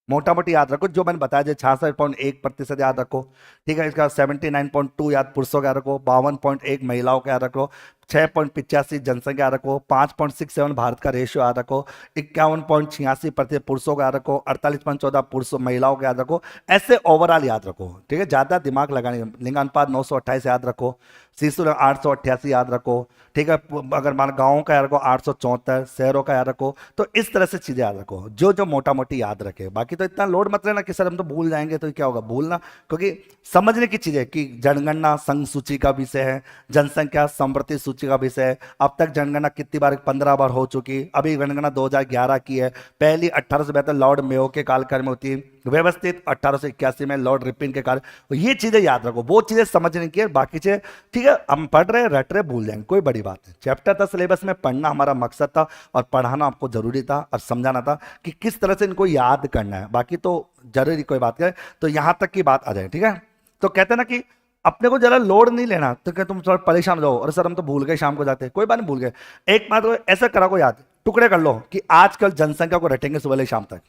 मोटा मोटी याद रखो जो मैंने बताया, जो 66.1% याद रखो, ठीक है। इसका 79.2 याद पुरुषों का याद रखो, 52.1 महिलाओं का याद रखो, 6.85 जनसंख्या याद रखो, 5.67 भारत का रेशियो याद रखो, 51.86% पुरुषों का याद रखो, 48.14 पुरुषों महिलाओं का याद रखो। ऐसे ओवरऑल याद रखो, ठीक है, ज्यादा दिमाग लगाने। लिंगानुपात 928 याद रखो, शिशु 888 याद रखो, ठीक है। अगर मान गाँव का याद रखो 874, शहरों का याद रखो। तो इस तरह से चीजें याद रखो जो जो मोटा मोटी याद रखे। बाकी तो इतना लोड मत लेना कि सर हम तो भूल जाएंगे, तो क्या होगा भूलना, क्योंकि समझने की चीजें कि जनगणना संघ सूची का विषय है, जनसंख्या समवर्ती सूची का विषय है। अब तक जनगणना कितनी बार, 15 बार हो चुकी, अभी जनगणना 2011 की है। पहली 1872 लॉर्ड मेयो के कालकाल में होती है, व्यवस्थित 1881 में लॉर्ड रिपिन के काल। ये चीजें याद रखो, वो चीजें समझने की है, बाकी चीजें ठीक है हम पढ़ रहे रट रहे भूल जाएंगे, कोई बड़ी बात नहीं। चैप्टर था सिलेबस में, पढ़ना हमारा मकसद था और पढ़ाना आपको जरूरी था और समझाना था कि किस तरह से इनको याद करना है। बाकी तो जरूरी कोई बात है, तो यहां तक की बात आ जाए, ठीक है। तो कहते हैं ना कि अपने को जरा लोड नहीं लेना, तो क्या तुम थोड़ा परेशान हो जाओ, और सर हम तो भूल गए, शाम को जाते, कोई बात नहीं भूल गए। एक बात को ऐसा करा को याद, टुकड़े कर लो कि आज कल जनसंख्या को रटेंगे सुबह से शाम तक,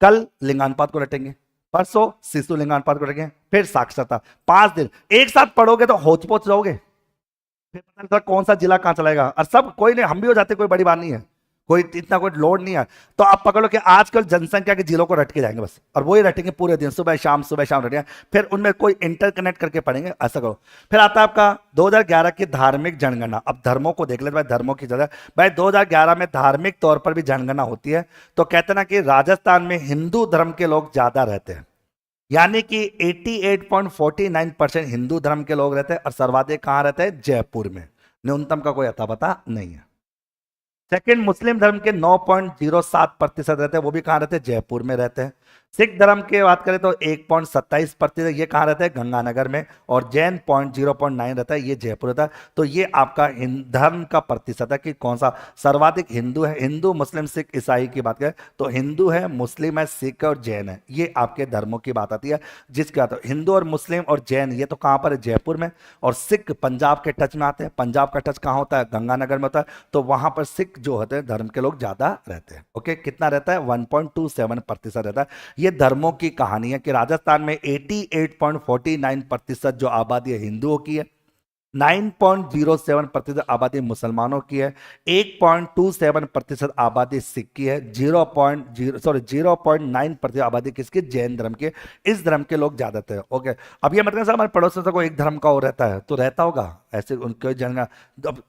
कल लिंगानुपात को रटेंगे, परसों शिशु लिंगानुपात को रटेंगे, फिर साक्षरता। 5 दिन एक साथ पढ़ोगे तो होच पोच जाओगे, फिर पता नहीं कौन सा जिला कहां चलाएगा, और सब कोई नहीं, हम भी हो जाते, कोई बड़ी बात नहीं है, कोई इतना कोई लोड नहीं है। तो आप पकड़ लो कि आजकल जनसंख्या के जिलों को रट के जाएंगे बस, और वही रटेंगे पूरे दिन, सुबह शाम रटेंगे, फिर उनमें कोई इंटरकनेक्ट करके पढ़ेंगे, ऐसा करो। फिर आता है आपका 2011 की धार्मिक जनगणना। अब धर्मों को देख लेते भाई, धर्मों की जगह भाई 2011 में धार्मिक तौर पर भी जनगणना होती है। तो कहते हैं ना कि राजस्थान में हिंदू धर्म के लोग ज्यादा रहते हैं, यानी कि 88.49% हिंदू धर्म के लोग रहते हैं, और सर्वाधिक कहां रहते हैं, जयपुर में, न्यूनतम का कोई अता पता नहीं है। सेकंड मुस्लिम धर्म के 9.07% रहते हैं, वो भी कहां रहते हैं, जयपुर में रहते हैं। सिख धर्म की बात करें तो 1.27%, ये कहां रहते हैं, गंगानगर में। और जैन 0.9 रहता है, ये जयपुर रहता है। तो ये आपका धर्म का प्रतिशत है कि कौन सा सर्वाधिक हिंदू है। हिंदू मुस्लिम सिख ईसाई की बात करें तो हिंदू है, मुस्लिम है, सिख और जैन है, ये आपके धर्मों की बात आती है। जिसके बाद हिंदू और मुस्लिम और जैन ये तो कहां पर है, जयपुर में। और सिख पंजाब के टच में आते हैं, पंजाब का टच कहां होता है, गंगानगर में होता है। तो वहां पर सिख जो होते हैं धर्म के लोग ज्यादा रहते हैं। ओके, कितना रहता है, 1.27% रहता है। ये धर्मों की कहानी है कि राजस्थान में 88.49% जो आबादी है हिंदुओं की है, 9.07% आबादी मुसलमानों की है, 1.27% आबादी सिख की है, 0.9% आबादी किसकी, जैन धर्म की। इस धर्म के लोग ज्यादातर है। ओके, अब ये मतलब हमारे पड़ोसियों से कोई एक धर्म का हो रहता है तो रहता होगा ऐसे उनके जन,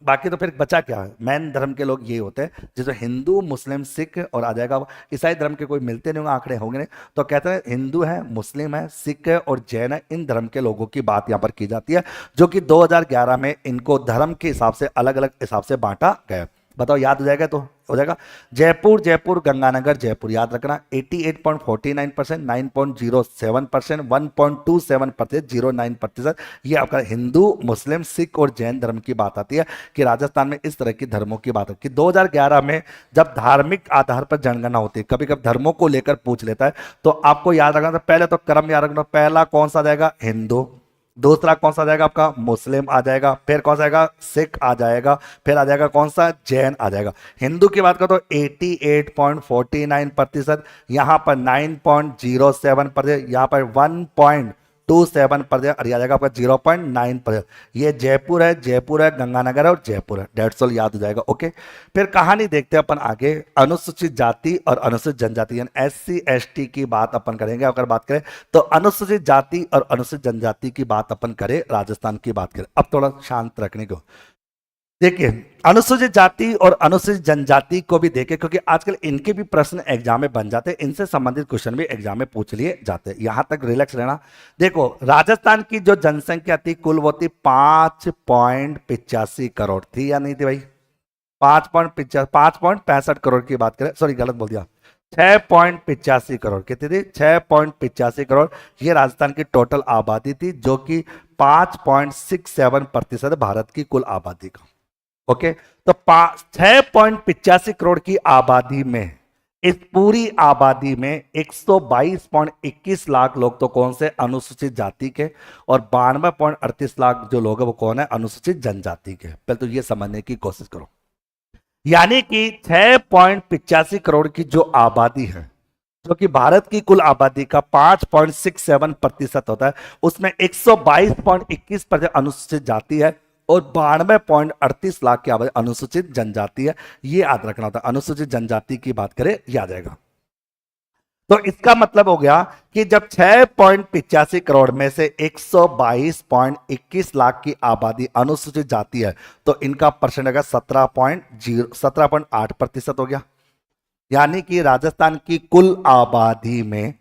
बाकी तो फिर बचा क्या है, मैन धर्म के लोग ये होते हैं, जैसे हिंदू मुस्लिम सिख और आ जाएगा। ईसाई धर्म के कोई मिलते नहीं होंगे, आंकड़े होंगे नहीं। तो कहते हैं हिंदू है, मुस्लिम है, सिख है और जैन है, इन धर्म के लोगों की बात यहाँ पर की जाती है, जो कि 2011 में इनको धर्म के हिसाब से अलग अलग हिसाब से बांटा गया। बताओ याद हो जाएगा, तो हो जाएगा। जयपुर जयपुर गंगानगर जयपुर याद रखना, 88.49%, 9.07%, 1.27%, 0.9%। ये आपका हिंदू मुस्लिम सिख और जैन धर्म की बात आती है कि राजस्थान में इस तरह की धर्मों की बात है कि 2011 में जब धार्मिक आधार पर जनगणना होती है, कभी कभी धर्मों को लेकर पूछ लेता है, तो आपको याद रखना, तो पहले तो क्रम याद रखना, पहला कौन सा जाएगा, हिंदू, दूसरा कौन सा जाएगा आपका, मुस्लिम आ जाएगा, फिर कौन सा आएगा, सिख आ जाएगा, फिर आ जाएगा कौन सा, जैन आ जाएगा। हिंदू की बात करो तो 88.49%, यहां पर 9.07%, यहां पर 1.27%, और आ जाएगा आपका 0.9%। ये जयपुर है, जयपुर है, गंगानगर है और जयपुर है। डेट्स ऑल याद हो जाएगा। ओके, फिर कहानी देखते हैं अपन आगे। अनुसूचित जाति और अनुसूचित जनजाति यानी SC ST की बात अपन करेंगे। अगर बात करें तो अनुसूचित जाति और अनुसूचित जनजाति की बात अपन करें, राजस्थान की बात करें। अब थोड़ा शांत रखने को, देखिए, अनुसूचित जाति और अनुसूचित जनजाति को भी देखें, क्योंकि आजकल इनके भी प्रश्न एग्जाम में बन जाते हैं, इनसे संबंधित क्वेश्चन भी एग्जाम में पूछ लिए जाते हैं, यहां तक रिलैक्स रहना। देखो, राजस्थान की जो जनसंख्या थी कुल वो थी 5.85 करोड़ थी या नहीं थी भाई? 5.65 करोड़ की बात करें, सॉरी गलत बोल दिया, 6.85 करोड़ कितनी थी? 6.85 करोड़ ये राजस्थान की टोटल आबादी थी, जो कि 5.67% भारत की कुल आबादी का। ओके, तो 6.85 करोड़ की आबादी में, इस पूरी आबादी में 122.21 लाख लोग तो कौन से? अनुसूचित जाति के, और 92.38 लाख जो लोग हैं वो कौन है? अनुसूचित जनजाति के। पहले तो ये समझने की कोशिश करो, यानी कि 6.85 करोड़ की जो आबादी है, जो कि भारत की कुल आबादी का 5.67% होता है, उसमें 122.21% अनुसूचित जाति है और 92.38 लाख की आबादी अनुसूचित जनजाति है। ये याद रखना होता है, अनुसूचित जनजाति की बात करें याद आएगा। तो इसका मतलब हो गया कि जब 6.85 करोड़ में से 122.21 लाख की आबादी अनुसूचित जाति है, तो इनका परसेंट 17.8% हो गया। यानी कि राजस्थान की कुल आबादी में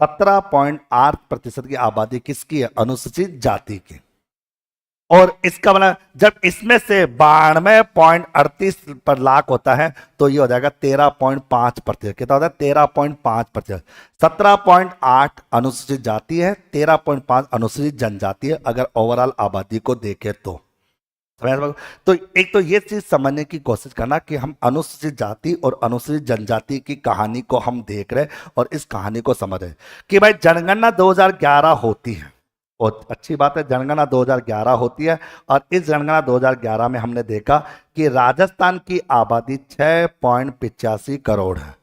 17.8% की आबादी किसकी है? अनुसूचित जाति की। और इसका मतलब जब इसमें से 92.38 पर लाख होता है तो ये हो जाएगा 13.5%। कितना होता है? 13.5%। 17.8 अनुसूचित जाति है, 13.5 अनुसूचित जनजाति है, अगर ओवरऑल आबादी को देखें तो। तो एक तो ये चीज समझने की कोशिश करना कि हम अनुसूचित जाति और अनुसूचित जनजाति की कहानी को हम देख रहे हैं और इस कहानी को समझ रहे हैं कि भाई जनगणना 2011 होती है, और अच्छी बात है, जनगणना 2011 होती है, और इस जनगणना 2011 में हमने देखा कि राजस्थान की आबादी 6.85 करोड़ है।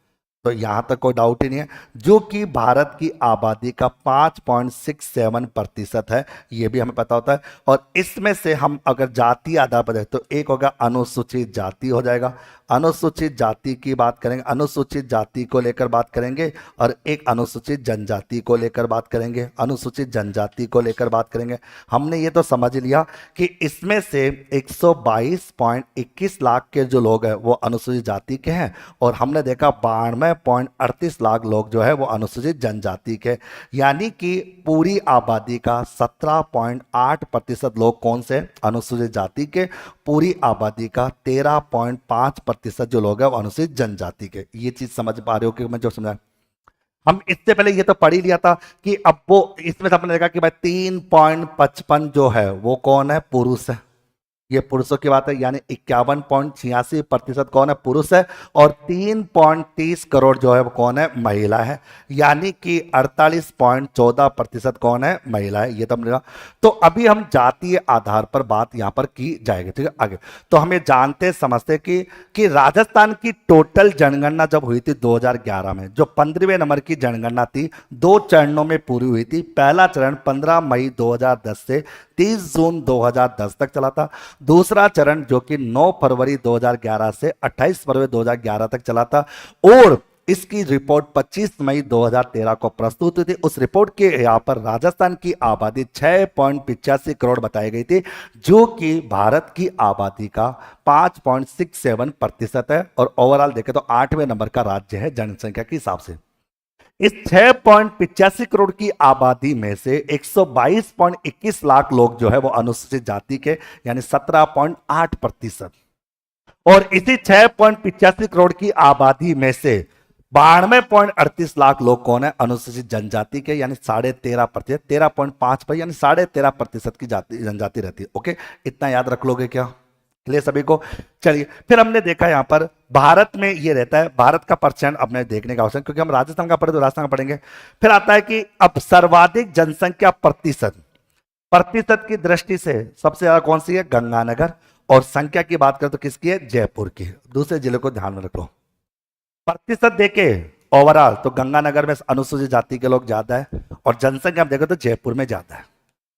तो यहां तक कोई डाउट ही नहीं है, जो कि भारत की आबादी का 5.67% है, ये भी हमें पता होता है। और इसमें से हम अगर जाति आधार पर देखें तो एक होगा अनुसूचित जाति हो जाएगा, अनुसूचित जाति की बात करेंगे, अनुसूचित जाति को लेकर बात करेंगे, और एक अनुसूचित जनजाति को लेकर बात करेंगे, अनुसूचित जनजाति को लेकर बात करेंगे। हमने ये तो समझ लिया कि इसमें से 122.21 लाख के जो लोग हैं वो अनुसूचित जाति के हैं, और हमने देखा 92.38 लाख लोग जो है वो अनुसूचित जनजाति के। यानी कि पूरी आबादी का 17.8% लोग कौन से? अनुसूचित जाति के। पूरी आबादी का 13.5% जो लोग हैं वो अनुसूचित जनजाति के। ये चीज समझ पा रहे हो कि मैं जो समझा? हम इससे पहले ये तो पढ़ ही लिया था कि अब वो इसमें से अपने देखा कि भाई 3.55 जो है वो कौन है? पुरुष है। ये पुरुषों की बात है, यानी 51.86% कौन है? पुरुष है, और 3.30 करोड़ जो है वो कौन है? महिला है। यानी कि 48.14% कौन है? महिला है। ये तो हमने, तो अभी हम जातीय आधार पर बात यहां पर की जाएगी, ठीक है? आगे तो हम ये जानते समझते कि राजस्थान की टोटल जनगणना जब हुई थी 2011 में, जो 15वें नंबर की जनगणना थी, 2 चरणों में पूरी हुई थी। पहला चरण 15 मई 2010 से 30 जून 2010 तक चला था। दूसरा चरण जो कि 9 फरवरी 2011 से 28 फरवरी 2011 तक चला था, और इसकी रिपोर्ट 25 मई 2013 को प्रस्तुत हुई थी। उस रिपोर्ट के यहां पर राजस्थान की आबादी 6.85 करोड़ बताई गई थी, जो कि भारत की आबादी का 5.67% है, और ओवरऑल देखें तो 8वें नंबर का राज्य है जनसंख्या के हिसाब से। इस 6.85 करोड़ की आबादी में से 122.21 लाख लोग जो है वो अनुसूचित जाति के, यानी 17.8%। और इसी 6.85 करोड़ की आबादी में से 92.38 लाख लोग कौन है? अनुसूचित जनजाति के, यानी 13.5%। 13.5 पर यानी 13.5% की जाति जनजाति रहती है। ओके, इतना याद रख लोगे क्या? ले सभी को। चलिए, फिर हमने देखा यहां पर भारत में ये रहता है, भारत का परसेंट अपने देखने का आवश्यक, क्योंकि हम राजस्थान का पढ़े तो राजस्थान का पढ़ेंगे। फिर आता है कि अब सर्वाधिक जनसंख्या प्रतिशत की दृष्टि से सबसे ज्यादा कौन सी है? गंगानगर। और संख्या की बात करें तो किसकी है? जयपुर की। दूसरे जिले को ध्यान में रखो। प्रतिशत देखे ओवरऑल तो गंगानगर में अनुसूचित जाति के लोग ज्यादा है, और जनसंख्या हम देखें तो जयपुर में ज्यादा है।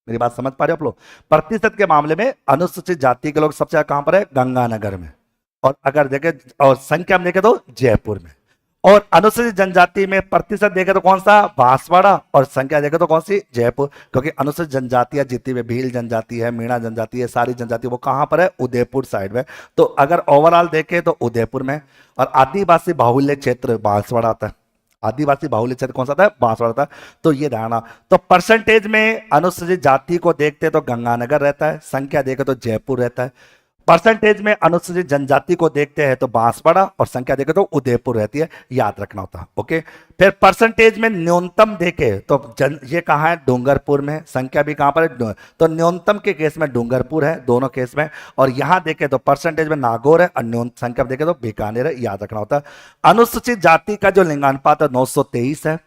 मेरी बात समझ पा रहे हो आप लोग? प्रतिशत के मामले में अनुसूचित जाति के लोग सबसे ज्यादा कहां पर है? गंगानगर में। और अगर देखें और संख्या में देखें तो जयपुर में। और अनुसूचित जनजाति में प्रतिशत देखे तो कौन सा, बांसवाड़ा, और संख्या देखे तो कौन सी, जयपुर, क्योंकि अनुसूचित जनजातियां जितनी भी भील जनजाति है, मीणा जनजाति है, सारी जनजाति वो कहां पर है, उदयपुर साइड में। तो अगर ओवरऑल देखे तो उदयपुर में। और आदिवासी बाहुल्य क्षेत्र बांसवाड़ा आता है, आदिवासी बाहुल्य क्षेत्र कौन सा था, बांसवाड़ा था। तो ये ध्यान। तो परसेंटेज में अनुसूचित जाति को देखते तो गंगानगर रहता है, संख्या देखे तो जयपुर रहता है। परसेंटेज में अनुसूचित जनजाति को देखते हैं तो बांसवाड़ा, और संख्या देखे तो उदयपुर रहती है, याद रखना होता है। ओके, फिर परसेंटेज में न्यूनतम देखे तो ये कहाँ है, डूंगरपुर में। संख्या भी कहां पर है, तो न्यूनतम के केस में डूंगरपुर है, दोनों केस में। और यहां देखे तो परसेंटेज में नागौर है, और न्यूनतम संख्या देखे तो बीकानेर है, याद रखना होता है। अनुसूचित जाति का जो लिंगानुपात है 923 है,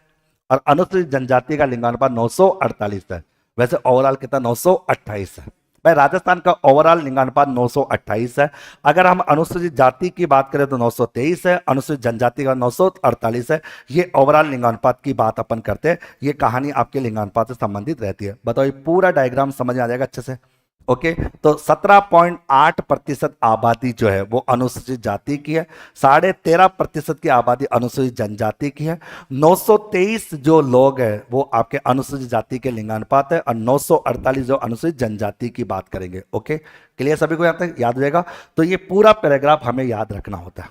और अनुसूचित जनजाति का लिंगानुपात 948 है। वैसे ओवरऑल कितना, 928 है। भाई राजस्थान का ओवरऑल लिंगानुपात 928 है। अगर हम अनुसूचित जाति की बात करें तो 923 है, अनुसूचित जनजाति का 948 है। ये ओवरऑल लिंगानुपात की बात अपन करते हैं। ये कहानी आपके लिंगानुपात से संबंधित रहती है। बताओ, ये पूरा डायग्राम समझ आ जाएगा अच्छे से। ओके, तो 17.8% आबादी जो है वो अनुसूचित जाति की है, 13.5% की आबादी अनुसूचित जनजाति की है, 923 जो लोग हैं वो आपके अनुसूचित जाति के लिंगानुपात है, और 948 जो अनुसूचित जनजाति की बात करेंगे। ओके, क्लियर सभी को, यहाँ तक याद हो जाएगा। तो ये पूरा पैराग्राफ हमें याद रखना होता है।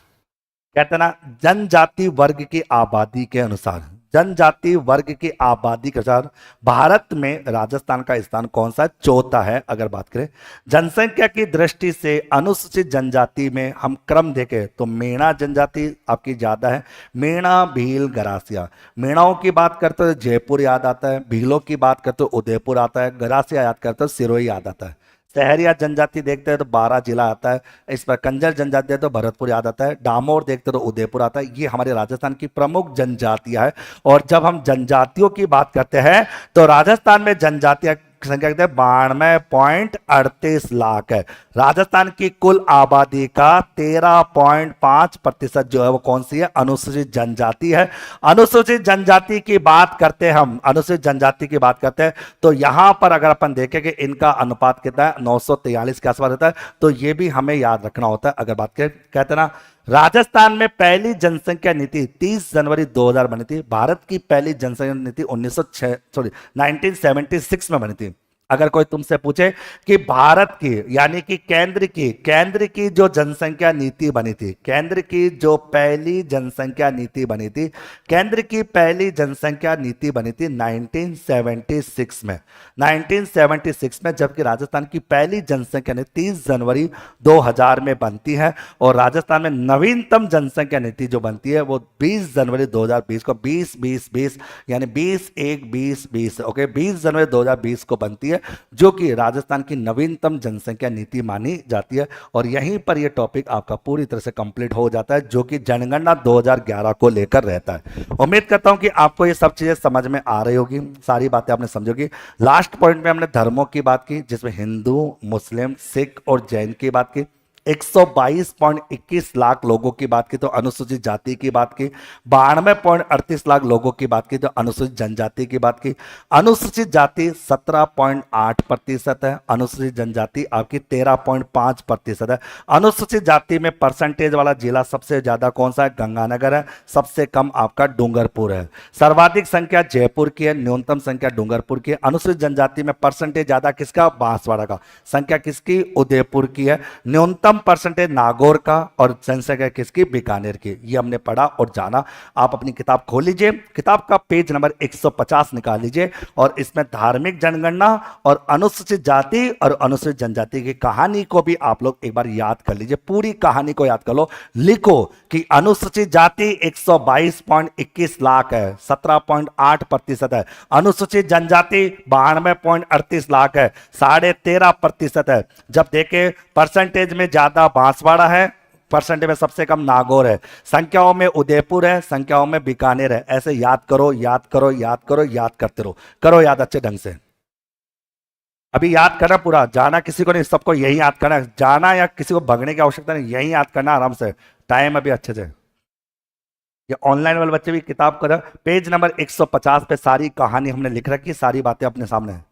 कहते हैं ना, जनजाति वर्ग की आबादी के अनुसार, जनजाति वर्ग की आबादी के अनुसार भारत में राजस्थान का स्थान कौन सा, चौथा है। अगर बात करें जनसंख्या की दृष्टि से अनुसूचित जनजाति में हम क्रम देखें तो मेणा जनजाति आपकी ज्यादा है, मेणा, भील, गरासिया। मेणाओं की बात करते हो जयपुर याद आता है, भीलों की बात करते हो उदयपुर आता है, गरासिया याद करते हो सिरोही याद आता है। सहरिया जनजाति देखते हैं तो 12 जिला आता है, इस पर कंजर जनजाति है तो भरतपुर याद आता है, डामोर देखते हैं तो उदयपुर आता है। ये हमारे राजस्थान की प्रमुख जनजातियां है। और जब हम जनजातियों की बात करते हैं तो राजस्थान में जनजातियां संख्या कहते हैं 92.38 लाख है। राजस्थान की कुल आबादी का 13.5% जो है वो कौन सी है, अनुसूचित जनजाति है। अनुसूचित जनजाति की बात करते हैं हम, अनुसूचित जनजाति की बात करते हैं तो यहां पर अगर अपन देखें कि इनका अनुपात कितना है, 943 के आसपास रहता है। तो ये भी हमें याद रखना होता है। अगर बात करें, कहते हैं ना, राजस्थान में पहली जनसंख्या नीति 30 जनवरी 2000 बनी थी। भारत की पहली जनसंख्या नीति 1976 में बनी थी। अगर कोई तुमसे पूछे कि भारत की यानी कि केंद्र की जो जनसंख्या नीति बनी थी, केंद्र की जो पहली जनसंख्या नीति बनी थी, केंद्र की पहली जनसंख्या नीति बनी थी 1976 में, 1976 में, जबकि राजस्थान की पहली जनसंख्या नीति 30 जनवरी 2000 में बनती है। और राजस्थान में नवीनतम जनसंख्या नीति जो बनती है वो 20 जनवरी 2020 को, 20-20-20 यानी 20-1-20-20, ओके, 20 जनवरी 2020 को बनती है, जो कि राजस्थान की नवीनतम जनसंख्या नीति मानी जाती है। और यहीं पर यह टॉपिक आपका पूरी तरह से कंप्लीट हो जाता है, जो कि जनगणना 2011 को लेकर रहता है। उम्मीद करता हूं कि आपको ये सब चीजें समझ में आ रही होगी, सारी बातें आपने समझोगी। लास्ट पॉइंट में हमने धर्मों की बात की, जिसमें हिंदू, मुस्लिम, सिख और जैन की बात की। 122.21 लाख लोगों की बात की तो अनुसूचित जाति की बात की, 92.38 लाख लोगों की बात की तो अनुसूचित जनजाति की बात की। अनुसूचित जाति 17.8% है, अनुसूचित जनजाति आपकी 13.5% है। अनुसूचित जाति में परसेंटेज वाला जिला सबसे ज्यादा कौन सा है, गंगानगर है, सबसे कम आपका डूंगरपुर है। सर्वाधिक संख्या जयपुर की है, न्यूनतम संख्या डूंगरपुर की है। अनुसूचित जनजाति में परसेंटेज ज्यादा किसका, बांसवाड़ा का, संख्या किसकी, उदयपुर की है। न्यूनतम परसेंटेज नागौर का, और जनसंख्या किसकी, बीकानेर की। ये हमने पढ़ा और जाना। आप अपनी किताब खोल लीजिए, किताब का पेज नंबर 150 निकाल लीजिए, और इसमें धार्मिक जनगणना और अनुसूचित जाति और अनुसूचित जनजाति की कहानी को भी आप लोग एक बार याद कर लीजिए। पूरी कहानी को याद कर लो। लिखो कि अनुसूचित जाति 122.21 लाख है, 17.8% है। अनुसूचित जनजाति 92.38 लाख है, 13.5% है। जब देखे परसेंटेज में ज्यादा बांसवाड़ा है, परसेंटेज में सबसे कम नागौर है, संख्याओं में उदयपुर है, संख्याओं में बीकानेर है। ऐसे याद करो, याद करो, याद करो, याद करते रहो, करो याद अच्छे ढंग से। अभी याद करना पूरा, जाना किसी को नहीं, सबको यही याद करना, जाना या किसी को भगने की आवश्यकता नहीं, यही याद करना आराम से। टाइम अभी अच्छे से। ये ऑनलाइन वाले बच्चे भी किताब का पेज नंबर 150 पे सारी कहानी हमने लिख रखी, सारी बातें अपने सामने है।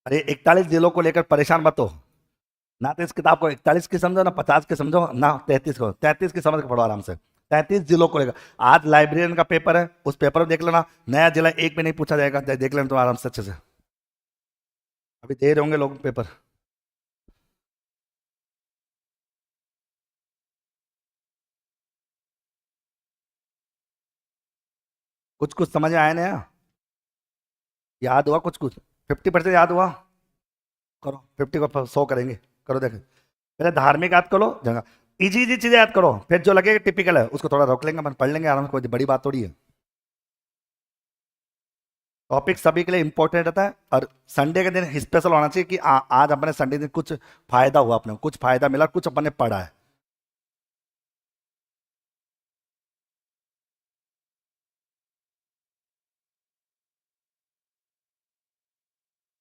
अरे 41 जिलों को लेकर परेशान मत हो, ना तो इस किताब को 41 की समझो, ना 50 की समझो, ना 33 को, 33 की समझ के पढ़ो आराम से। 33 जिलों को लेकर आज लाइब्रेरियन का पेपर है, उस पेपर में देख लेना, नया जिला एक में नहीं पूछा जाएगा, देख लेना तुम आराम से अच्छे से। अभी दे रहे होंगे लोग पेपर। कुछ कुछ समझ में आया नया, याद हुआ कुछ कुछ, 50% याद हुआ। करो 50 को 100 करेंगे। करो देख, पहले धार्मिक याद करो, जगह इजी इजी चीजें याद करो, फिर जो लगेगा टिपिकल है उसको थोड़ा रोक लेंगे, अपन पढ़ लेंगे आराम से, कोई बड़ी बात थोड़ी है। टॉपिक सभी के लिए इंपॉर्टेंट रहता है, और संडे के दिन स्पेशल होना चाहिए कि आज अपने संडे दिन कुछ फायदा हुआ, अपने को कुछ फायदा मिला, कुछ अपने पढ़ा है।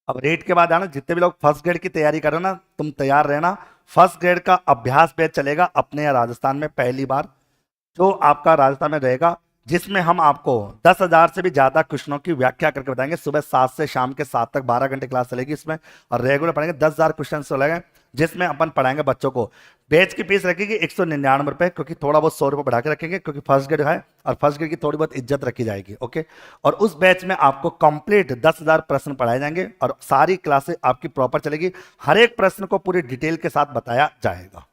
अब रेट के बाद आना, जितने भी लोग फर्स्ट ग्रेड की तैयारी कर रहे हो ना, तुम तैयार रहना। फर्स्ट ग्रेड का अभ्यास बैच चलेगा अपने यहाँ राजस्थान में पहली बार, जो आपका राजस्थान में रहेगा, जिसमें हम आपको 10,000 से भी ज्यादा क्वेश्चनों की व्याख्या करके बताएंगे। सुबह 7 से शाम के 7 तक 12 घंटे क्लास चलेगी इसमें, और रेगुलर पढ़ेंगे, 10,000 क्वेश्चन चलेंगे, जिसमें अपन पढ़ाएंगे बच्चों को। बैच की फीस रखेगी 199 रुपए, क्योंकि थोड़ा बहुत 100 रुपए बढ़ा के रखेंगे, क्योंकि फर्स्ट ग्रेड है और फर्स्ट ग्रेड की थोड़ी बहुत इज्जत रखी जाएगी। ओके, और उस बैच में आपको कंप्लीट 10,000 प्रश्न पढ़ाए जाएंगे, और सारी क्लासेस आपकी प्रॉपर चलेगी, हर एक प्रश्न को पूरी डिटेल के साथ बताया जाएगा।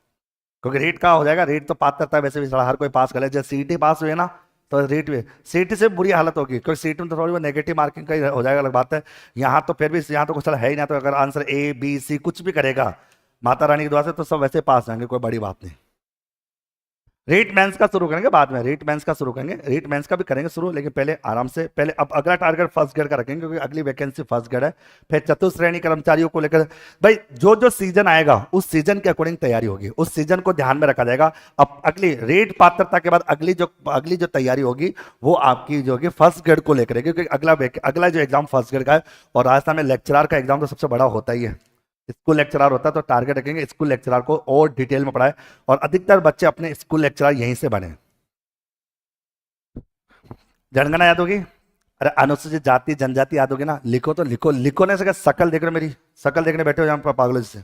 क्योंकि रेट का हो जाएगा, रेट तो पास करता है वैसे भी, हर कोई पास कर ले, जैसे सीईटी पास हुए ना, तो रेट में सीईटी से बुरी हालत होगी, क्योंकि सीईटी में तो थोड़ी बहुत नेगेटिव मार्किंग का ही हो जाएगा, अलग बात है। यहाँ तो फिर भी, यहाँ तो कुछ है ही ना, तो अगर आंसर ए बी सी कुछ भी करेगा माता रानी की दुआ से, तो सब वैसे पास होंगे, कोई बड़ी बात नहीं। रेट मेंस का शुरू करेंगे बाद में, रेट मेंस का शुरू करेंगे, रेट मेंस का भी करेंगे शुरू, लेकिन पहले आराम से, पहले अब अगला टारगेट फर्स्ट ग्रेड का रखेंगे, क्योंकि अगली वैकेंसी फर्स्ट ग्रेड है। फिर चतुश्रेणी कर्मचारियों को लेकर, भाई जो जो सीजन आएगा उस सीजन के अकॉर्डिंग तैयारी होगी, उस सीजन को ध्यान में रखा जाएगा। अब अगली रेट पात्रता के बाद अगली जो तैयारी होगी, वो आपकी जो होगी फर्स्ट ग्रेड को लेकर, क्योंकि अगला जो एग्जाम फर्स्ट ग्रेड का है, और राजस्थान में लेक्चरर का एग्जाम तो सबसे बड़ा होता ही है, स्कूल लेक्चरर होता है, तो टारगेट रखेंगे स्कूल लेक्चरर को और डिटेल में पढ़ाए, और अधिकतर बच्चे अपने स्कूल लेक्चरर यहीं से बने। जनगणना याद होगी, अरे अनुसूचित जाति जनजाति याद होगी ना, लिखो तो लिखो, लिखो नहीं सके, शकल देख रहे हो मेरी, शकल देखने बैठे हो यहाँ पर पागलों से।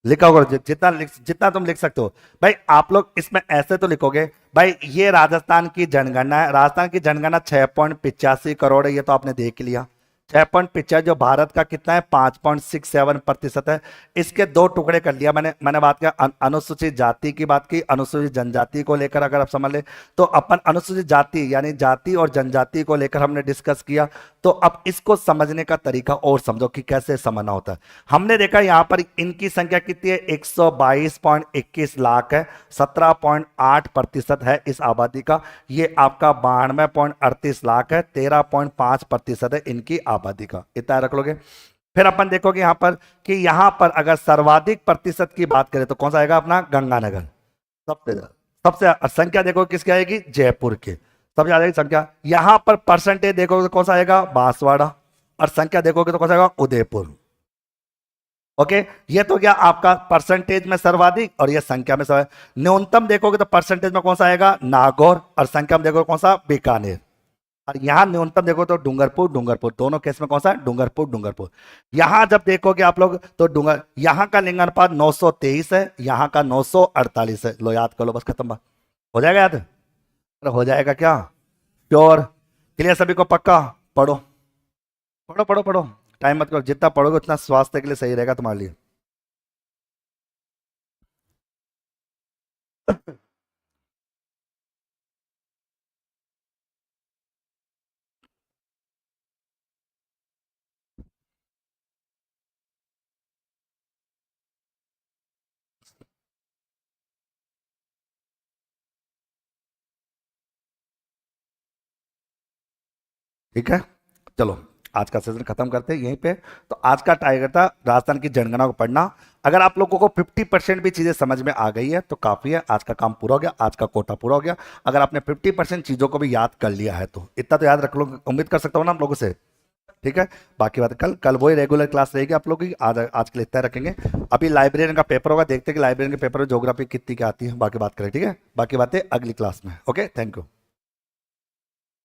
लिखा होगा जितना तुम लिख सकते हो। भाई आप लोग इसमें ऐसे तो लिखोगे, भाई ये राजस्थान की जनगणना है, राजस्थान की जनगणना 6.85 करोड़ है, ये तो आपने देख लिया। 6.85 जो भारत का कितना है 5.67% है। इसके दो टुकड़े कर लिया मैंने मैंने बात किया अनुसूचित जाति की बात की, अनुसूचित जनजाति को लेकर अगर आप समझ ले, तो अपन अनुसूचित जाति यानी जाति और जनजाति को लेकर हमने डिस्कस किया। तो अब इसको समझने का तरीका और समझो कि कैसे समझना होता है। हमने देखा यहां पर इनकी संख्या कितनी है, 122.21 लाख है, 17.8% है इस आबादी का। ये आपका 92.38 लाख है, 13.5% है इनकी आबादी का, इतना रख लोगे। फिर अपन देखोगे यहां पर कि यहां पर अगर सर्वाधिक प्रतिशत की बात करें तो कौन सा आएगा अपना गंगानगर, सबसे सबसे संख्या देखो किसकी आएगी, जयपुर की सबसे ज्यादा संख्या। यहां पर परसेंटेज देखोगे तो कौन सा आएगा, बांसवाड़ा, और संख्या देखोगे तो कौन सा आएगा, उदयपुर। ओके, ये तो गया आपका परसेंटेज में सर्वाधिक, और ये संख्या में सर्वाधिक। न्यूनतम देखोगे तो परसेंटेज में कौन सा आएगा, नागौर, और संख्या में देखोगे कौन सा, बीकानेर। और यहां न्यूनतम देखो तो डूंगरपुर, डूंगरपुर दोनों केस में कौन सा, डूंगरपुर डूंगरपुर। यहां जब देखोगे आप लोग तो यहां का लिंगानुपात 923 है, यहां का 948 है। लो याद कर लो, बस खत्म बात, हो जाएगा याद, अरे हो जाएगा क्या, श्योर, क्लियर सभी को, पक्का। पढ़ो पढ़ो पढ़ो पढ़ो, टाइम मत करो, जितना पढ़ोगे उतना स्वास्थ्य के लिए सही रहेगा तुम्हारे लिए। ठीक है, चलो आज का सेशन खत्म करते हैं यहीं पे। तो आज का टाइगर था राजस्थान की जनगणना को पढ़ना। अगर आप लोगों को 50% भी चीजें समझ में आ गई है तो काफी है, आज का काम पूरा हो गया, आज का कोटा पूरा हो गया। अगर आपने 50% चीजों को भी याद कर लिया है तो इतना तो याद रख लो, उम्मीद कर सकता हूँ ना आप लोगों से। ठीक है, बाकी बात कल कल वही रेगुलर क्लास रहेगी आप लोगों की, आज के लिए इतना रखेंगे। अभी लाइब्रेरियन का पेपर होगा, देखते हैं कि लाइब्रेरियन के पेपर में ज्योग्राफी कितनी क्या आती है, बाकी बात करें। ठीक है, बाकी बातें अगली क्लास में। Okay, thank you.